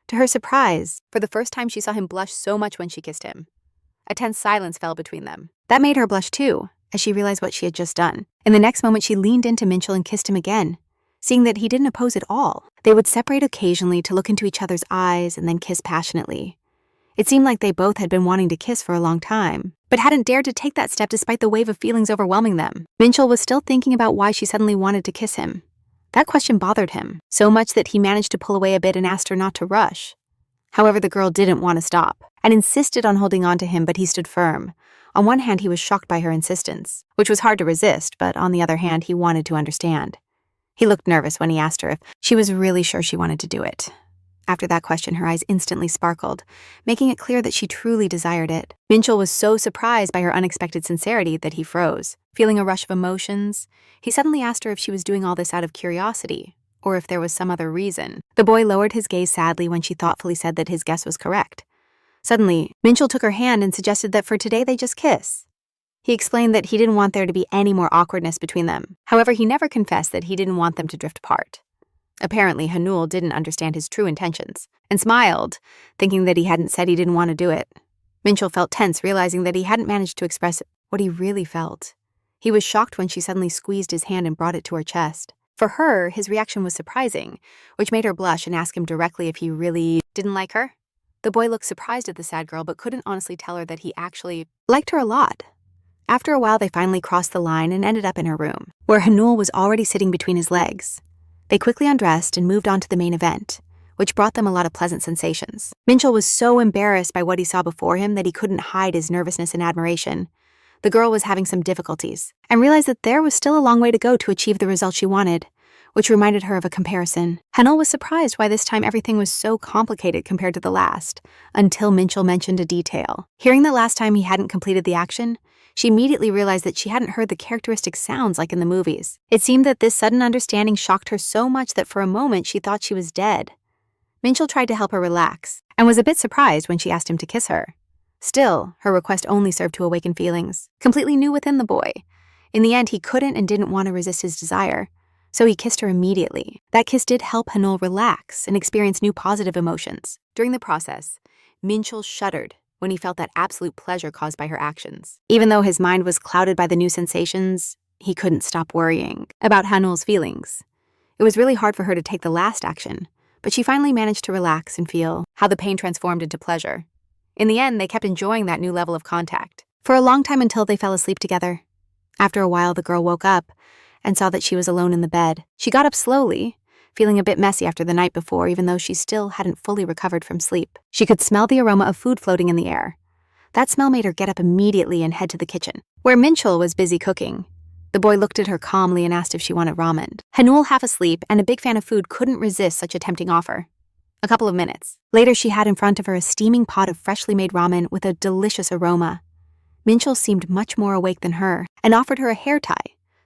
To her surprise, for the first time she saw him blush so much when she kissed him. A tense silence fell between them. That made her blush too, as she realized what she had just done. In the next moment, she leaned into Minchul and kissed him again, seeing that he didn't oppose at all. They would separate occasionally to look into each other's eyes and then kiss passionately. It seemed like they both had been wanting to kiss for a long time, but hadn't dared to take that step despite the wave of feelings overwhelming them. Minchul was still thinking about why she suddenly wanted to kiss him. That question bothered him, so much that he managed to pull away a bit and asked her not to rush. However, the girl didn't want to stop, and insisted on holding on to him, but he stood firm. On one hand, he was shocked by her insistence, which was hard to resist, but on the other hand, he wanted to understand. He looked nervous when he asked her if she was really sure she wanted to do it. After that question, her eyes instantly sparkled, making it clear that she truly desired it. Minchul was so surprised by her unexpected sincerity that he froze. Feeling a rush of emotions, he suddenly asked her if she was doing all this out of curiosity, or if there was some other reason. The boy lowered his gaze sadly when she thoughtfully said that his guess was correct. Suddenly, Minchul took her hand and suggested that for today they just kiss. He explained that he didn't want there to be any more awkwardness between them. However, he never confessed that he didn't want them to drift apart. Apparently, Haneul didn't understand his true intentions and smiled, thinking that he hadn't said he didn't want to do it. Minchul felt tense, realizing that he hadn't managed to express what he really felt. He was shocked when she suddenly squeezed his hand and brought it to her chest. For her, his reaction was surprising, which made her blush and ask him directly if he really didn't like her. The boy looked surprised at the sad girl, but couldn't honestly tell her that he actually liked her a lot. After a while, they finally crossed the line and ended up in her room, where Haneul was already sitting between his legs. They quickly undressed and moved on to the main event, which brought them a lot of pleasant sensations. Minchul was so embarrassed by what he saw before him that he couldn't hide his nervousness and admiration. The girl was having some difficulties, and realized that there was still a long way to go to achieve the result she wanted, which reminded her of a comparison. Haneul was surprised why this time everything was so complicated compared to the last, until Minchul mentioned a detail. Hearing that last time he hadn't completed the action, she immediately realized that she hadn't heard the characteristic sounds like in the movies. It seemed that this sudden understanding shocked her so much that for a moment she thought she was dead. Minchul tried to help her relax, and was a bit surprised when she asked him to kiss her. Still, her request only served to awaken feelings, completely new within the boy. In the end, he couldn't and didn't want to resist his desire, so he kissed her immediately. That kiss did help Haneul relax and experience new positive emotions. During the process, Minchul shuddered when he felt that absolute pleasure caused by her actions. Even though his mind was clouded by the new sensations, he couldn't stop worrying about Haneul's feelings. It was really hard for her to take the last action, but she finally managed to relax and feel how the pain transformed into pleasure. In the end, they kept enjoying that new level of contact for a long time until they fell asleep together. After a while, the girl woke up and saw that she was alone in the bed. She got up slowly, feeling a bit messy after the night before, even though she still hadn't fully recovered from sleep. She could smell the aroma of food floating in the air. That smell made her get up immediately and head to the kitchen, where Minchul was busy cooking. The boy looked at her calmly and asked if she wanted ramen. Haneul, half asleep and a big fan of food, couldn't resist such a tempting offer. A couple of minutes later, she had in front of her a steaming pot of freshly made ramen with a delicious aroma. Minchul seemed much more awake than her and offered her a hair tie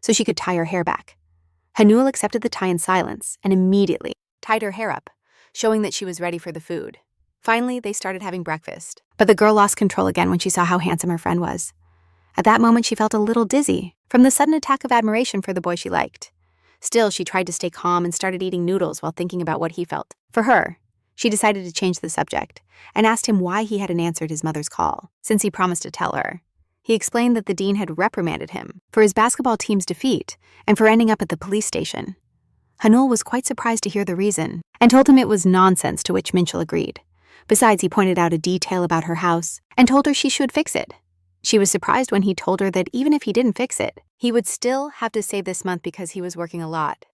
so she could tie her hair back. Haneul accepted the tie in silence and immediately tied her hair up, showing that she was ready for the food. Finally, they started having breakfast, but the girl lost control again when she saw how handsome her friend was. At that moment, she felt a little dizzy from the sudden attack of admiration for the boy she liked. Still, she tried to stay calm and started eating noodles while thinking about what he felt. For her, she decided to change the subject and asked him why he hadn't answered his mother's call, since he promised to tell her. He explained that the dean had reprimanded him for his basketball team's defeat and for ending up at the police station. Haneul was quite surprised to hear the reason and told him it was nonsense, to which Minchul agreed. Besides, he pointed out a detail about her house and told her she should fix it. She was surprised when he told her that even if he didn't fix it, he would still have to save this month because he was working a lot.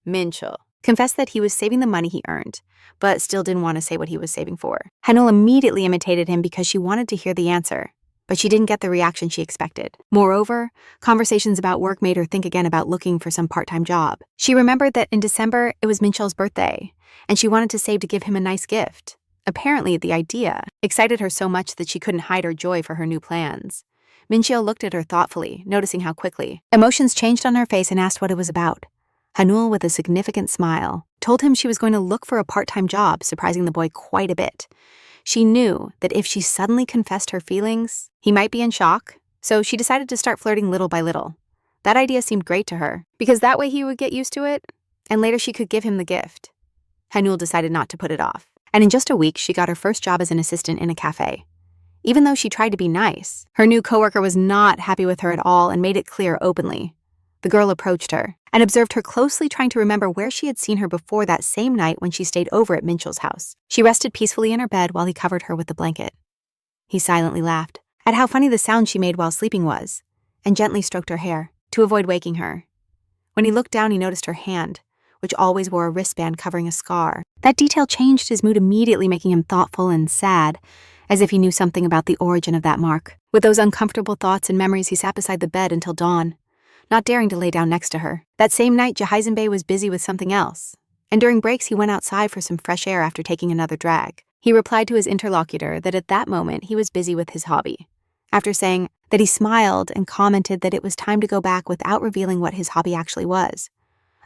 Minchul confessed that he was saving the money he earned, but still didn't want to say what he was saving for. Haneul immediately imitated him because she wanted to hear the answer, but she didn't get the reaction she expected. Moreover, conversations about work made her think again about looking for some part-time job. She remembered that in December, it was Minchul's birthday, and she wanted to save to give him a nice gift. Apparently, the idea excited her so much that she couldn't hide her joy for her new plans. Minchul looked at her thoughtfully, noticing how quickly emotions changed on her face, and asked what it was about. Haneul, with a significant smile, told him she was going to look for a part-time job, surprising the boy quite a bit. She knew that if she suddenly confessed her feelings, he might be in shock, so she decided to start flirting little by little. That idea seemed great to her, because that way he would get used to it, and later she could give him the gift. Haneul decided not to put it off, and in just a week, she got her first job as an assistant in a cafe. Even though she tried to be nice, her new coworker was not happy with her at all and made it clear openly. The girl approached her and observed her closely, trying to remember where she had seen her before that same night when she stayed over at Minchul's house. She rested peacefully in her bed while he covered her with the blanket. He silently laughed at how funny the sound she made while sleeping was, and gently stroked her hair to avoid waking her. When he looked down, he noticed her hand, which always wore a wristband covering a scar. That detail changed his mood immediately, making him thoughtful and sad, as if he knew something about the origin of that mark. With those uncomfortable thoughts and memories, he sat beside the bed until dawn, not daring to lay down next to her. That same night, Jahizen Bey was busy with something else, and during breaks he went outside for some fresh air after taking another drag. He replied to his interlocutor that at that moment he was busy with his hobby, after saying that he smiled and commented that it was time to go back without revealing what his hobby actually was.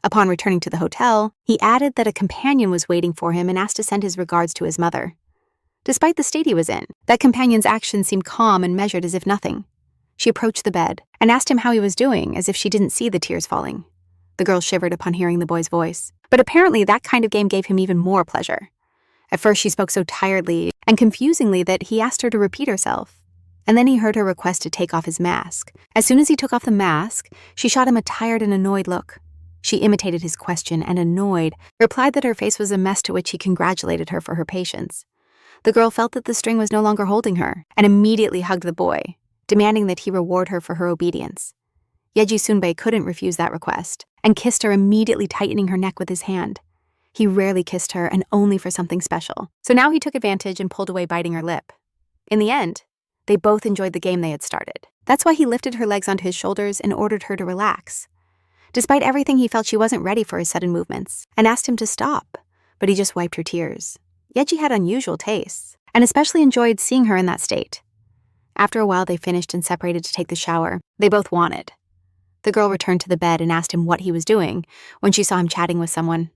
Upon returning to the hotel, he added that a companion was waiting for him and asked to send his regards to his mother. Despite the state he was in, that companion's actions seemed calm and measured as if nothing. She approached the bed and asked him how he was doing, as if she didn't see the tears falling. The girl shivered upon hearing the boy's voice, but apparently that kind of game gave him even more pleasure. At first she spoke so tiredly and confusingly that he asked her to repeat herself, and then he heard her request to take off his mask. As soon as he took off the mask, she shot him a tired and annoyed look. She imitated his question and, annoyed, replied that her face was a mess, to which he congratulated her for her patience. The girl felt that the string was no longer holding her and immediately hugged the boy, demanding that he reward her for her obedience. Yeji Sunbei couldn't refuse that request and kissed her, immediately tightening her neck with his hand. He rarely kissed her, and only for something special. So now he took advantage and pulled away, biting her lip. In the end, they both enjoyed the game they had started. That's why he lifted her legs onto his shoulders and ordered her to relax. Despite everything, he felt she wasn't ready for his sudden movements and asked him to stop, but he just wiped her tears. Yeji had unusual tastes, and especially enjoyed seeing her in that state. After a while, they finished and separated to take the shower they both wanted. The girl returned to the bed and asked him what he was doing when she saw him chatting with someone.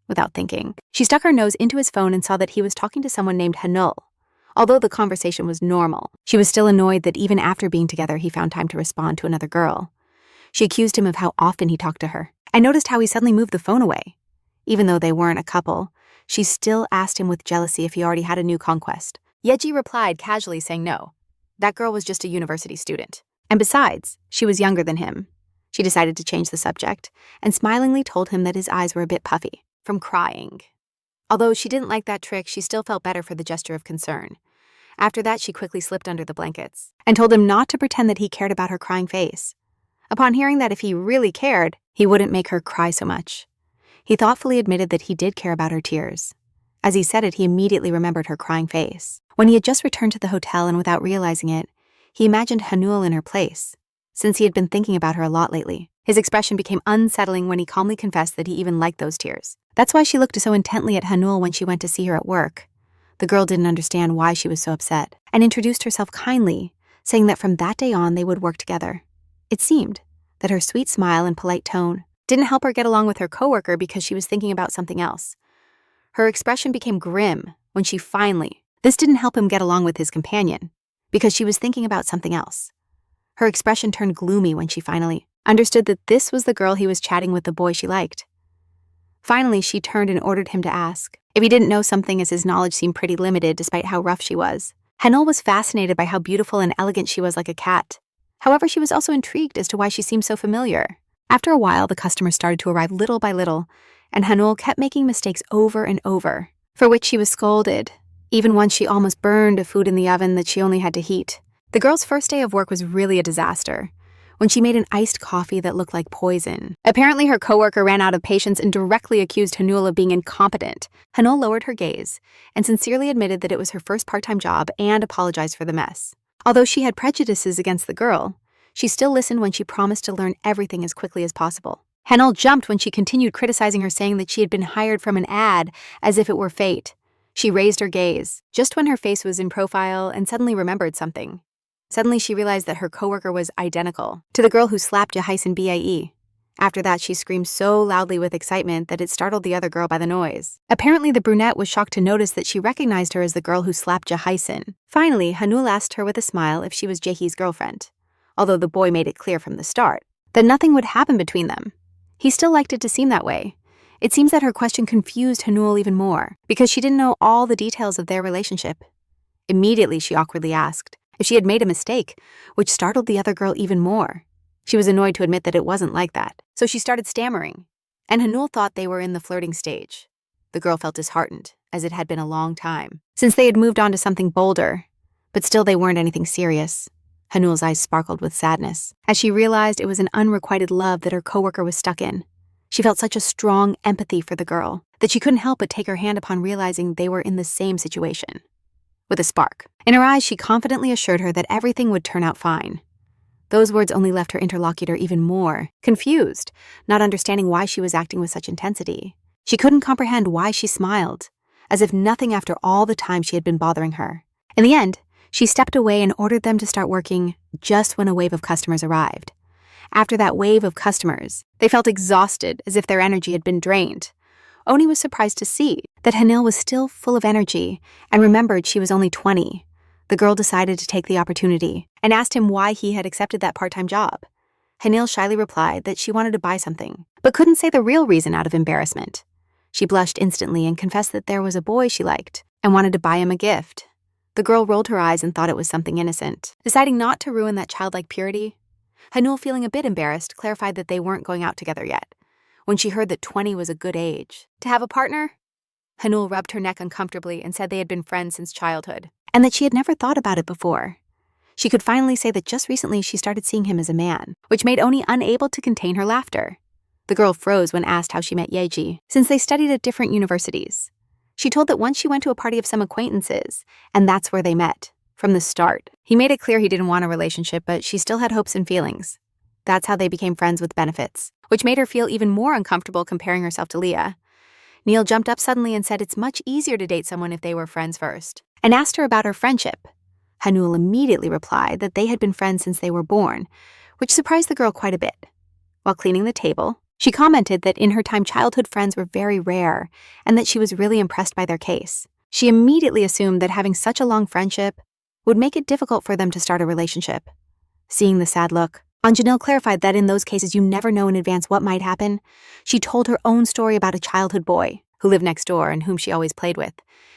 Without thinking, she stuck her nose into his phone and saw that he was talking to someone named Haneul. Although the conversation was normal, she was still annoyed that even after being together, he found time to respond to another girl. She accused him of how often he talked to her, and noticed how he suddenly moved the phone away. Even though they weren't a couple, she still asked him with jealousy if he already had a new conquest. Yeji replied casually, saying no. That girl was just a university student. And besides, she was younger than him. She decided to change the subject, and smilingly told him that his eyes were a bit puffy from crying. Although she didn't like that trick, she still felt better for the gesture of concern. After that, she quickly slipped under the blankets and told him not to pretend that he cared about her crying face. Upon hearing that if he really cared, he wouldn't make her cry so much. He thoughtfully admitted that he did care about her tears. As he said it, he immediately remembered her crying face. When he had just returned to the hotel, and without realizing it, he imagined Haneul in her place, since he had been thinking about her a lot lately. His expression became unsettling when he calmly confessed that he even liked those tears. That's why she looked so intently at Haneul when she went to see her at work. The girl didn't understand why she was so upset, and introduced herself kindly, saying that from that day on they would work together. It seemed that her sweet smile and polite tone didn't help her get along with her coworker because she was thinking about something else. Her expression became grim when this didn't help him get along with his companion because she was thinking about something else. Her expression turned gloomy when she finally understood that this was the girl he was chatting with, the boy she liked. Finally, she turned and ordered him to ask if he didn't know something, as his knowledge seemed pretty limited despite how rough she was. Haneul was fascinated by how beautiful and elegant she was, like a cat. However, she was also intrigued as to why she seemed so familiar. After a while, the customers started to arrive little by little, and Haneul kept making mistakes over and over, for which she was scolded. Even once she almost burned a food in the oven that she only had to heat. The girl's first day of work was really a disaster, when she made an iced coffee that looked like poison. Apparently, her coworker ran out of patience and directly accused Haneul of being incompetent. Haneul lowered her gaze and sincerely admitted that it was her first part-time job and apologized for the mess. Although she had prejudices against the girl, she still listened when she promised to learn everything as quickly as possible. Haneul jumped when she continued criticizing her, saying that she had been hired from an ad as if it were fate. She raised her gaze just when her face was in profile and suddenly remembered something. Suddenly, she realized that her coworker was identical to the girl who slapped Jahyson Bae. After that, she screamed so loudly with excitement that it startled the other girl by the noise. Apparently, the brunette was shocked to notice that she recognized her as the girl who slapped Jahyson. Finally, Haneul asked her with a smile if she was Jaehee's girlfriend, although the boy made it clear from the start that nothing would happen between them. He still liked it to seem that way. It seems that her question confused Haneul even more, because she didn't know all the details of their relationship. Immediately, she awkwardly asked if she had made a mistake, which startled the other girl even more. She was annoyed to admit that it wasn't like that, so she started stammering, and Haneul thought they were in the flirting stage. The girl felt disheartened, as it had been a long time since they had moved on to something bolder, but still they weren't anything serious. Haneul's eyes sparkled with sadness as she realized it was an unrequited love that her coworker was stuck in. She felt such a strong empathy for the girl that she couldn't help but take her hand upon realizing they were in the same situation. With a spark in her eyes, she confidently assured her that everything would turn out fine. Those words only left her interlocutor even more confused, not understanding why she was acting with such intensity. She couldn't comprehend why she smiled, as if nothing after all the time she had been bothering her. In the end, she stepped away and ordered them to start working just when a wave of customers arrived. After that wave of customers, they felt exhausted, as if their energy had been drained. Oni was surprised to see that Haneul was still full of energy and remembered she was only 20. The girl decided to take the opportunity and asked him why he had accepted that part-time job. Haneul shyly replied that she wanted to buy something, but couldn't say the real reason out of embarrassment. She blushed instantly and confessed that there was a boy she liked and wanted to buy him a gift. The girl rolled her eyes and thought it was something innocent. Deciding not to ruin that childlike purity, Haneul, feeling a bit embarrassed, clarified that they weren't going out together yet. When she heard that 20 was a good age to have a partner, Haneul rubbed her neck uncomfortably and said they had been friends since childhood, and that she had never thought about it before. She could finally say that just recently she started seeing him as a man, which made Oni unable to contain her laughter. The girl froze when asked how she met Yeji, since they studied at different universities. She told that once she went to a party of some acquaintances, and that's where they met. From the start, he made it clear he didn't want a relationship, but she still had hopes and feelings. That's how they became friends with benefits, which made her feel even more uncomfortable comparing herself to Leah. Neil jumped up suddenly and said it's much easier to date someone if they were friends first, and asked her about her friendship. Haneul immediately replied that they had been friends since they were born, which surprised the girl quite a bit. While cleaning the table, she commented that in her time childhood friends were very rare and that she was really impressed by their case. She immediately assumed that having such a long friendship would make it difficult for them to start a relationship. Seeing the sad look, Anjanil clarified that in those cases you never know in advance what might happen. She told her own story about a childhood boy who lived next door and whom she always played with.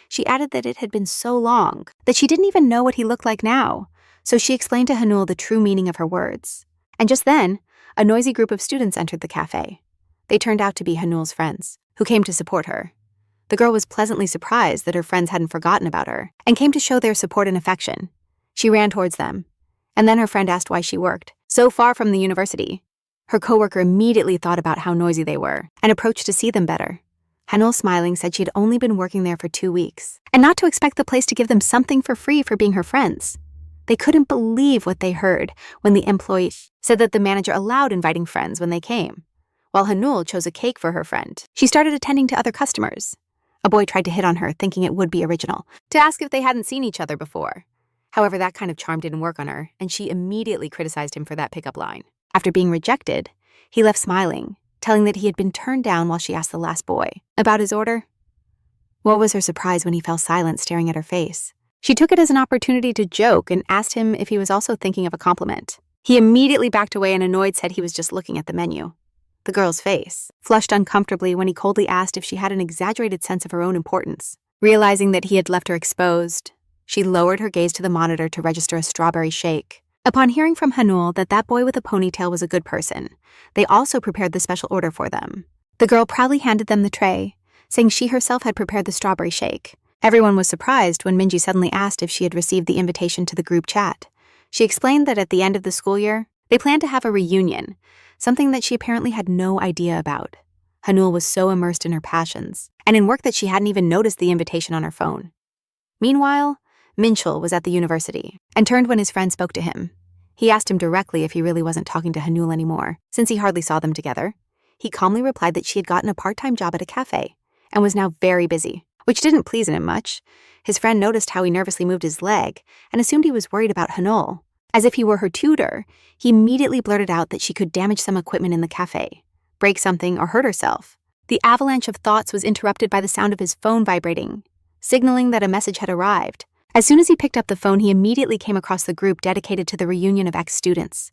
She added that it had been so long that she didn't even know what he looked like now, so she explained to Haneul the true meaning of her words. And just then, a noisy group of students entered the cafe. They turned out to be Haneul's friends, who came to support her. The girl was pleasantly surprised that her friends hadn't forgotten about her and came to show their support and affection. She ran towards them, and then her friend asked why she worked so far from the university. Her coworker immediately thought about how noisy they were and approached to see them better. Haneul, smiling, said she had only been working there for 2 weeks, and not to expect the place to give them something for free for being her friends. They couldn't believe what they heard when the employee said that the manager allowed inviting friends when they came. While Haneul chose a cake for her friend, she started attending to other customers. A boy tried to hit on her, thinking it would be original, to ask if they hadn't seen each other before. However, that kind of charm didn't work on her, and she immediately criticized him for that pickup line. After being rejected, he left smiling, telling that he had been turned down while she asked the last boy about his order. What was her surprise when he fell silent, staring at her face? She took it as an opportunity to joke and asked him if he was also thinking of a compliment. He immediately backed away and annoyed said he was just looking at the menu. The girl's face flushed uncomfortably when he coldly asked if she had an exaggerated sense of her own importance. Realizing that he had left her exposed, she lowered her gaze to the monitor to register a strawberry shake. Upon hearing from Haneul that that boy with a ponytail was a good person, they also prepared the special order for them. The girl proudly handed them the tray, saying she herself had prepared the strawberry shake. Everyone was surprised when Minji suddenly asked if she had received the invitation to the group chat. She explained that at the end of the school year, they planned to have a reunion, something that she apparently had no idea about. Haneul was so immersed in her passions and in work that she hadn't even noticed the invitation on her phone. Meanwhile, Minchul was at the university and turned when his friend spoke to him. He asked him directly if he really wasn't talking to Haneul anymore, since he hardly saw them together. He calmly replied that she had gotten a part-time job at a cafe and was now very busy, which didn't please him much. His friend noticed how he nervously moved his leg and assumed he was worried about Haneul. As if he were her tutor, he immediately blurted out that she could damage some equipment in the cafe, break something, or hurt herself. The avalanche of thoughts was interrupted by the sound of his phone vibrating, signaling that a message had arrived. As soon as he picked up the phone, he immediately came across the group dedicated to the reunion of ex-students.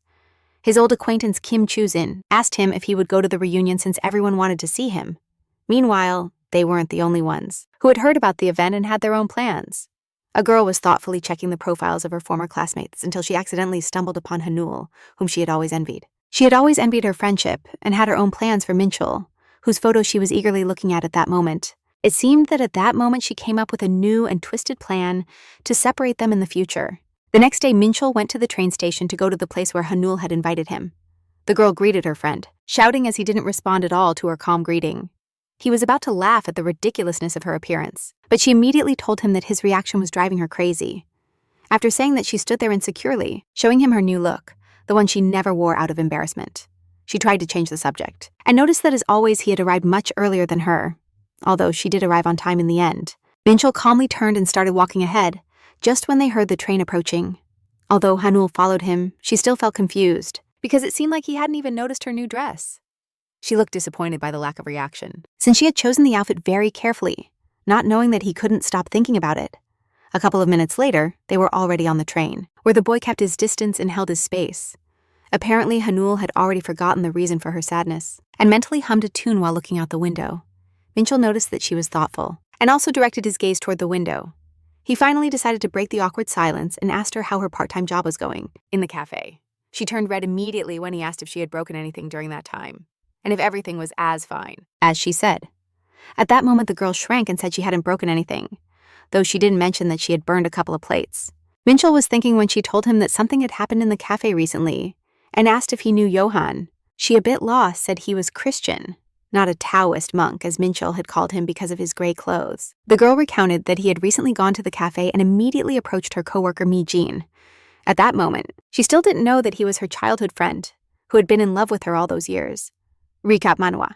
His old acquaintance Kim Choo-in asked him if he would go to the reunion since everyone wanted to see him. Meanwhile, they weren't the only ones who had heard about the event and had their own plans. A girl was thoughtfully checking the profiles of her former classmates until she accidentally stumbled upon Haneul, whom she had always envied. She had always envied her friendship and had her own plans for Minchul, whose photo she was eagerly looking at that moment. It seemed that at that moment she came up with a new and twisted plan to separate them in the future. The next day, Minchul went to the train station to go to the place where Haneul had invited him. The girl greeted her friend, shouting as he didn't respond at all to her calm greeting. He was about to laugh at the ridiculousness of her appearance, but she immediately told him that his reaction was driving her crazy. After saying that she stood there insecurely, showing him her new look, the one she never wore out of embarrassment. She tried to change the subject, and noticed that as always he had arrived much earlier than her. although she did arrive on time in the end. Minchul calmly turned and started walking ahead, just when they heard the train approaching. Although Haneul followed him, she still felt confused, because it seemed like he hadn't even noticed her new dress. She looked disappointed by the lack of reaction, since she had chosen the outfit very carefully, not knowing that he couldn't stop thinking about it. A couple of minutes later, they were already on the train, where the boy kept his distance and held his space. Apparently, Haneul had already forgotten the reason for her sadness, and mentally hummed a tune while looking out the window. Minchul noticed that she was thoughtful, and also directed his gaze toward the window. He finally decided to break the awkward silence and asked her how her part-time job was going in the cafe. She turned red immediately when he asked if she had broken anything during that time, and if everything was as fine as she said. At that moment, the girl shrank and said she hadn't broken anything, though she didn't mention that she had burned a couple of plates. Minchul was thinking when she told him that something had happened in the cafe recently, and asked if he knew Johann. She, a bit lost, said he was Christian, not a Taoist monk, as Minchul had called him because of his gray clothes. The girl recounted that he had recently gone to the cafe and immediately approached her coworker Mi Jean. At that moment, she still didn't know that he was her childhood friend, who had been in love with her all those years. Recap Manhwa.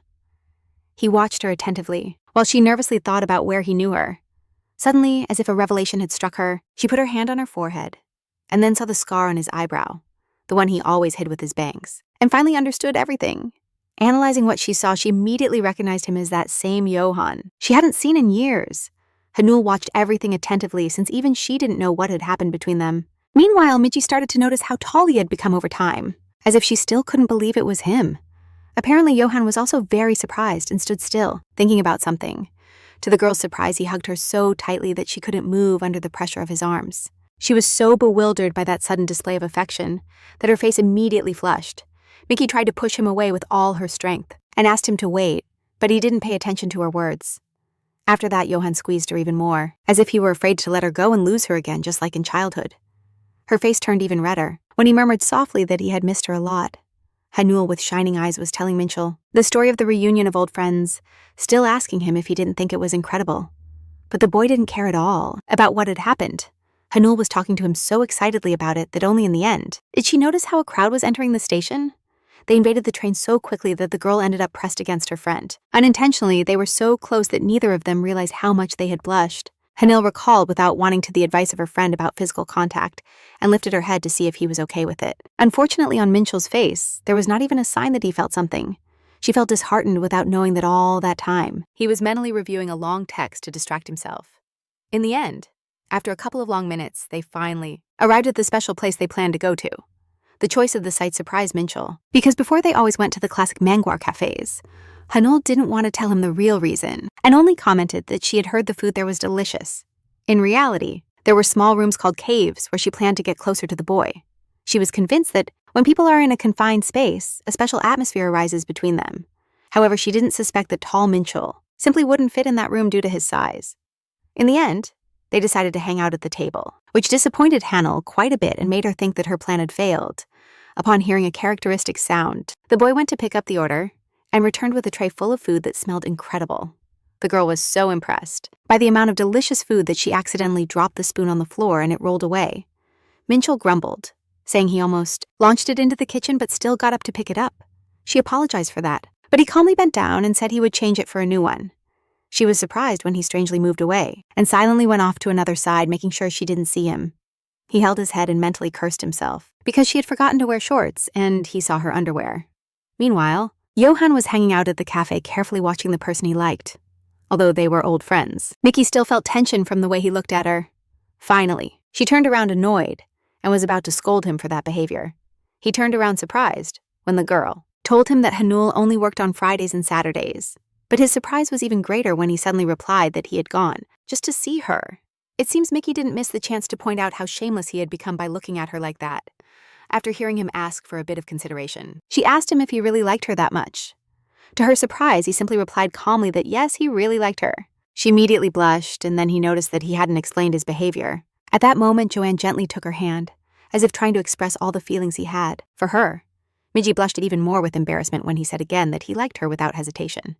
He watched her attentively, while she nervously thought about where he knew her. Suddenly, as if a revelation had struck her, she put her hand on her forehead, and then saw the scar on his eyebrow, the one he always hid with his bangs, and finally understood everything. Analyzing what she saw, she immediately recognized him as that same Johann she hadn't seen in years. Haneul watched everything attentively, since even she didn't know what had happened between them. Meanwhile, Michi started to notice how tall he had become over time, as if she still couldn't believe it was him. Apparently, Johann was also very surprised and stood still, thinking about something. To the girl's surprise, he hugged her so tightly that she couldn't move under the pressure of his arms. She was so bewildered by that sudden display of affection that her face immediately flushed. Mickey tried to push him away with all her strength and asked him to wait, but he didn't pay attention to her words. After that, Johann squeezed her even more, as if he were afraid to let her go and lose her again, just like in childhood. Her face turned even redder when he murmured softly that he had missed her a lot. Haneul, with shining eyes, was telling Minchul the story of the reunion of old friends, still asking him if he didn't think it was incredible. But the boy didn't care at all about what had happened. Haneul was talking to him so excitedly about it that only in the end did she notice how a crowd was entering the station. They invaded the train so quickly that the girl ended up pressed against her friend. Unintentionally, they were so close that neither of them realized how much they had blushed. Haneul recalled without wanting to the advice of her friend about physical contact and lifted her head to see if he was okay with it. Unfortunately, on Minchul's face, there was not even a sign that he felt something. She felt disheartened without knowing that all that time he was mentally reviewing a long text to distract himself. In the end, after a couple of long minutes, they finally arrived at the special place they planned to go to. The choice of the site surprised Minchul, because before they always went to the classic Manhwa cafes, Haneul didn't want to tell him the real reason, and only commented that she had heard the food there was delicious. In reality, there were small rooms called caves where she planned to get closer to the boy. She was convinced that when people are in a confined space, a special atmosphere arises between them. However, she didn't suspect that tall Minchul simply wouldn't fit in that room due to his size. In the end, they decided to hang out at the table, which disappointed Haneul quite a bit and made her think that her plan had failed. Upon hearing a characteristic sound, the boy went to pick up the order and returned with a tray full of food that smelled incredible. The girl was so impressed by the amount of delicious food that she accidentally dropped the spoon on the floor and it rolled away. Minchul grumbled, saying he almost launched it into the kitchen but still got up to pick it up. She apologized for that, but he calmly bent down and said he would change it for a new one. She was surprised when he strangely moved away and silently went off to another side, making sure she didn't see him. He held his head and mentally cursed himself because she had forgotten to wear shorts and he saw her underwear. Meanwhile, Johann was hanging out at the cafe, carefully watching the person he liked. Although they were old friends, Mickey still felt tension from the way he looked at her. Finally, she turned around annoyed and was about to scold him for that behavior. He turned around surprised when the girl told him that Haneul only worked on Fridays and Saturdays. But his surprise was even greater when he suddenly replied that he had gone just to see her. It seems Mickey didn't miss the chance to point out how shameless he had become by looking at her like that. After hearing him ask for a bit of consideration, she asked him if he really liked her that much. To her surprise, he simply replied calmly that yes, he really liked her. She immediately blushed, and then he noticed that he hadn't explained his behavior. At that moment, Joanne gently took her hand, as if trying to express all the feelings he had for her. Miji blushed even more with embarrassment when he said again that he liked her without hesitation.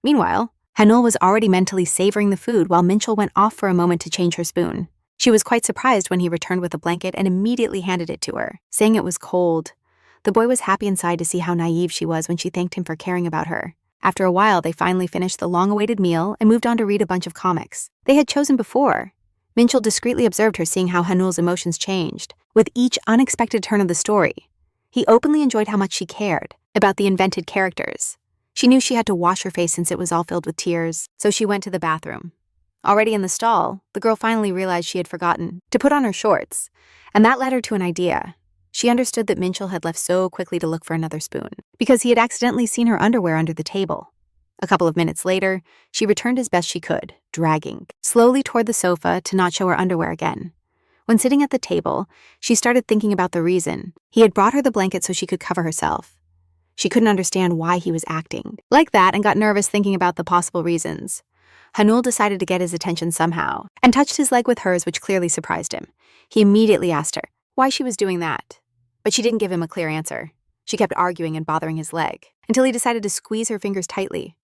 Meanwhile, Haneul was already mentally savoring the food while Minchul went off for a moment to change her spoon. She was quite surprised when he returned with a blanket and immediately handed it to her, saying it was cold. The boy was happy inside to see how naive she was when she thanked him for caring about her. After a while, they finally finished the long-awaited meal and moved on to read a bunch of comics they had chosen before. Minchul discreetly observed her, seeing how Haneul's emotions changed with each unexpected turn of the story. He openly enjoyed how much she cared about the invented characters. She knew she had to wash her face since it was all filled with tears, so she went to the bathroom. Already in the stall, the girl finally realized she had forgotten to put on her shorts, and that led her to an idea. She understood that Minchul had left so quickly to look for another spoon because he had accidentally seen her underwear under the table. A couple of minutes later, she returned as best she could, dragging slowly toward the sofa to not show her underwear again. When sitting at the table, she started thinking about the reason. He had brought her the blanket so she could cover herself. She couldn't understand why he was acting like that and got nervous thinking about the possible reasons. Haneul decided to get his attention somehow and touched his leg with hers, which clearly surprised him. He immediately asked her why she was doing that, but she didn't give him a clear answer. She kept arguing and bothering his leg until he decided to squeeze her fingers tightly.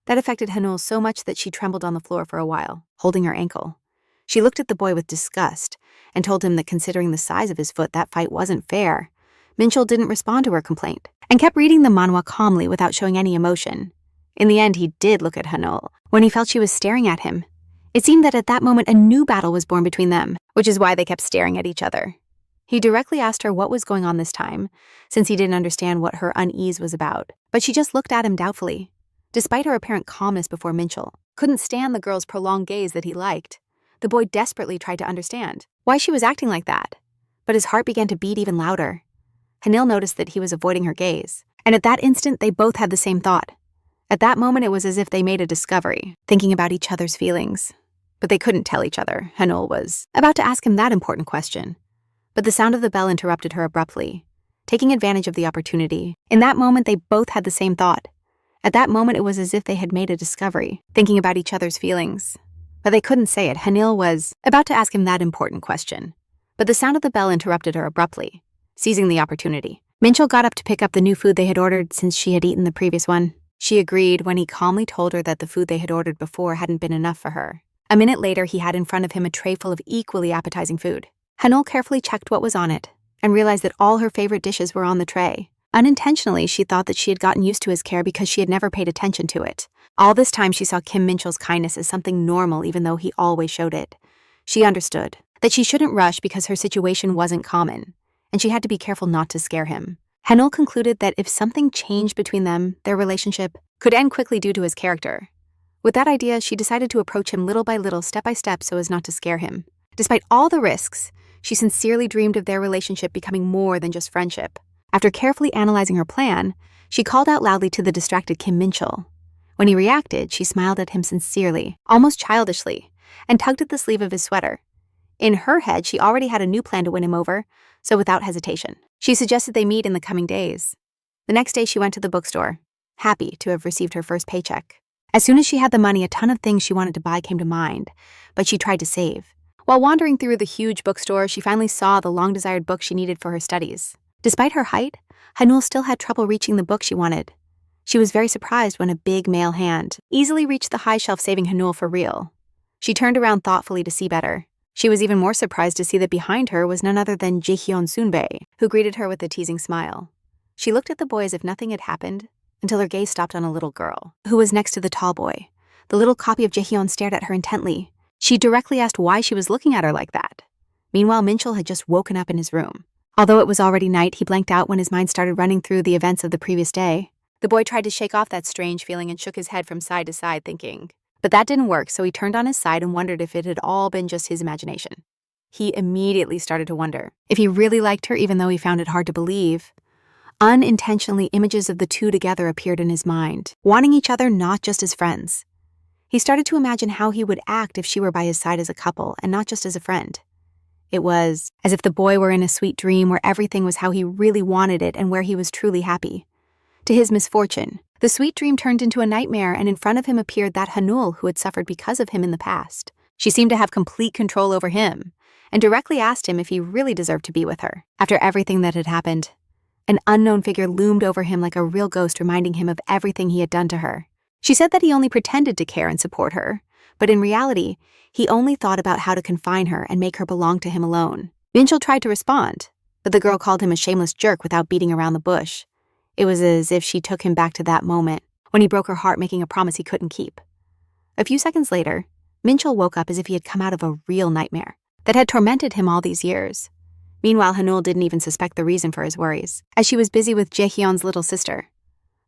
That affected Haneul so much that she trembled on the floor for a while, holding her ankle. She looked at the boy with disgust and told him that considering the size of his foot, that fight wasn't fair. Minchul didn't respond to her complaint and kept reading the manhwa calmly without showing any emotion. In the end, he did look at Haneul when he felt she was staring at him. It seemed that at that moment a new battle was born between them, which is why they kept staring at each other. He directly asked her what was going on this time, since he didn't understand what her unease was about, but she just looked at him doubtfully. Despite her apparent calmness before Minchul couldn't stand the girl's prolonged gaze that he liked, the boy desperately tried to understand why she was acting like that, but his heart began to beat even louder. Haneul noticed that he was avoiding her gaze, and at that instant they both had the same thought. At that moment, it was as if they made a discovery, thinking about each other's feelings. But they couldn't tell each other. Haneul was about to ask him that important question. But the sound of the bell interrupted her abruptly, taking advantage of the opportunity. In that moment, they both had the same thought. At that moment, it was as if they had made a discovery, thinking about each other's feelings. But they couldn't say it. Haneul was about to ask him that important question. But the sound of the bell interrupted her abruptly, seizing the opportunity. Minchul got up to pick up the new food they had ordered since she had eaten the previous one. She agreed when he calmly told her that the food they had ordered before hadn't been enough for her. A minute later, he had in front of him a tray full of equally appetizing food. Haneul carefully checked what was on it and realized that all her favorite dishes were on the tray. Unintentionally, she thought that she had gotten used to his care because she had never paid attention to it. All this time, she saw Kim Minchul's kindness as something normal, even though he always showed it. She understood that she shouldn't rush because her situation wasn't common, and she had to be careful not to scare him. Haneul concluded that if something changed between them, their relationship could end quickly due to his character. With that idea, she decided to approach him little by little, step by step, so as not to scare him. Despite all the risks, she sincerely dreamed of their relationship becoming more than just friendship. After carefully analyzing her plan, she called out loudly to the distracted Kim Minchul. When he reacted, she smiled at him sincerely, almost childishly, and tugged at the sleeve of his sweater. In her head, she already had a new plan to win him over, so without hesitation, she suggested they meet in the coming days. The next day, she went to the bookstore, happy to have received her first paycheck. As soon as she had the money, a ton of things she wanted to buy came to mind, but she tried to save. While wandering through the huge bookstore, she finally saw the long-desired book she needed for her studies. Despite her height, Haneul still had trouble reaching the book she wanted. She was very surprised when a big male hand easily reached the high shelf, saving Haneul for real. She turned around thoughtfully to see better. She was even more surprised to see that behind her was none other than Jaehyun Sunbae, who greeted her with a teasing smile. She looked at the boy as if nothing had happened, until her gaze stopped on a little girl, who was next to the tall boy. The little copy of Jaehyun stared at her intently. She directly asked why she was looking at her like that. Meanwhile, Minchul had just woken up in his room. Although it was already night, he blanked out when his mind started running through the events of the previous day. The boy tried to shake off that strange feeling and shook his head from side to side, thinking. But that didn't work, so he turned on his side and wondered if it had all been just his imagination. He immediately started to wonder if he really liked her, even though he found it hard to believe. Unintentionally, images of the two together appeared in his mind, wanting each other not just as friends. He started to imagine how he would act if she were by his side as a couple and not just as a friend. It was as if the boy were in a sweet dream where everything was how he really wanted it and where he was truly happy. To his misfortune, the sweet dream turned into a nightmare, and in front of him appeared that Haneul who had suffered because of him in the past. She seemed to have complete control over him, and directly asked him if he really deserved to be with her. After everything that had happened, an unknown figure loomed over him like a real ghost, reminding him of everything he had done to her. She said that he only pretended to care and support her, but in reality, he only thought about how to confine her and make her belong to him alone. Minchul tried to respond, but the girl called him a shameless jerk without beating around the bush. It was as if she took him back to that moment, when he broke her heart making a promise he couldn't keep. A few seconds later, Minchul woke up as if he had come out of a real nightmare that had tormented him all these years. Meanwhile, Haneul didn't even suspect the reason for his worries, as she was busy with Jaehyun's little sister.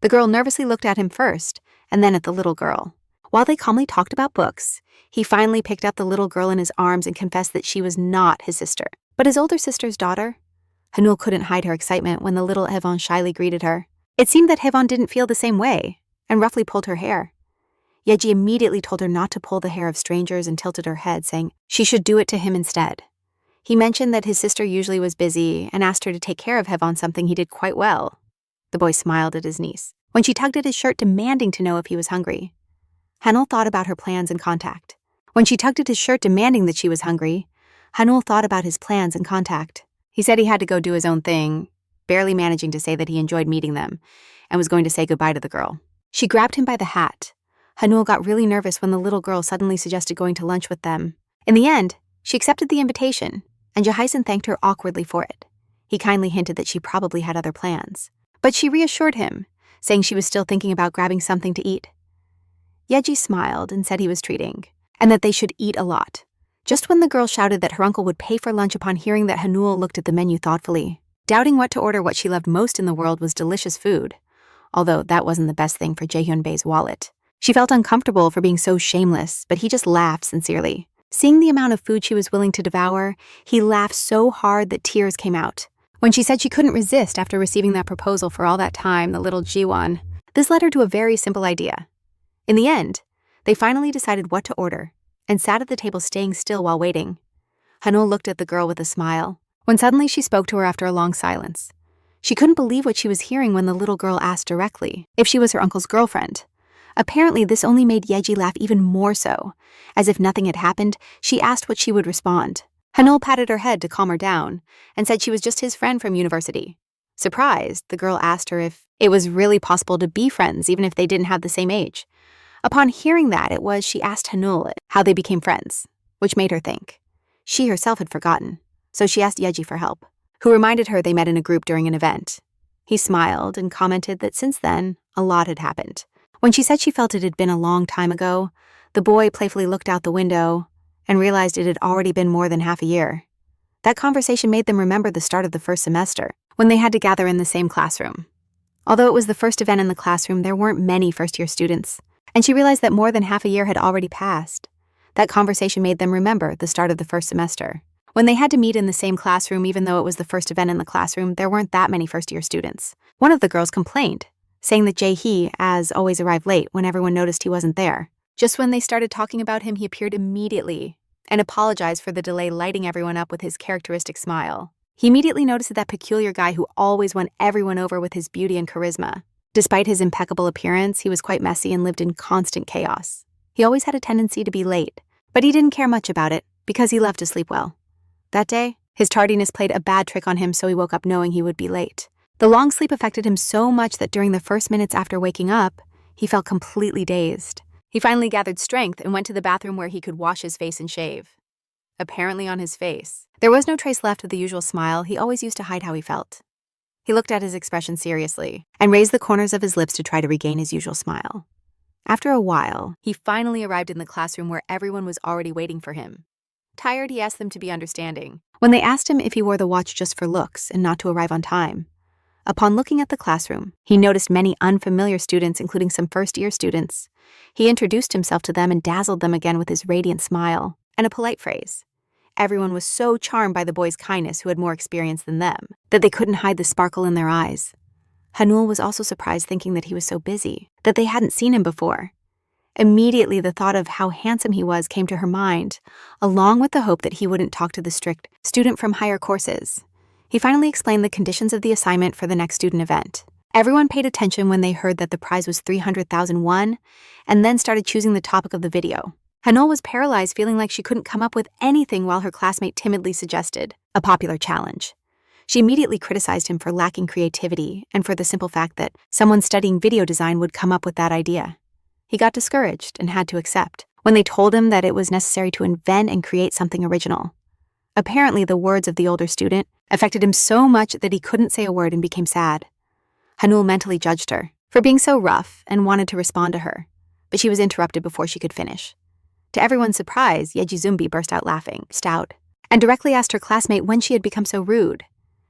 The girl nervously looked at him first, and then at the little girl. While they calmly talked about books, he finally picked up the little girl in his arms and confessed that she was not his sister, but his older sister's daughter. Haneul couldn't hide her excitement when the little Hevon shyly greeted her. It seemed that Hevon didn't feel the same way, and roughly pulled her hair. Yeji immediately told her not to pull the hair of strangers and tilted her head, saying she should do it to him instead. He mentioned that his sister usually was busy and asked her to take care of Hevon, something he did quite well. The boy smiled at his niece when she tugged at his shirt, demanding to know if he was hungry. Haneul thought about her plans and contact. When she tugged at his shirt, demanding that she was hungry, Haneul thought about his plans and contact. He said he had to go do his own thing, barely managing to say that he enjoyed meeting them, and was going to say goodbye to the girl. She grabbed him by the hat. Haneul got really nervous when the little girl suddenly suggested going to lunch with them. In the end, she accepted the invitation, and Jaehyun thanked her awkwardly for it. He kindly hinted that she probably had other plans, but she reassured him, saying she was still thinking about grabbing something to eat. Yeji smiled and said he was treating, and that they should eat a lot. Just when the girl shouted that her uncle would pay for lunch upon hearing that, Haneul looked at the menu thoughtfully, doubting what to order. What she loved most in the world was delicious food, although that wasn't the best thing for Jaehyun Bae's wallet. She felt uncomfortable for being so shameless, but he just laughed sincerely. Seeing the amount of food she was willing to devour, he laughed so hard that tears came out. When she said she couldn't resist after receiving that proposal for all that time, the little Jiwon, this led her to a very simple idea. In the end, they finally decided what to order and sat at the table staying still while waiting. Haneul looked at the girl with a smile, when suddenly she spoke to her after a long silence. She couldn't believe what she was hearing when the little girl asked directly if she was her uncle's girlfriend. Apparently, this only made Yeji laugh even more so. As if nothing had happened, she asked what she would respond. Haneul patted her head to calm her down and said she was just his friend from university. Surprised, the girl asked her if it was really possible to be friends even if they didn't have the same age. Upon hearing that, she asked Haneul how they became friends, which made her think. She herself had forgotten, so she asked Yeji for help, who reminded her they met in a group during an event. He smiled and commented that since then, a lot had happened. When she said she felt it had been a long time ago, the boy playfully looked out the window and realized it had already been more than half a year. That conversation made them remember the start of the first semester, when they had to gather in the same classroom. Although it was the first event in the classroom, there weren't many first-year students, and she realized that more than half a year had already passed. That conversation made them remember the start of the first semester. When they had to meet in the same classroom, even though it was the first event in the classroom, there weren't that many first-year students. One of the girls complained, saying that Jae-hee, as always, arrived late when everyone noticed he wasn't there. Just when they started talking about him, he appeared immediately and apologized for the delay, lighting everyone up with his characteristic smile. He immediately noticed that peculiar guy who always won everyone over with his beauty and charisma. Despite his impeccable appearance, he was quite messy and lived in constant chaos. He always had a tendency to be late, but he didn't care much about it because he loved to sleep well. That day, his tardiness played a bad trick on him, so he woke up knowing he would be late. The long sleep affected him so much that during the first minutes after waking up, he felt completely dazed. He finally gathered strength and went to the bathroom where he could wash his face and shave. Apparently on his face, there was no trace left of the usual smile he always used to hide how he felt. He looked at his expression seriously and raised the corners of his lips to try to regain his usual smile. After a while, he finally arrived in the classroom where everyone was already waiting for him. Tired, he asked them to be understanding when they asked him if he wore the watch just for looks and not to arrive on time. Upon looking at the classroom, he noticed many unfamiliar students, including some first-year students. He introduced himself to them and dazzled them again with his radiant smile and a polite phrase. Everyone was so charmed by the boy's kindness, who had more experience than them, that they couldn't hide the sparkle in their eyes. Haneul was also surprised, thinking that he was so busy, that they hadn't seen him before. Immediately, the thought of how handsome he was came to her mind, along with the hope that he wouldn't talk to the strict student from higher courses. He finally explained the conditions of the assignment for the next student event. Everyone paid attention when they heard that the prize was 300,000 won, and then started choosing the topic of the video. Haneul was paralyzed, feeling like she couldn't come up with anything, while her classmate timidly suggested a popular challenge. She immediately criticized him for lacking creativity and for the simple fact that someone studying video design would come up with that idea. He got discouraged and had to accept when they told him that it was necessary to invent and create something original. Apparently, the words of the older student affected him so much that he couldn't say a word and became sad. Haneul mentally judged her for being so rough and wanted to respond to her, but she was interrupted before she could finish. To everyone's surprise, Yeji Zumbi burst out laughing, stout, and directly asked her classmate when she had become so rude.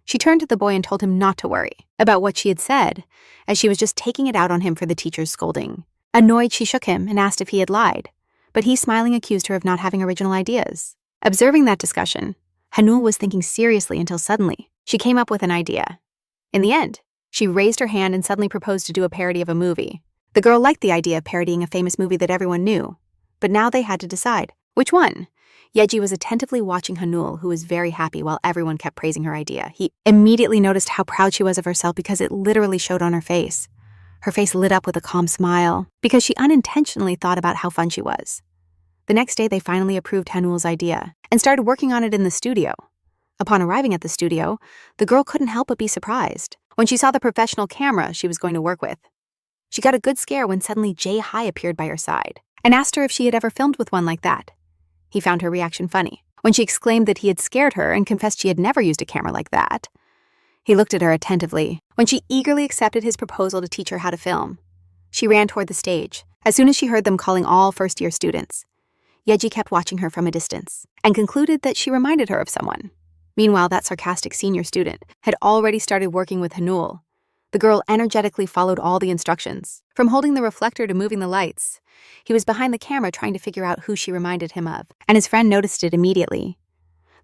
She turned to the boy and told him not to worry about what she had said, as she was just taking it out on him for the teacher's scolding. Annoyed, she shook him and asked if he had lied, but he smiling accused her of not having original ideas. Observing that discussion, Haneul was thinking seriously until suddenly she came up with an idea. In the end, she raised her hand and suddenly proposed to do a parody of a movie. The girl liked the idea of parodying a famous movie that everyone knew, but now they had to decide which one. Yeji was attentively watching Haneul, who was very happy while everyone kept praising her idea. He immediately noticed how proud she was of herself because it literally showed on her face. Her face lit up with a calm smile because she unintentionally thought about how fun she was. The next day, they finally approved Haneul's idea and started working on it in the studio. Upon arriving at the studio, the girl couldn't help but be surprised when she saw the professional camera she was going to work with. She got a good scare when suddenly Jay Hai appeared by her side and asked her if she had ever filmed with one like that. He found her reaction funny when she exclaimed that he had scared her and confessed she had never used a camera like that. He looked at her attentively when she eagerly accepted his proposal to teach her how to film. She ran toward the stage as soon as she heard them calling all first-year students. Yeji kept watching her from a distance and concluded that she reminded her of someone. Meanwhile, that sarcastic senior student had already started working with Haneul. The girl energetically followed all the instructions, from holding the reflector to moving the lights. He was behind the camera trying to figure out who she reminded him of, and his friend noticed it immediately.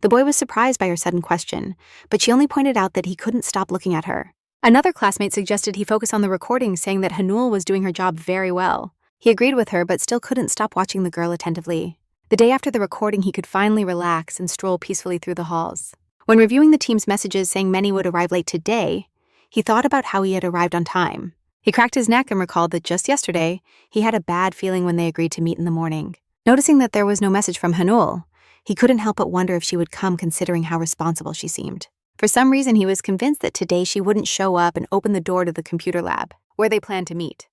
The boy was surprised by her sudden question, but she only pointed out that he couldn't stop looking at her. Another classmate suggested he focus on the recording, saying that Haneul was doing her job very well. He agreed with her, but still couldn't stop watching the girl attentively. The day after the recording, he could finally relax and stroll peacefully through the halls. When reviewing the team's messages saying many would arrive late today, he thought about how he had arrived on time. He cracked his neck and recalled that just yesterday, he had a bad feeling when they agreed to meet in the morning. Noticing that there was no message from Haneul, he couldn't help but wonder if she would come, considering how responsible she seemed. For some reason, he was convinced that today she wouldn't show up and open the door to the computer lab, where they planned to meet.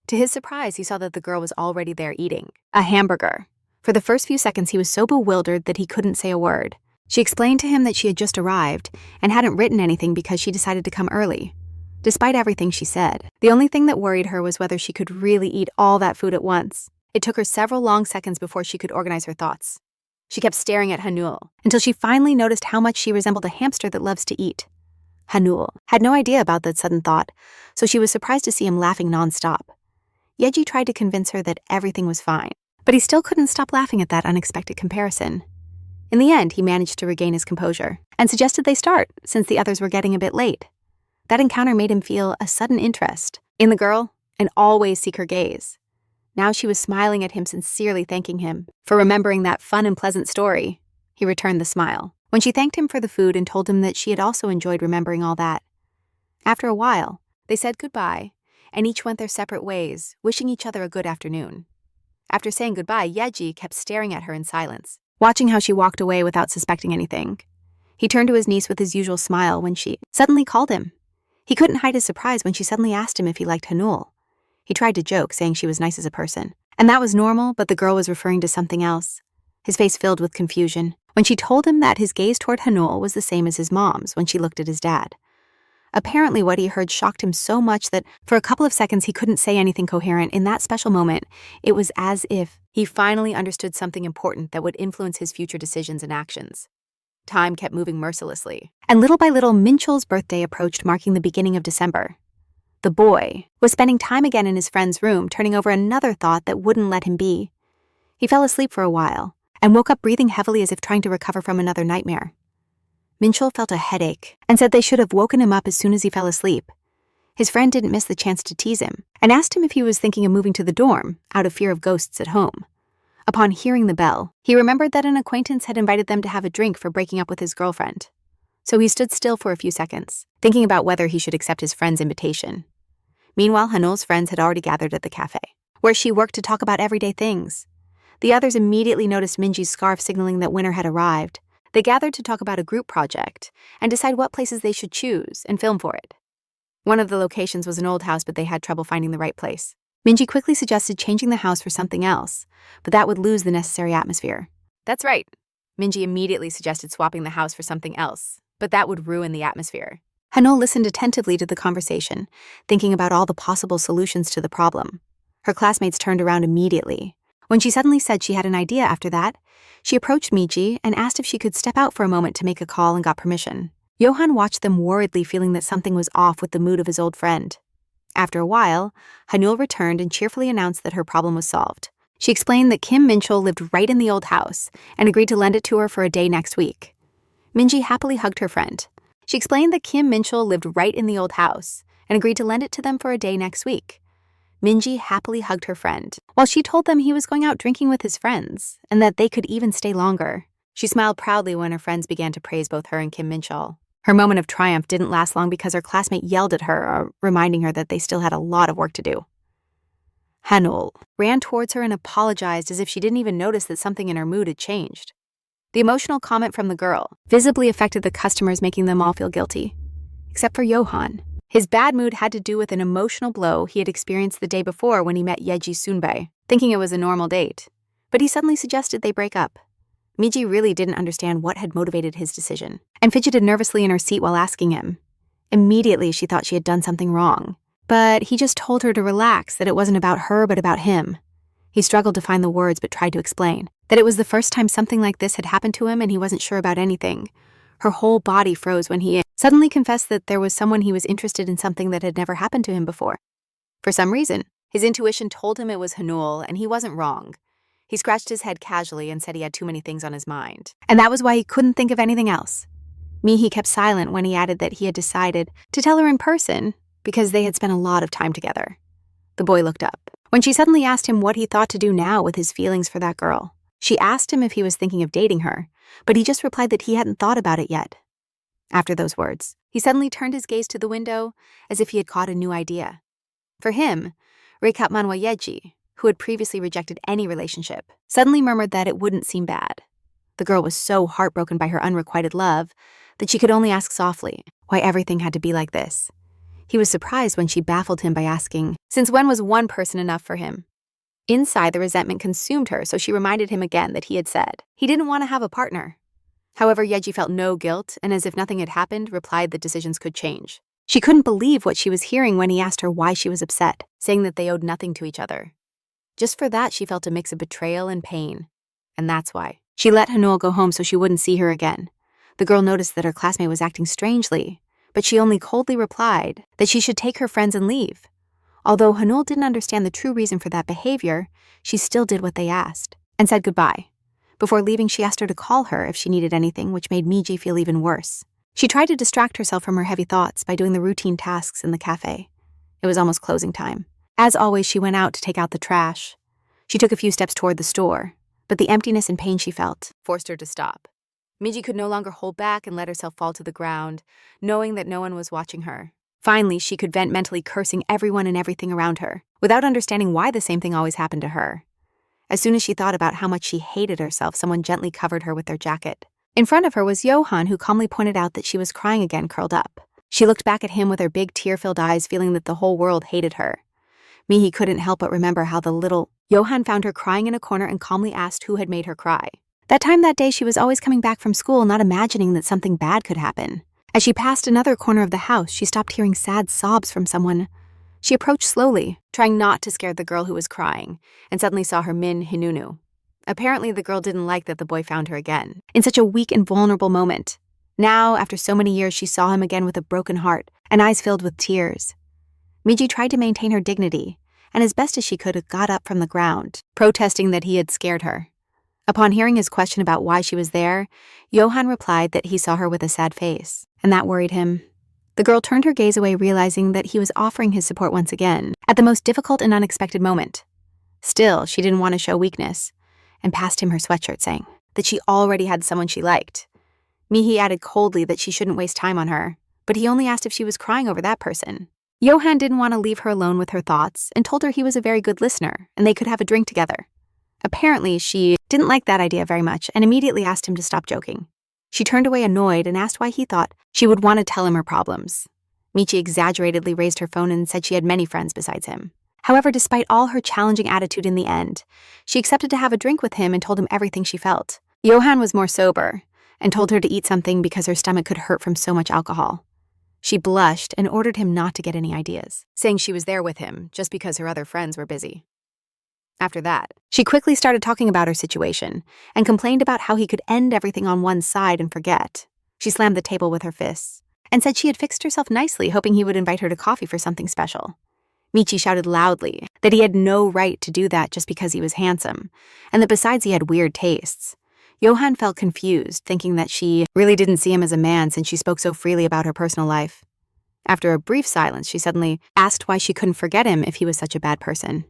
To his surprise, he saw that the girl was already there eating a hamburger. For the first few seconds, he was so bewildered that he couldn't say a word. She explained to him that she had just arrived and hadn't written anything because she decided to come early. Despite everything she said, the only thing that worried her was whether she could really eat all that food at once. It took her several long seconds before she could organize her thoughts. She kept staring at Haneul until she finally noticed how much she resembled a hamster that loves to eat. Haneul had no idea about that sudden thought, so she was surprised to see him laughing nonstop. Yeji tried to convince her that everything was fine, but he still couldn't stop laughing at that unexpected comparison. In the end, he managed to regain his composure and suggested they start, since the others were getting a bit late. That encounter made him feel a sudden interest in the girl and always seek her gaze. Now she was smiling at him, sincerely thanking him for remembering that fun and pleasant story. He returned the smile when she thanked him for the food and told him that she had also enjoyed remembering all that. After a while, they said goodbye, and each went their separate ways, wishing each other a good afternoon. After saying goodbye, Yeji kept staring at her in silence, watching how she walked away without suspecting anything. He turned to his niece with his usual smile when she suddenly called him. He couldn't hide his surprise when she suddenly asked him if he liked Haneul. He tried to joke, saying she was nice as a person, and that was normal, but the girl was referring to something else. His face filled with confusion when she told him that his gaze toward Haneul was the same as his mom's when she looked at his dad. Apparently, what he heard shocked him so much that for a couple of seconds he couldn't say anything coherent. In that special moment, it was as if he finally understood something important that would influence his future decisions and actions. Time kept moving mercilessly, and little by little, Minchul's birthday approached, marking the beginning of December. The boy was spending time again in his friend's room, turning over another thought that wouldn't let him be. He fell asleep for a while and woke up breathing heavily as if trying to recover from another nightmare. Minchul felt a headache and said they should have woken him up as soon as he fell asleep. His friend didn't miss the chance to tease him and asked him if he was thinking of moving to the dorm out of fear of ghosts at home. Upon hearing the bell, he remembered that an acquaintance had invited them to have a drink for breaking up with his girlfriend. So he stood still for a few seconds, thinking about whether he should accept his friend's invitation. Meanwhile, Haneul's friends had already gathered at the cafe, where she worked to talk about everyday things. The others immediately noticed Minji's scarf, signaling that winter had arrived. They gathered to talk about a group project and decide what places they should choose and film for it. One of the locations was an old house, but they had trouble finding the right place. Minji quickly suggested changing the house for something else, but that would lose the necessary atmosphere. That's right. Minji immediately suggested swapping the house for something else, but that would ruin the atmosphere. Haneul listened attentively to the conversation, thinking about all the possible solutions to the problem. Her classmates turned around immediately. When she suddenly said she had an idea after that, she approached Miji and asked if she could step out for a moment to make a call and got permission. Johan watched them worriedly, feeling that something was off with the mood of his old friend. After a while, Haneul returned and cheerfully announced that her problem was solved. She explained that Kim Minchul lived right in the old house and agreed to lend it to her for a day next week. Minji happily hugged her friend. She explained that Kim Minchul lived right in the old house and agreed to lend it to them for a day next week. Minji happily hugged her friend, while she told them he was going out drinking with his friends and that they could even stay longer. She smiled proudly when her friends began to praise both her and Kim Minchul. Her moment of triumph didn't last long because her classmate yelled at her, reminding her that they still had a lot of work to do. Haneul ran towards her and apologized as if she didn't even notice that something in her mood had changed. The emotional comment from the girl visibly affected the customers, making them all feel guilty. Except for Johan. His bad mood had to do with an emotional blow he had experienced the day before when he met Yeji Sunbae, thinking it was a normal date. But he suddenly suggested they break up. Miji really didn't understand what had motivated his decision, and fidgeted nervously in her seat while asking him. Immediately, she thought she had done something wrong. But he just told her to relax, that it wasn't about her but about him. He struggled to find the words but tried to explain that it was the first time something like this had happened to him and he wasn't sure about anything. Her whole body froze when he suddenly confessed that there was someone he was interested in, something that had never happened to him before. For some reason, his intuition told him it was Haneul, and he wasn't wrong. He scratched his head casually and said he had too many things on his mind, and that was why he couldn't think of anything else. Mihi kept silent when he added that he had decided to tell her in person because they had spent a lot of time together. The boy looked up when she suddenly asked him what he thought to do now with his feelings for that girl. She asked him if he was thinking of dating her, but he just replied that he hadn't thought about it yet. After those words, he suddenly turned his gaze to the window as if he had caught a new idea. For him, Recap Manhwa Yeji, who had previously rejected any relationship, suddenly murmured that it wouldn't seem bad. The girl was so heartbroken by her unrequited love that she could only ask softly why everything had to be like this. He was surprised when she baffled him by asking, since when was one person enough for him? Inside, the resentment consumed her, so she reminded him again that he had said he didn't want to have a partner. However, Yeji felt no guilt and, as if nothing had happened, replied that decisions could change. She couldn't believe what she was hearing when he asked her why she was upset, saying that they owed nothing to each other. Just for that, she felt a mix of betrayal and pain. And that's why she let Haneul go home so she wouldn't see her again. The girl noticed that her classmate was acting strangely, but she only coldly replied that she should take her friends and leave. Although Haneul didn't understand the true reason for that behavior, she still did what they asked and said goodbye. Before leaving, she asked her to call her if she needed anything, which made Miji feel even worse. She tried to distract herself from her heavy thoughts by doing the routine tasks in the cafe. It was almost closing time. As always, she went out to take out the trash. She took a few steps toward the store, but the emptiness and pain she felt forced her to stop. Miji could no longer hold back and let herself fall to the ground, knowing that no one was watching her. Finally, she could vent mentally, cursing everyone and everything around her, without understanding why the same thing always happened to her. As soon as she thought about how much she hated herself, someone gently covered her with their jacket. In front of her was Johan, who calmly pointed out that she was crying again, curled up. She looked back at him with her big tear-filled eyes, feeling that the whole world hated her. Mihi couldn't help but remember how the little Johan found her crying in a corner and calmly asked who had made her cry. That time that day, she was always coming back from school, not imagining that something bad could happen. As she passed another corner of the house, she stopped hearing sad sobs from someone. She approached slowly, trying not to scare the girl who was crying, and suddenly saw her Min Hinunu. Apparently, the girl didn't like that the boy found her again, in such a weak and vulnerable moment. Now, after so many years, she saw him again with a broken heart and eyes filled with tears. Miji tried to maintain her dignity, and as best as she could, got up from the ground, protesting that he had scared her. Upon hearing his question about why she was there, Johan replied that he saw her with a sad face, and that worried him. The girl turned her gaze away, realizing that he was offering his support once again, at the most difficult and unexpected moment. Still, she didn't want to show weakness, and passed him her sweatshirt, saying that she already had someone she liked. Mihi added coldly that she shouldn't waste time on her, but he only asked if she was crying over that person. Johan didn't want to leave her alone with her thoughts and told her he was a very good listener and they could have a drink together. Apparently, she didn't like that idea very much and immediately asked him to stop joking. She turned away annoyed and asked why he thought she would want to tell him her problems. Michi exaggeratedly raised her phone and said she had many friends besides him. However, despite all her challenging attitude in the end, she accepted to have a drink with him and told him everything she felt. Johan was more sober and told her to eat something because her stomach could hurt from so much alcohol. She blushed and ordered him not to get any ideas, saying she was there with him just because her other friends were busy. After that, she quickly started talking about her situation and complained about how he could end everything on one side and forget. She slammed the table with her fists and said she had fixed herself nicely, hoping he would invite her to coffee for something special. Michi shouted loudly that he had no right to do that just because he was handsome, and that besides he had weird tastes. Johan felt confused, thinking that she really didn't see him as a man since she spoke so freely about her personal life. After a brief silence, she suddenly asked why she couldn't forget him if he was such a bad person.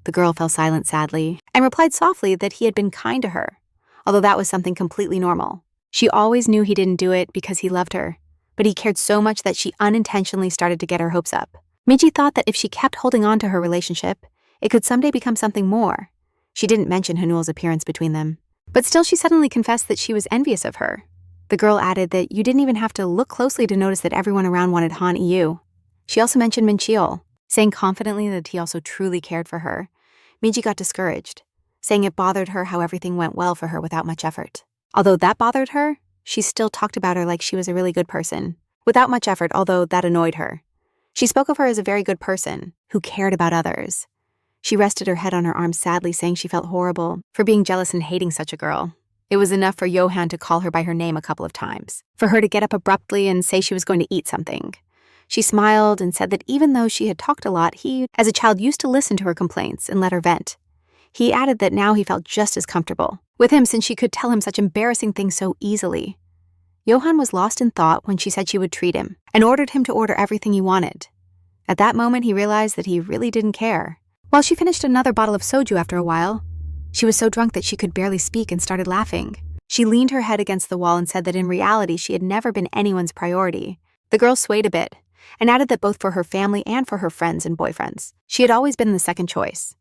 The girl fell silent sadly and replied softly that he had been kind to her, although that was something completely normal. She always knew he didn't do it because he loved her, but he cared so much that she unintentionally started to get her hopes up. Michi thought that if she kept holding on to her relationship, it could someday become something more. She didn't mention Haneul's appearance between them, but still she suddenly confessed that she was envious of her. The girl added that you didn't even have to look closely to notice that everyone around wanted Han Yu. She also mentioned Minchul, saying confidently that he also truly cared for her. Michi got discouraged, saying it bothered her how everything went well for her without much effort. Although that bothered her, she still talked about her like she was a really good person, without much effort, although that annoyed her. She spoke of her as a very good person, who cared about others. She rested her head on her arm sadly, saying she felt horrible for being jealous and hating such a girl. It was enough for Johan to call her by her name a couple of times, for her to get up abruptly and say she was going to eat something. She smiled and said that even though she had talked a lot, he, as a child, used to listen to her complaints and let her vent. He added that now he felt just as comfortable with him since she could tell him such embarrassing things so easily. Johan was lost in thought when she said she would treat him and ordered him to order everything he wanted. At that moment, he realized that he really didn't care. While she finished another bottle of soju after a while, she was so drunk that she could barely speak and started laughing. She leaned her head against the wall and said that in reality she had never been anyone's priority. The girl swayed a bit and added that both for her family and for her friends and boyfriends, she had always been the second choice.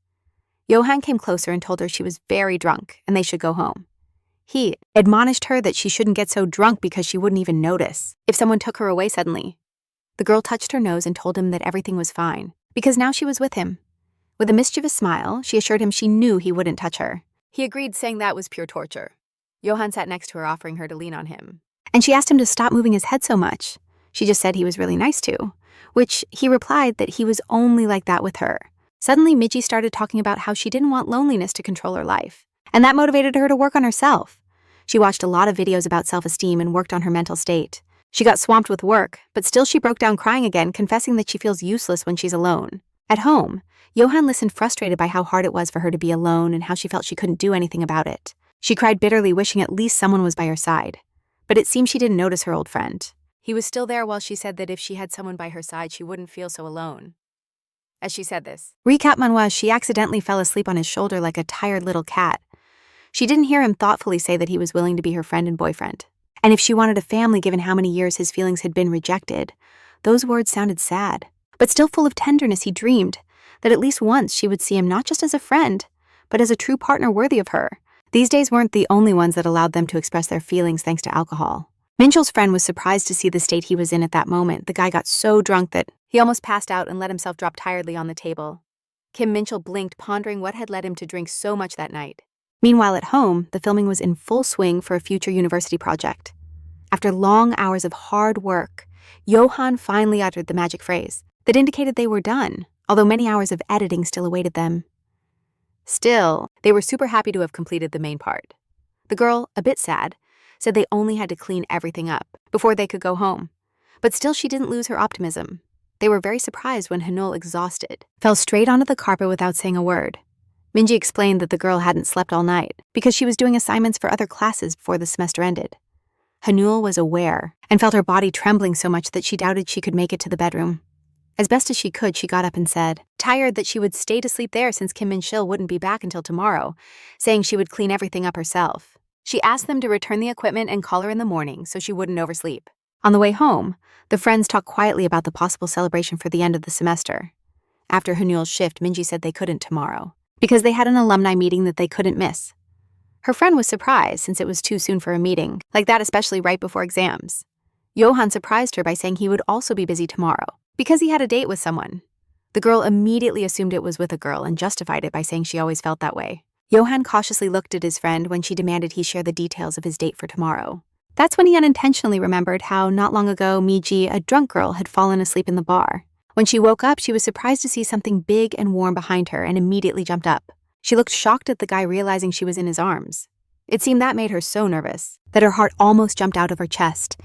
Johan came closer and told her she was very drunk and they should go home. He admonished her that she shouldn't get so drunk because she wouldn't even notice if someone took her away suddenly. The girl touched her nose and told him that everything was fine, because now she was with him. With a mischievous smile, she assured him she knew he wouldn't touch her. He agreed, saying that was pure torture. Johan sat next to her, offering her to lean on him. And she asked him to stop moving his head so much. She just said he was really nice to, which he replied that he was only like that with her. Suddenly, Michi started talking about how she didn't want loneliness to control her life, and that motivated her to work on herself. She watched a lot of videos about self-esteem and worked on her mental state. She got swamped with work, but still she broke down crying again, confessing that she feels useless when she's alone. At home, Johan listened frustrated by how hard it was for her to be alone and how she felt she couldn't do anything about it. She cried bitterly, wishing at least someone was by her side. But it seemed she didn't notice her old friend. He was still there while she said that if she had someone by her side, she wouldn't feel so alone. As she said this, recap Manhwa, she accidentally fell asleep on his shoulder like a tired little cat. She didn't hear him thoughtfully say that he was willing to be her friend and boyfriend. And if she wanted a family given how many years his feelings had been rejected, those words sounded sad. But still full of tenderness, he dreamed that at least once she would see him not just as a friend, but as a true partner worthy of her. These days weren't the only ones that allowed them to express their feelings thanks to alcohol. Minchul's friend was surprised to see the state he was in at that moment. The guy got so drunk that he almost passed out and let himself drop tiredly on the table. Kim Minchul blinked, pondering what had led him to drink so much that night. Meanwhile, at home, the filming was in full swing for a future university project. After long hours of hard work, Johan finally uttered the magic phrase that indicated they were done, although many hours of editing still awaited them. Still, they were super happy to have completed the main part. The girl, a bit sad, said they only had to clean everything up before they could go home. But still she didn't lose her optimism. They were very surprised when Haneul, exhausted, fell straight onto the carpet without saying a word. Minji explained that the girl hadn't slept all night because she was doing assignments for other classes before the semester ended. Haneul was aware and felt her body trembling so much that she doubted she could make it to the bedroom. As best as she could, she got up and said, tired, that she would stay to sleep there since Kim Minchul wouldn't be back until tomorrow, saying she would clean everything up herself. She asked them to return the equipment and call her in the morning so she wouldn't oversleep. On the way home, the friends talked quietly about the possible celebration for the end of the semester. After Haneul's shift, Minji said they couldn't tomorrow, because they had an alumni meeting that they couldn't miss. Her friend was surprised since it was too soon for a meeting, like that especially right before exams. Johan surprised her by saying he would also be busy tomorrow, because he had a date with someone. The girl immediately assumed it was with a girl and justified it by saying she always felt that way. Johan cautiously looked at his friend when she demanded he share the details of his date for tomorrow. That's when he unintentionally remembered how not long ago Miji, a drunk girl, had fallen asleep in the bar. When she woke up, she was surprised to see something big and warm behind her and immediately jumped up. She looked shocked at the guy realizing she was in his arms. It seemed that made her so nervous that her heart almost jumped out of her chest,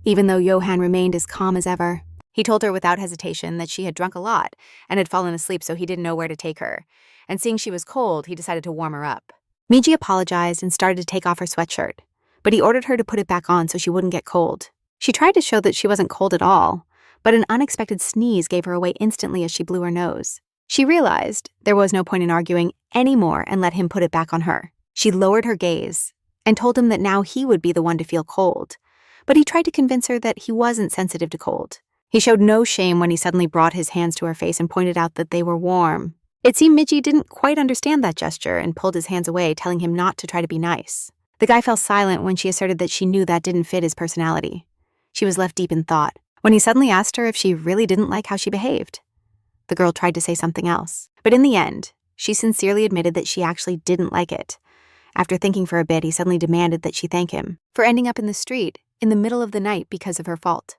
even though Johan remained as calm as ever. He told her without hesitation that she had drunk a lot and had fallen asleep, so he didn't know where to take her. And seeing she was cold, he decided to warm her up. Miji apologized and started to take off her sweatshirt, but he ordered her to put it back on so she wouldn't get cold. She tried to show that she wasn't cold at all, but an unexpected sneeze gave her away instantly as she blew her nose. She realized there was no point in arguing anymore and let him put it back on her. She lowered her gaze and told him that now he would be the one to feel cold, but he tried to convince her that he wasn't sensitive to cold. He showed no shame when he suddenly brought his hands to her face and pointed out that they were warm. It seemed Miji didn't quite understand that gesture and pulled his hands away, telling him not to try to be nice. The guy fell silent when she asserted that she knew that didn't fit his personality. She was left deep in thought when he suddenly asked her if she really didn't like how she behaved. The girl tried to say something else, but in the end, she sincerely admitted that she actually didn't like it. After thinking for a bit, he suddenly demanded that she thank him for ending up in the street in the middle of the night because of her fault.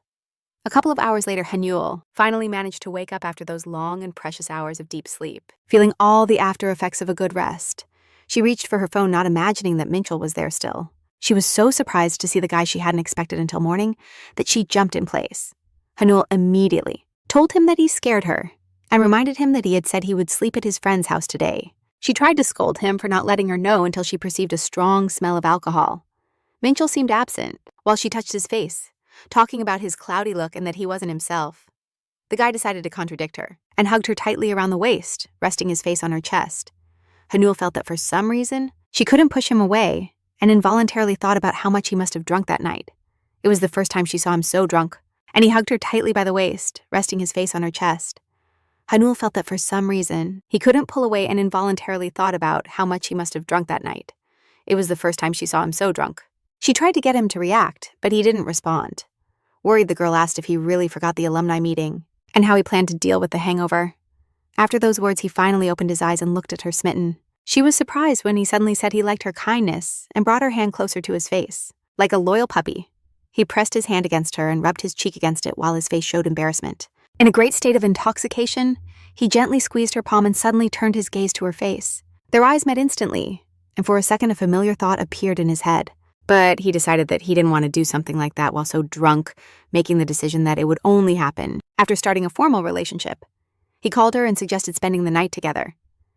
A couple of hours later, Haneul finally managed to wake up after those long and precious hours of deep sleep, feeling all the after effects of a good rest. She reached for her phone, not imagining that Minchul was there still. She was so surprised to see the guy she hadn't expected until morning that she jumped in place. Haneul immediately told him that he scared her and reminded him that he had said he would sleep at his friend's house today. She tried to scold him for not letting her know until she perceived a strong smell of alcohol. Minchul seemed absent while she touched his face, talking about his cloudy look and that he wasn't himself. The guy decided to contradict her and hugged her tightly around the waist, resting his face on her chest. Haneul felt that for some reason, she couldn't push him away and involuntarily thought about how much he must have drunk that night. It was the first time she saw him so drunk, and he hugged her tightly by the waist, resting his face on her chest. Haneul felt that for some reason, he couldn't pull away and involuntarily thought about how much he must have drunk that night. It was the first time she saw him so drunk. She tried to get him to react, but he didn't respond. Worried, the girl asked if he really forgot the alumni meeting and how he planned to deal with the hangover. After those words, he finally opened his eyes and looked at her smitten. She was surprised when he suddenly said he liked her kindness and brought her hand closer to his face. Like a loyal puppy, he pressed his hand against her and rubbed his cheek against it while his face showed embarrassment. In a great state of intoxication, he gently squeezed her palm and suddenly turned his gaze to her face. Their eyes met instantly, and for a second a familiar thought appeared in his head. But he decided that he didn't want to do something like that while so drunk, making the decision that it would only happen after starting a formal relationship. He called her and suggested spending the night together.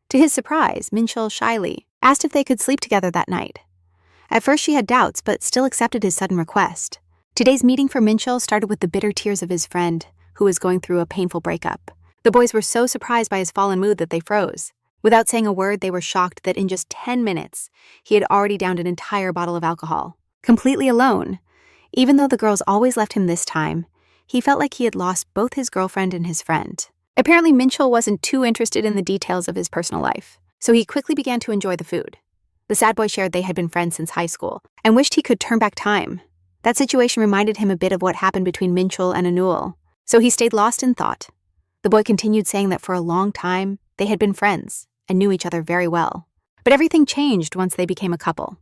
To his surprise, Minchul shyly asked if they could sleep together that night. At first she had doubts, but still accepted his sudden request. Today's meeting for Minchul started with the bitter tears of his friend, who was going through a painful breakup. The boys were so surprised by his fallen mood that they froze. Without saying a word, they were shocked that in just 10 minutes, he had already downed an entire bottle of alcohol, completely alone. Even though the girls always left him this time, he felt like he had lost both his girlfriend and his friend. Apparently, Minchul wasn't too interested in the details of his personal life, so he quickly began to enjoy the food. The sad boy shared they had been friends since high school and wished he could turn back time. That situation reminded him a bit of what happened between Minchul and Haneul, so he stayed lost in thought. The boy continued saying that for a long time, they had been friends and knew each other very well. But everything changed once they became a couple.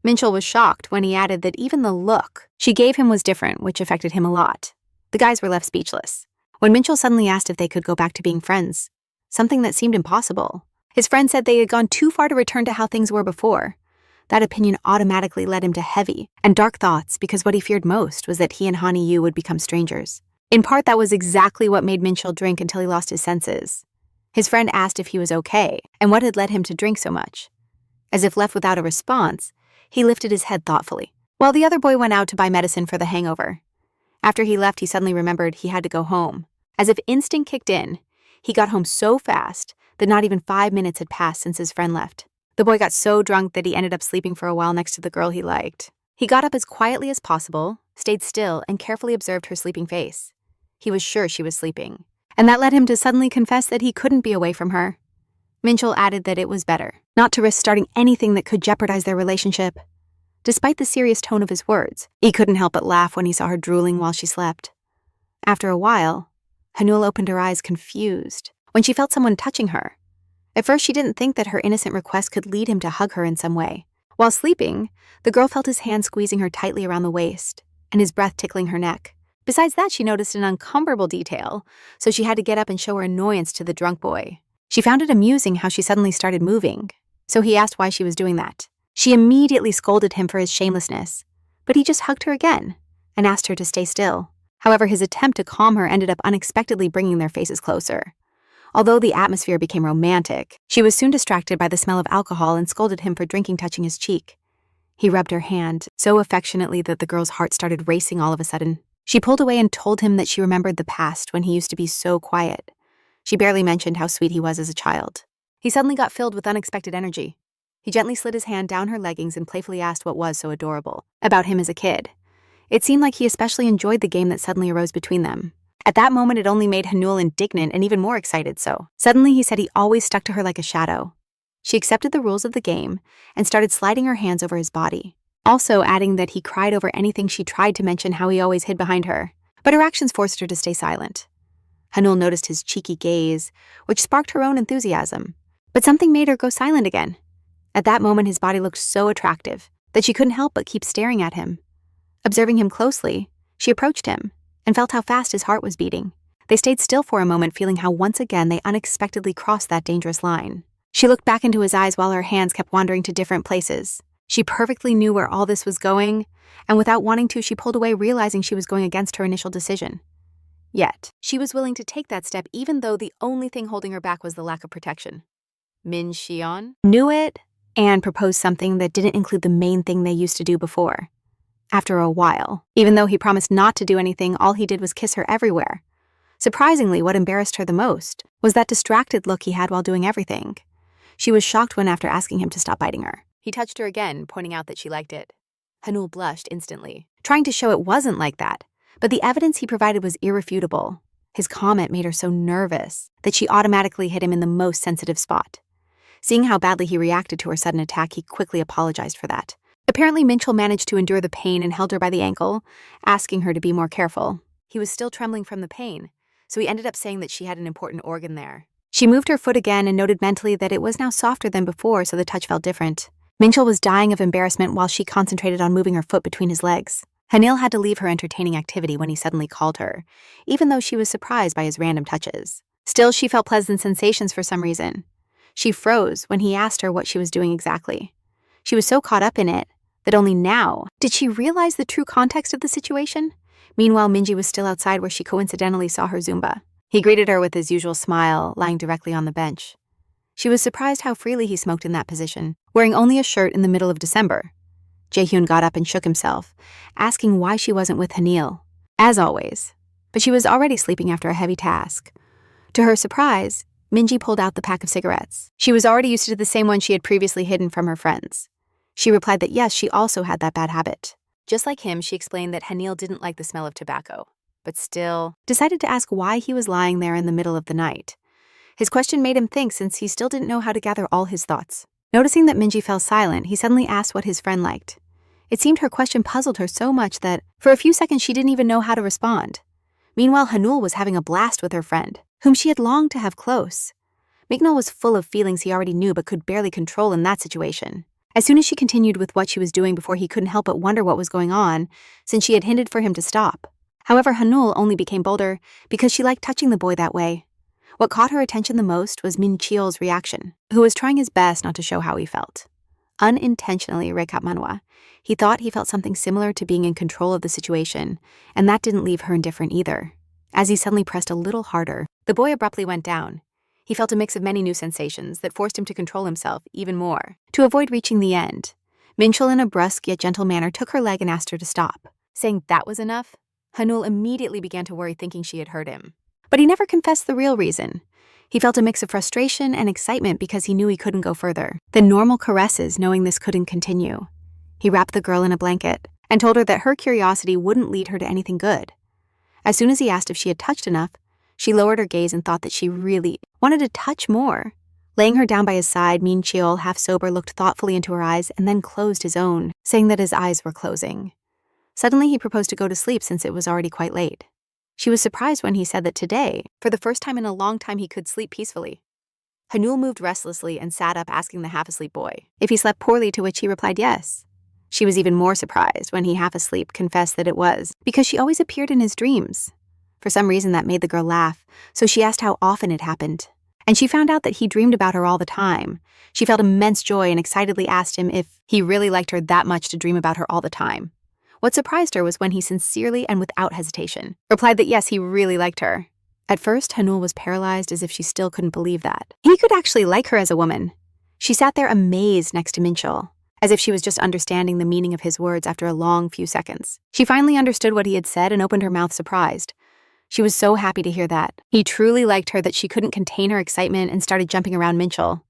Minchul was shocked when he added that even the look she gave him was different, which affected him a lot. The guys were left speechless when Minchul suddenly asked if they could go back to being friends, something that seemed impossible. His friend said they had gone too far to return to how things were before. That opinion automatically led him to heavy and dark thoughts because what he feared most was that he and Haniyu would become strangers. In part, that was exactly what made Minchul drink until he lost his senses. His friend asked if he was okay and what had led him to drink so much. As if left without a response, he lifted his head thoughtfully, while the other boy went out to buy medicine for the hangover. After he left, he suddenly remembered he had to go home. As if instinct kicked in, he got home so fast that not even 5 minutes had passed since his friend left. The boy got so drunk that he ended up sleeping for a while next to the girl he liked. He got up as quietly as possible, stayed still, and carefully observed her sleeping face. He was sure she was sleeping, and that led him to suddenly confess that he couldn't be away from her. Minchul added that it was better not to risk starting anything that could jeopardize their relationship. Despite the serious tone of his words, he couldn't help but laugh when he saw her drooling while she slept. After a while, Haneul opened her eyes confused when she felt someone touching her. At first, she didn't think that her innocent request could lead him to hug her in some way. While sleeping, the girl felt his hand squeezing her tightly around the waist and his breath tickling her neck. Besides that, she noticed an uncomfortable detail, so she had to get up and show her annoyance to the drunk boy. She found it amusing how she suddenly started moving, so he asked why she was doing that. She immediately scolded him for his shamelessness, but he just hugged her again and asked her to stay still. However, his attempt to calm her ended up unexpectedly bringing their faces closer. Although the atmosphere became romantic, she was soon distracted by the smell of alcohol and scolded him for drinking, touching his cheek. He rubbed her hand so affectionately that the girl's heart started racing all of a sudden. She pulled away and told him that she remembered the past when he used to be so quiet. She barely mentioned how sweet he was as a child. He suddenly got filled with unexpected energy. He gently slid his hand down her leggings and playfully asked what was so adorable about him as a kid. It seemed like he especially enjoyed the game that suddenly arose between them. At that moment, it only made Haneul indignant and even more excited so. Suddenly, he said he always stuck to her like a shadow. She accepted the rules of the game and started sliding her hands over his body, also adding that he cried over anything she tried to mention how he always hid behind her. But her actions forced her to stay silent. Haneul noticed his cheeky gaze, which sparked her own enthusiasm. But something made her go silent again. At that moment, his body looked so attractive that she couldn't help but keep staring at him. Observing him closely, she approached him and felt how fast his heart was beating. They stayed still for a moment, feeling how once again they unexpectedly crossed that dangerous line. She looked back into his eyes while her hands kept wandering to different places. She perfectly knew where all this was going, and without wanting to, she pulled away, realizing she was going against her initial decision. Yet, she was willing to take that step even though the only thing holding her back was the lack of protection. Min Xion knew it and proposed something that didn't include the main thing they used to do before. After a while, even though he promised not to do anything, all he did was kiss her everywhere. Surprisingly, what embarrassed her the most was that distracted look he had while doing everything. She was shocked when, after asking him to stop biting her, he touched her again, pointing out that she liked it. Haneul blushed instantly, trying to show it wasn't like that, but the evidence he provided was irrefutable. His comment made her so nervous that she automatically hit him in the most sensitive spot. Seeing how badly he reacted to her sudden attack, he quickly apologized for that. Apparently, Minchul managed to endure the pain and held her by the ankle, asking her to be more careful. He was still trembling from the pain, so he ended up saying that she had an important organ there. She moved her foot again and noted mentally that it was now softer than before, so the touch felt different. Minchul was dying of embarrassment while she concentrated on moving her foot between his legs. Haneul had to leave her entertaining activity when he suddenly called her, even though she was surprised by his random touches. Still, she felt pleasant sensations for some reason. She froze when he asked her what she was doing exactly. She was so caught up in it that only now did she realize the true context of the situation. Meanwhile, Minji was still outside where she coincidentally saw her Zumba. He greeted her with his usual smile, lying directly on the bench. She was surprised how freely he smoked in that position, wearing only a shirt in the middle of December. Jaehyun got up and shook himself, asking why she wasn't with Haneul, as always, but she was already sleeping after a heavy task. To her surprise, Minji pulled out the pack of cigarettes. She was already used to the same one she had previously hidden from her friends. She replied that yes, she also had that bad habit. Just like him, she explained that Haneul didn't like the smell of tobacco, but still decided to ask why he was lying there in the middle of the night. His question made him think, since he still didn't know how to gather all his thoughts. Noticing that Minji fell silent, he suddenly asked what his friend liked. It seemed her question puzzled her so much that, for a few seconds, she didn't even know how to respond. Meanwhile, Haneul was having a blast with her friend, whom she had longed to have close. Mignol was full of feelings he already knew but could barely control in that situation. As soon as she continued with what she was doing before, he couldn't help but wonder what was going on, since she had hinted for him to stop. However, Haneul only became bolder because she liked touching the boy that way. What caught her attention the most was Min Cheol's reaction, who was trying his best not to show how he felt. Unintentionally, recap Manhwa, he thought he felt something similar to being in control of the situation, and that didn't leave her indifferent either. As he suddenly pressed a little harder, the boy abruptly went down. He felt a mix of many new sensations that forced him to control himself even more. To avoid reaching the end, Minchul in a brusque yet gentle manner took her leg and asked her to stop. Saying that was enough, Haneul immediately began to worry, thinking she had hurt him. But he never confessed the real reason. He felt a mix of frustration and excitement because he knew he couldn't go further than normal caresses, knowing this couldn't continue. He wrapped the girl in a blanket and told her that her curiosity wouldn't lead her to anything good. As soon as he asked if she had touched enough, she lowered her gaze and thought that she really wanted to touch more. Laying her down by his side, Min Cheol, half sober, looked thoughtfully into her eyes and then closed his own, saying that his eyes were closing. Suddenly, he proposed to go to sleep since it was already quite late. She was surprised when he said that today, for the first time in a long time, he could sleep peacefully. Haneul moved restlessly and sat up, asking the half-asleep boy if he slept poorly, to which he replied yes. She was even more surprised when he, half asleep, confessed that it was because she always appeared in his dreams. For some reason, that made the girl laugh, so she asked how often it happened. And she found out that he dreamed about her all the time. She felt immense joy and excitedly asked him if he really liked her that much to dream about her all the time. What surprised her was when he sincerely and without hesitation replied that yes, he really liked her. At first, Haneul was paralyzed, as if she still couldn't believe that he could actually like her as a woman. She sat there amazed next to Minchul, as if she was just understanding the meaning of his words after a long few seconds. She finally understood what he had said and opened her mouth surprised. She was so happy to hear that he truly liked her that she couldn't contain her excitement and started jumping around Minchul.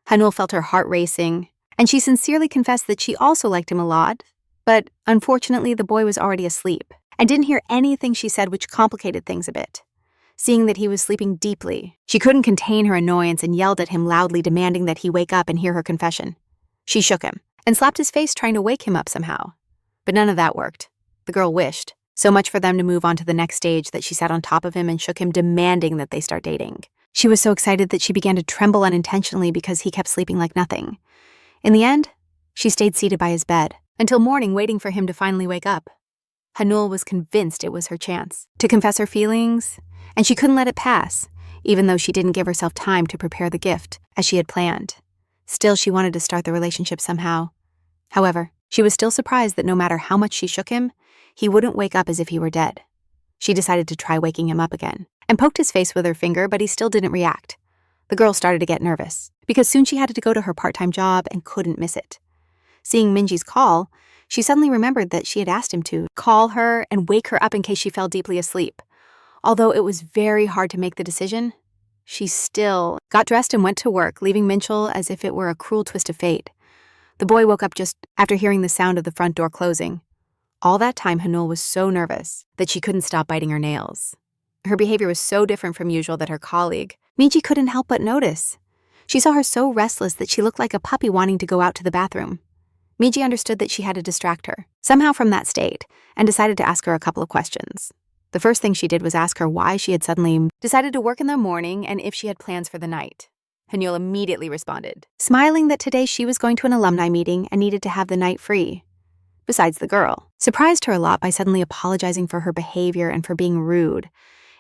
Haneul felt her heart racing, and she sincerely confessed that she also liked him a lot, but unfortunately the boy was already asleep and didn't hear anything she said, which complicated things a bit. Seeing that he was sleeping deeply, she couldn't contain her annoyance and yelled at him loudly, demanding that he wake up and hear her confession. She shook him and slapped his face, trying to wake him up somehow. But none of that worked. The girl wished so much for them to move on to the next stage that she sat on top of him and shook him, demanding that they start dating. She was so excited that she began to tremble unintentionally because he kept sleeping like nothing. In the end, she stayed seated by his bed until morning, waiting for him to finally wake up. Haneul was convinced it was her chance to confess her feelings, and she couldn't let it pass, even though she didn't give herself time to prepare the gift as she had planned. Still, she wanted to start the relationship somehow. However, she was still surprised that no matter how much she shook him, he wouldn't wake up as if he were dead. She decided to try waking him up again and poked his face with her finger, but he still didn't react. The girl started to get nervous because soon she had to go to her part-time job and couldn't miss it. Seeing Minji's call, she suddenly remembered that she had asked him to call her and wake her up in case she fell deeply asleep. Although it was very hard to make the decision, she still got dressed and went to work, leaving Minchul as if it were a cruel twist of fate. The boy woke up just after hearing the sound of the front door closing. All that time, Haneul was so nervous that she couldn't stop biting her nails. Her behavior was so different from usual that her colleague, Minji, couldn't help but notice. She saw her so restless that she looked like a puppy wanting to go out to the bathroom. Miji understood that she had to distract her, somehow, from that state, and decided to ask her a couple of questions. The first thing she did was ask her why she had suddenly decided to work in the morning and if she had plans for the night. Haneul immediately responded, smiling that today she was going to an alumni meeting and needed to have the night free. Besides, the girl surprised her a lot by suddenly apologizing for her behavior and for being rude.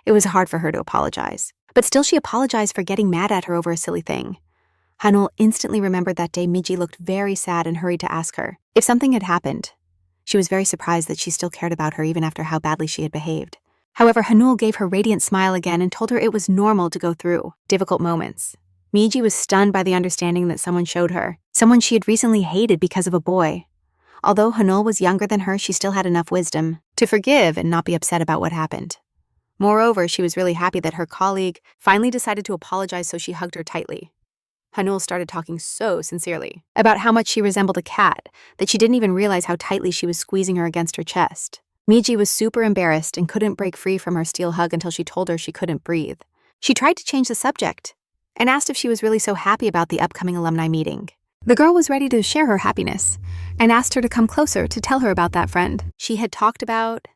It was hard for her to apologize, but still she apologized for getting mad at her over a silly thing. Haneul instantly remembered that day Miji looked very sad and hurried to ask her if something had happened. She was very surprised that she still cared about her even after how badly she had behaved. However, Haneul gave her radiant smile again and told her it was normal to go through difficult moments. Miji was stunned by the understanding that someone showed her, someone she had recently hated because of a boy. Although Haneul was younger than her, she still had enough wisdom to forgive and not be upset about what happened. Moreover, she was really happy that her colleague finally decided to apologize, so she hugged her tightly. Haneul started talking so sincerely about how much she resembled a cat that she didn't even realize how tightly she was squeezing her against her chest. Miji was super embarrassed and couldn't break free from her steel hug until she told her she couldn't breathe. She tried to change the subject and asked if she was really so happy about the upcoming alumni meeting. The girl was ready to share her happiness and asked her to come closer to tell her about that friend she had talked about.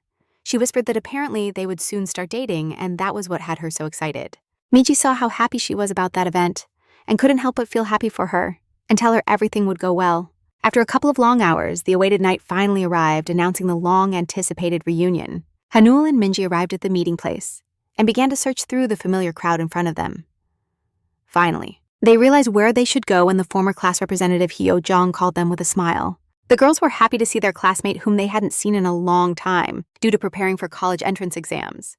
She whispered that apparently they would soon start dating, and that was what had her so excited. Miji saw how happy she was about that event and couldn't help but feel happy for her and tell her everything would go well. After a couple of long hours, the awaited night finally arrived, announcing the long-anticipated reunion. Haneul and Minji arrived at the meeting place and began to search through the familiar crowd in front of them. Finally, they realized where they should go, and the former class representative Hyo-jong called them with a smile. The girls were happy to see their classmate whom they hadn't seen in a long time due to preparing for college entrance exams.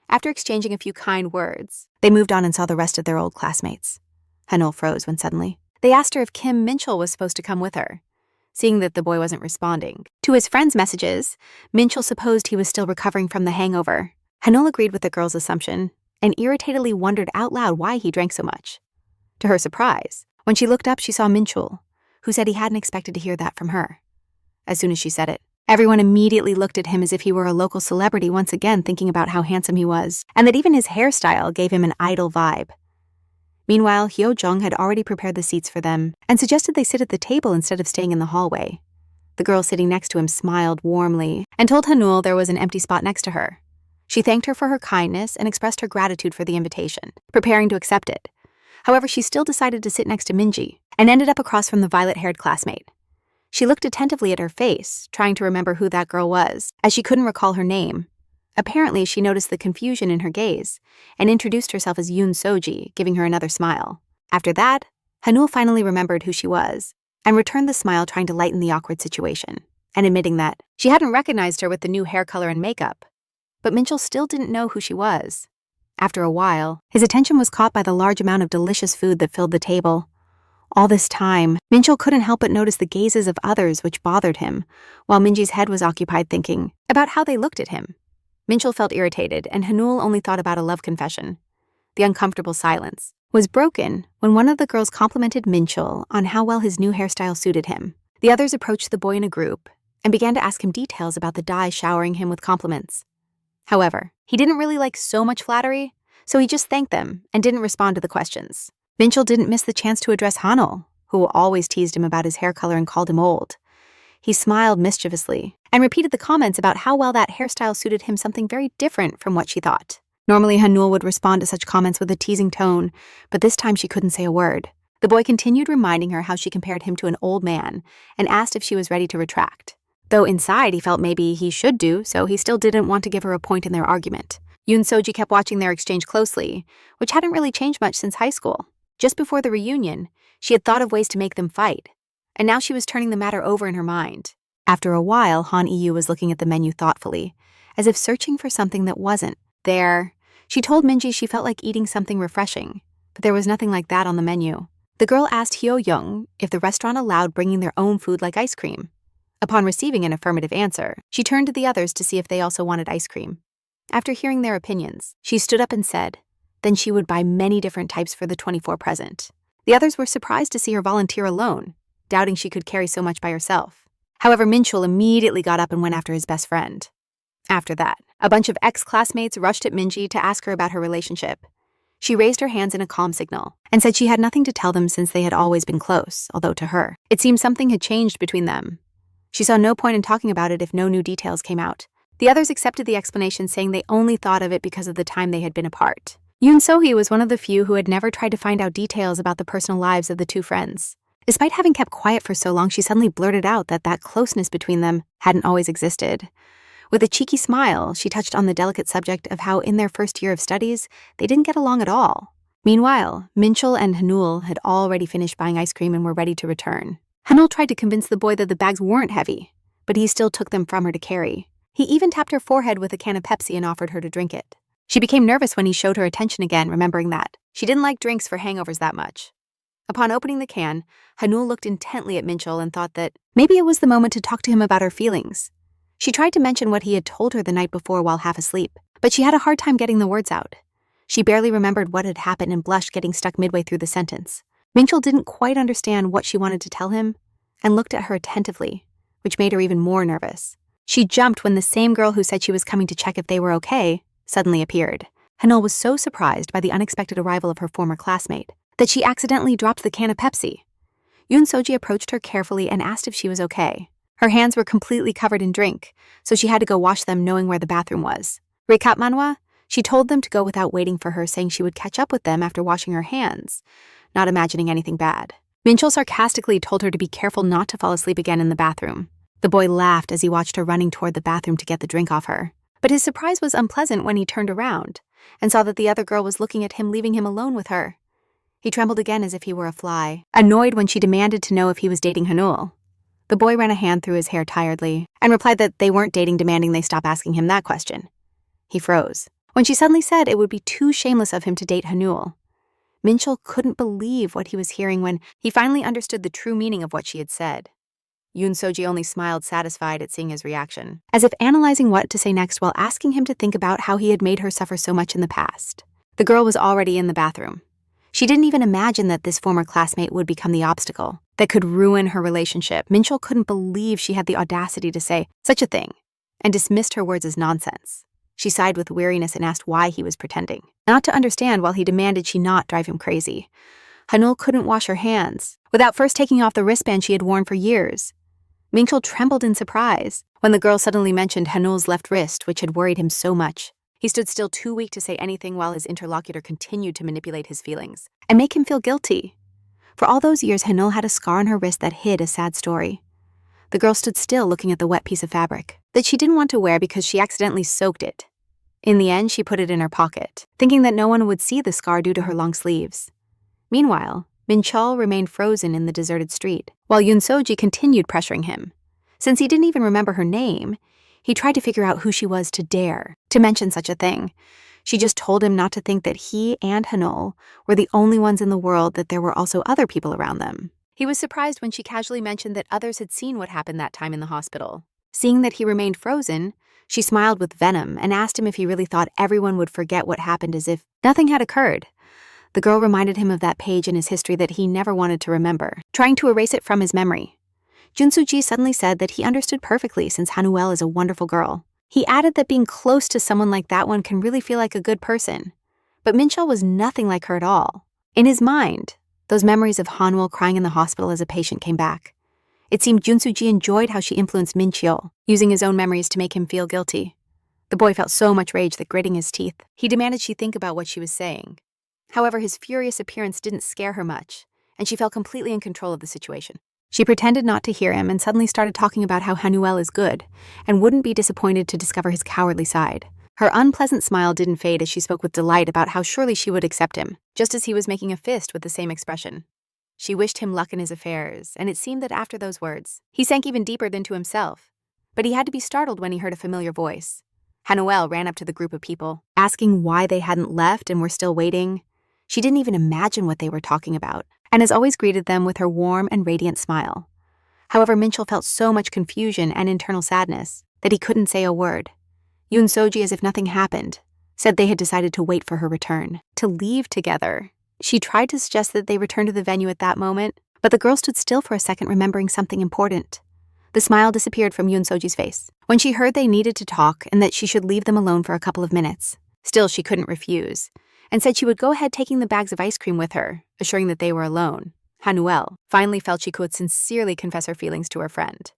After exchanging a few kind words, they moved on and saw the rest of their old classmates. Haneul froze when suddenly they asked her if Kim Minchul was supposed to come with her. Seeing that the boy wasn't responding to his friend's messages, Minchul supposed he was still recovering from the hangover. Haneul agreed with the girl's assumption and irritatedly wondered out loud why he drank so much. To her surprise, when she looked up, she saw Minchul, who said he hadn't expected to hear that from her. As soon as she said it, everyone immediately looked at him as if he were a local celebrity, once again thinking about how handsome he was, and that even his hairstyle gave him an idol vibe. Meanwhile, Hyo-jong had already prepared the seats for them and suggested they sit at the table instead of staying in the hallway. The girl sitting next to him smiled warmly and told Haneul there was an empty spot next to her. She thanked her for her kindness and expressed her gratitude for the invitation, preparing to accept it. However, she still decided to sit next to Minji and ended up across from the violet-haired classmate. She looked attentively at her face, trying to remember who that girl was, as she couldn't recall her name. Apparently, she noticed the confusion in her gaze and introduced herself as Yoon Soji, giving her another smile. After that, Haneul finally remembered who she was and returned the smile, trying to lighten the awkward situation and admitting that she hadn't recognized her with the new hair color and makeup. But Minchul still didn't know who she was. After a while, his attention was caught by the large amount of delicious food that filled the table. All this time, Minchul couldn't help but notice the gazes of others, which bothered him, while Minji's head was occupied thinking about how they looked at him. Minchul felt irritated, and Haneul only thought about a love confession. The uncomfortable silence was broken when one of the girls complimented Minchul on how well his new hairstyle suited him. The others approached the boy in a group and began to ask him details about the dye, showering him with compliments. However, he didn't really like so much flattery, so he just thanked them and didn't respond to the questions. Minchul didn't miss the chance to address Haneul, who always teased him about his hair color and called him old. He smiled mischievously and repeated the comments about how well that hairstyle suited him, something very different from what she thought. Normally, Haneul would respond to such comments with a teasing tone, but this time she couldn't say a word. The boy continued reminding her how she compared him to an old man and asked if she was ready to retract. Though inside he felt maybe he should do so, he still didn't want to give her a point in their argument. Yoon Soji kept watching their exchange closely, which hadn't really changed much since high school. Just before the reunion, she had thought of ways to make them fight, and now she was turning the matter over in her mind. After a while, Han Yu was looking at the menu thoughtfully, as if searching for something that wasn't there. She told Minji she felt like eating something refreshing, but there was nothing like that on the menu. The girl asked Hyo Young if the restaurant allowed bringing their own food like ice cream. Upon receiving an affirmative answer, she turned to the others to see if they also wanted ice cream. After hearing their opinions, she stood up and said, then she would buy many different types for the 24 present. The others were surprised to see her volunteer alone, doubting she could carry so much by herself. However, Minchul immediately got up and went after his best friend. After that, a bunch of ex-classmates rushed at Minji to ask her about her relationship. She raised her hands in a calm signal and said she had nothing to tell them since they had always been close, although to her, it seemed something had changed between them. She saw no point in talking about it if no new details came out. The others accepted the explanation, saying they only thought of it because of the time they had been apart. Yoon So-hee was one of the few who had never tried to find out details about the personal lives of the two friends. Despite having kept quiet for so long, she suddenly blurted out that closeness between them hadn't always existed. With a cheeky smile, she touched on the delicate subject of how in their first year of studies, they didn't get along at all. Meanwhile, Minchul and Haneul had already finished buying ice cream and were ready to return. Haneul tried to convince the boy that the bags weren't heavy, but he still took them from her to carry. He even tapped her forehead with a can of Pepsi and offered her to drink it. She became nervous when he showed her attention again, remembering that she didn't like drinks for hangovers that much. Upon opening the can, Haneul looked intently at Minchul and thought that maybe it was the moment to talk to him about her feelings. She tried to mention what he had told her the night before while half asleep, but she had a hard time getting the words out. She barely remembered what had happened and blushed, getting stuck midway through the sentence. Minchul didn't quite understand what she wanted to tell him and looked at her attentively, which made her even more nervous. She jumped when the same girl who said she was coming to check if they were okay suddenly appeared. Haneul was so surprised by the unexpected arrival of her former classmate that she accidentally dropped the can of Pepsi. Yoon Soji approached her carefully and asked if she was okay. Her hands were completely covered in drink, so she had to go wash them, knowing where the bathroom was. Recap Manhwa, she told them to go without waiting for her, saying she would catch up with them after washing her hands, not imagining anything bad. Minchul sarcastically told her to be careful not to fall asleep again in the bathroom. The boy laughed as he watched her running toward the bathroom to get the drink off her. But his surprise was unpleasant when he turned around and saw that the other girl was looking at him, leaving him alone with her. He trembled again as if he were a fly, annoyed when she demanded to know if he was dating Haneul. The boy ran a hand through his hair tiredly and replied that they weren't dating, demanding they stop asking him that question. He froze when she suddenly said it would be too shameless of him to date Haneul. Minchul couldn't believe what he was hearing when he finally understood the true meaning of what she had said. Yoon Soji only smiled, satisfied at seeing his reaction, as if analyzing what to say next while asking him to think about how he had made her suffer so much in the past. The girl was already in the bathroom. She didn't even imagine that this former classmate would become the obstacle that could ruin her relationship. Minchul couldn't believe she had the audacity to say such a thing and dismissed her words as nonsense. She sighed with weariness and asked why he was pretending not to understand while he demanded she not drive him crazy. Haneul couldn't wash her hands without first taking off the wristband she had worn for years. Minchul trembled in surprise when the girl suddenly mentioned Haneul's left wrist, which had worried him so much. He stood still, too weak to say anything, while his interlocutor continued to manipulate his feelings and make him feel guilty. For all those years, Haneul had a scar on her wrist that hid a sad story. The girl stood still, looking at the wet piece of fabric that she didn't want to wear because she accidentally soaked it. In the end, she put it in her pocket, thinking that no one would see the scar due to her long sleeves. Meanwhile, Minchul remained frozen in the deserted street, while Yoon-soji continued pressuring him. Since he didn't even remember her name, he tried to figure out who she was to dare to mention such a thing. She just told him not to think that he and Haneul were the only ones in the world, that there were also other people around them. He was surprised when she casually mentioned that others had seen what happened that time in the hospital. Seeing that he remained frozen, she smiled with venom and asked him if he really thought everyone would forget what happened as if nothing had occurred. The girl reminded him of that page in his history that he never wanted to remember, trying to erase it from his memory. Jun-soo-ji suddenly said that he understood perfectly, since Haneul is a wonderful girl. He added that being close to someone like that one can really feel like a good person. But Minchul was nothing like her at all. In his mind, those memories of Haneul crying in the hospital as a patient came back. It seemed Jun-soo-ji enjoyed how she influenced Minchul, using his own memories to make him feel guilty. The boy felt so much rage that, gritting his teeth, he demanded she think about what she was saying. However, his furious appearance didn't scare her much, and she felt completely in control of the situation. She pretended not to hear him and suddenly started talking about how Haneul is good and wouldn't be disappointed to discover his cowardly side. Her unpleasant smile didn't fade as she spoke with delight about how surely she would accept him, just as he was making a fist with the same expression. She wished him luck in his affairs, and it seemed that after those words, he sank even deeper into himself. But he had to be startled when he heard a familiar voice. Haneul ran up to the group of people, asking why they hadn't left and were still waiting. She didn't even imagine what they were talking about, and as always greeted them with her warm and radiant smile. However, Minchul felt so much confusion and internal sadness that he couldn't say a word. Yoon-soji, as if nothing happened, said they had decided to wait for her return, to leave together. She tried to suggest that they return to the venue at that moment, but the girl stood still for a second, remembering something important. The smile disappeared from Yoon-soji's face when she heard they needed to talk and that she should leave them alone for a couple of minutes. Still, she couldn't refuse, and said she would go ahead, taking the bags of ice cream with her, assuring that they were alone. Haneul finally felt she could sincerely confess her feelings to her friend.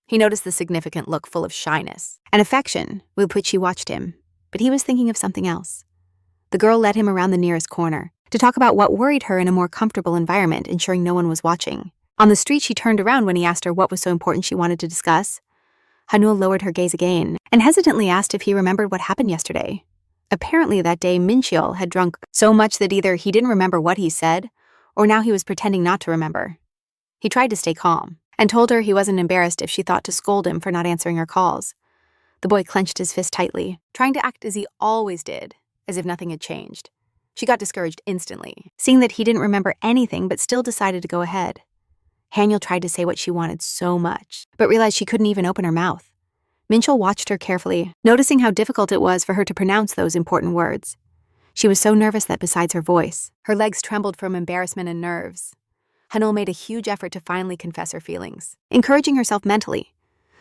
He noticed the significant look full of shyness and affection with which she watched him, but he was thinking of something else. The girl led him around the nearest corner to talk about what worried her in a more comfortable environment, ensuring no one was watching. On the street, she turned around when he asked her what was so important she wanted to discuss. Haneul lowered her gaze again and hesitantly asked if he remembered what happened yesterday. Apparently that day, Minchul had drunk so much that either he didn't remember what he said, or now he was pretending not to remember. He tried to stay calm and told her he wasn't embarrassed if she thought to scold him for not answering her calls. The boy clenched his fist tightly, trying to act as he always did, as if nothing had changed. She got discouraged instantly, seeing that he didn't remember anything but still decided to go ahead. Haneul tried to say what she wanted so much, but realized she couldn't even open her mouth. Minchul watched her carefully, noticing how difficult it was for her to pronounce those important words. She was so nervous that besides her voice, her legs trembled from embarrassment and nerves. Haneul made a huge effort to finally confess her feelings, encouraging herself mentally.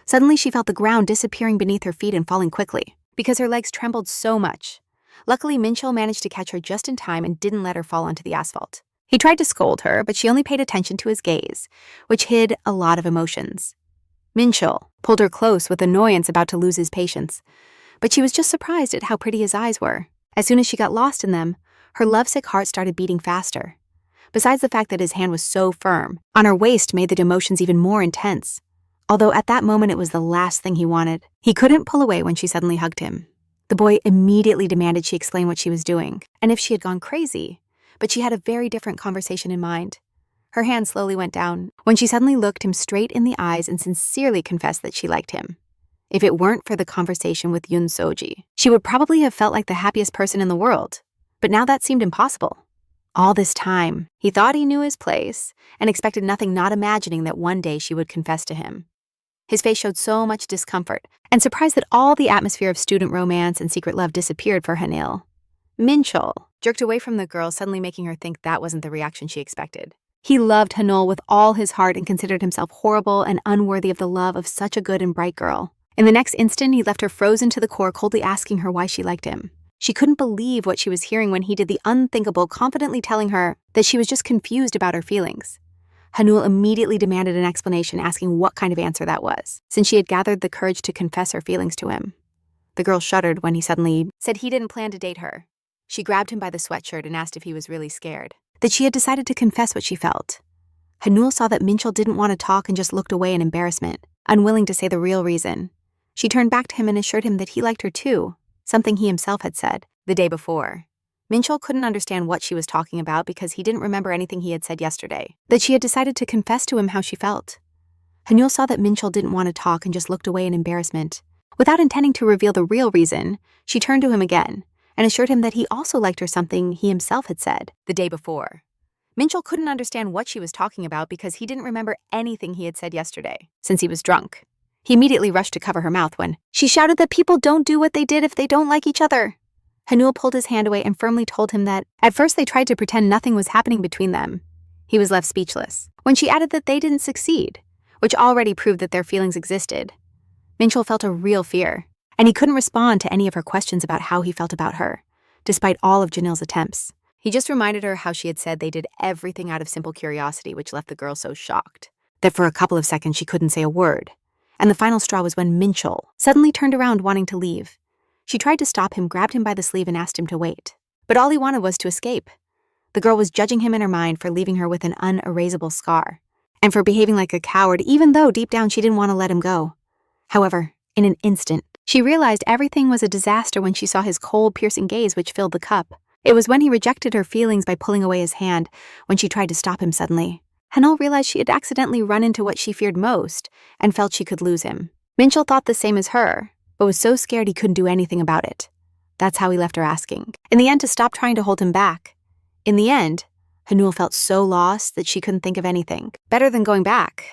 Suddenly, she felt the ground disappearing beneath her feet and falling quickly, because her legs trembled so much. Luckily, Minchul managed to catch her just in time and didn't let her fall onto the asphalt. He tried to scold her, but she only paid attention to his gaze, which hid a lot of emotions. Minchul pulled her close with annoyance, about to lose his patience, but she was just surprised at how pretty his eyes were. As soon as she got lost in them, her lovesick heart started beating faster. Besides the fact that his hand was so firm, on her waist made the emotions even more intense. Although at that moment it was the last thing he wanted. He couldn't pull away when she suddenly hugged him. The boy immediately demanded she explain what she was doing, and if she had gone crazy, but she had a very different conversation in mind. Her hand slowly went down when she suddenly looked him straight in the eyes and sincerely confessed that she liked him. If it weren't for the conversation with Yoon-soji, she would probably have felt like the happiest person in the world. But now that seemed impossible. All this time, he thought he knew his place and expected nothing, not imagining that one day she would confess to him. His face showed so much discomfort and surprise that all the atmosphere of student romance and secret love disappeared for Haneul. Minchul jerked away from the girl, suddenly making her think that wasn't the reaction she expected. He loved Haneul with all his heart and considered himself horrible and unworthy of the love of such a good and bright girl. In the next instant, he left her frozen to the core, coldly asking her why she liked him. She couldn't believe what she was hearing when he did the unthinkable, confidently telling her that she was just confused about her feelings. Haneul immediately demanded an explanation, asking what kind of answer that was, since she had gathered the courage to confess her feelings to him. The girl shuddered when he suddenly said he didn't plan to date her. She grabbed him by the sweatshirt and asked if he was really scared. That she had decided to confess what she felt. Haneul saw that Minchul didn't want to talk and just looked away in embarrassment, unwilling to say the real reason. She turned back to him and assured him that he liked her too, something he himself had said the day before. Minchul couldn't understand what she was talking about because he didn't remember anything he had said yesterday. That she had decided to confess to him how she felt. Haneul saw that Minchul didn't want to talk and just looked away in embarrassment. Without intending to reveal the real reason, she turned to him again and assured him that he also liked her, something he himself had said the day before. Minchul couldn't understand what she was talking about because he didn't remember anything he had said yesterday, since he was drunk. He immediately rushed to cover her mouth when she shouted that people don't do what they did if they don't like each other. Haneul pulled his hand away and firmly told him that at first they tried to pretend nothing was happening between them. He was left speechless when she added that they didn't succeed, which already proved that their feelings existed. Minchul felt a real fear, and he couldn't respond to any of her questions about how he felt about her, despite all of Janil's attempts. He just reminded her how she had said they did everything out of simple curiosity, which left the girl so shocked that for a couple of seconds she couldn't say a word. And the final straw was when Minchul suddenly turned around wanting to leave. She tried to stop him, grabbed him by the sleeve and asked him to wait. But all he wanted was to escape. The girl was judging him in her mind for leaving her with an unerasable scar, and for behaving like a coward even though deep down she didn't want to let him go. However, in an instant, she realized everything was a disaster when she saw his cold, piercing gaze which filled the cup. It was when he rejected her feelings by pulling away his hand, when she tried to stop him suddenly. Haneul realized she had accidentally run into what she feared most and felt she could lose him. Minchul thought the same as her, but was so scared he couldn't do anything about it. That's how he left her asking, in the end, to stop trying to hold him back. In the end, Haneul felt so lost that she couldn't think of anything better than going back.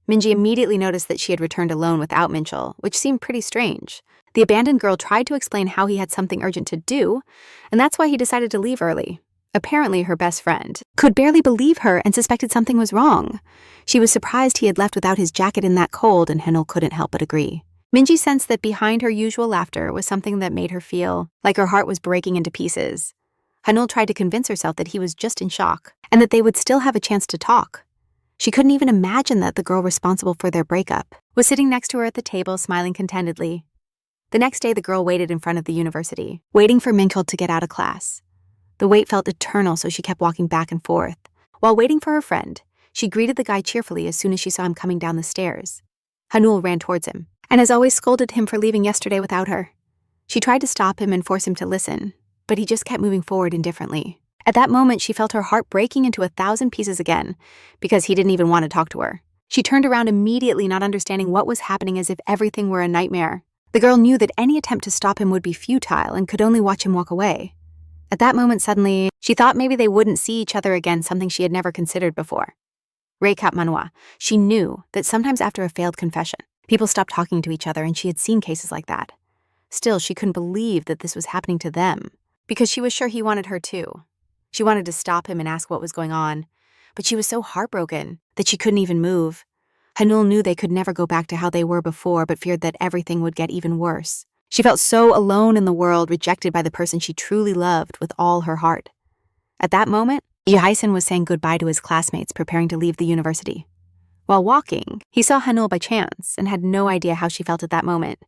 Minji immediately noticed that she had returned alone without Minchul, which seemed pretty strange. The abandoned girl tried to explain how he had something urgent to do, and that's why he decided to leave early. Apparently, her best friend could barely believe her and suspected something was wrong. She was surprised he had left without his jacket in that cold, and Haneul couldn't help but agree. Minji sensed that behind her usual laughter was something that made her feel like her heart was breaking into pieces. Haneul tried to convince herself that he was just in shock, and that they would still have a chance to talk. She couldn't even imagine that the girl responsible for their breakup was sitting next to her at the table, smiling contentedly. The next day, the girl waited in front of the university, waiting for Minchul to get out of class. The wait felt eternal, so she kept walking back and forth. While waiting for her friend, she greeted the guy cheerfully as soon as she saw him coming down the stairs. Haneul ran towards him, and as always scolded him for leaving yesterday without her. She tried to stop him and force him to listen, but he just kept moving forward indifferently. At that moment, she felt her heart breaking into 1,000 pieces again, because he didn't even want to talk to her. She turned around immediately, not understanding what was happening, as if everything were a nightmare. The girl knew that any attempt to stop him would be futile and could only watch him walk away. At that moment, suddenly, she thought maybe they wouldn't see each other again, something she had never considered before. Recap Manhwa. She knew that sometimes after a failed confession, people stopped talking to each other, and she had seen cases like that. Still, she couldn't believe that this was happening to them, because she was sure he wanted her too. She wanted to stop him and ask what was going on, but she was so heartbroken that she couldn't even move. Haneul knew they could never go back to how they were before, but feared that everything would get even worse. She felt so alone in the world, rejected by the person she truly loved with all her heart. At that moment, Yehaisen was saying goodbye to his classmates, preparing to leave the university. While walking, he saw Haneul by chance and had no idea how she felt at that moment.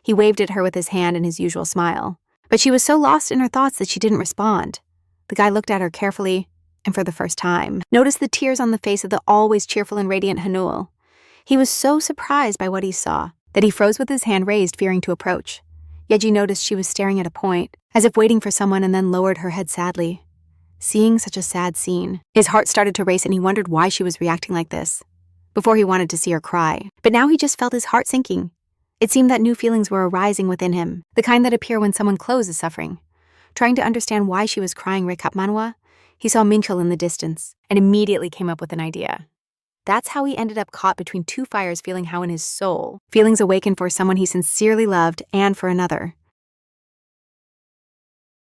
He waved at her with his hand and his usual smile, but she was so lost in her thoughts that she didn't respond. The guy looked at her carefully, and for the first time, noticed the tears on the face of the always cheerful and radiant Haneul. He was so surprised by what he saw that he froze with his hand raised, fearing to approach. Yeji noticed she was staring at a point, as if waiting for someone, and then lowered her head sadly. Seeing such a sad scene, his heart started to race, and he wondered why she was reacting like this. Before, he wanted to see her cry, but now he just felt his heart sinking. It seemed that new feelings were arising within him, the kind that appear when someone close is suffering. Trying to understand why she was crying Recap Manhwa, he saw Minchul in the distance, and immediately came up with an idea. That's how he ended up caught between two fires, feeling how in his soul feelings awakened for someone he sincerely loved and for another.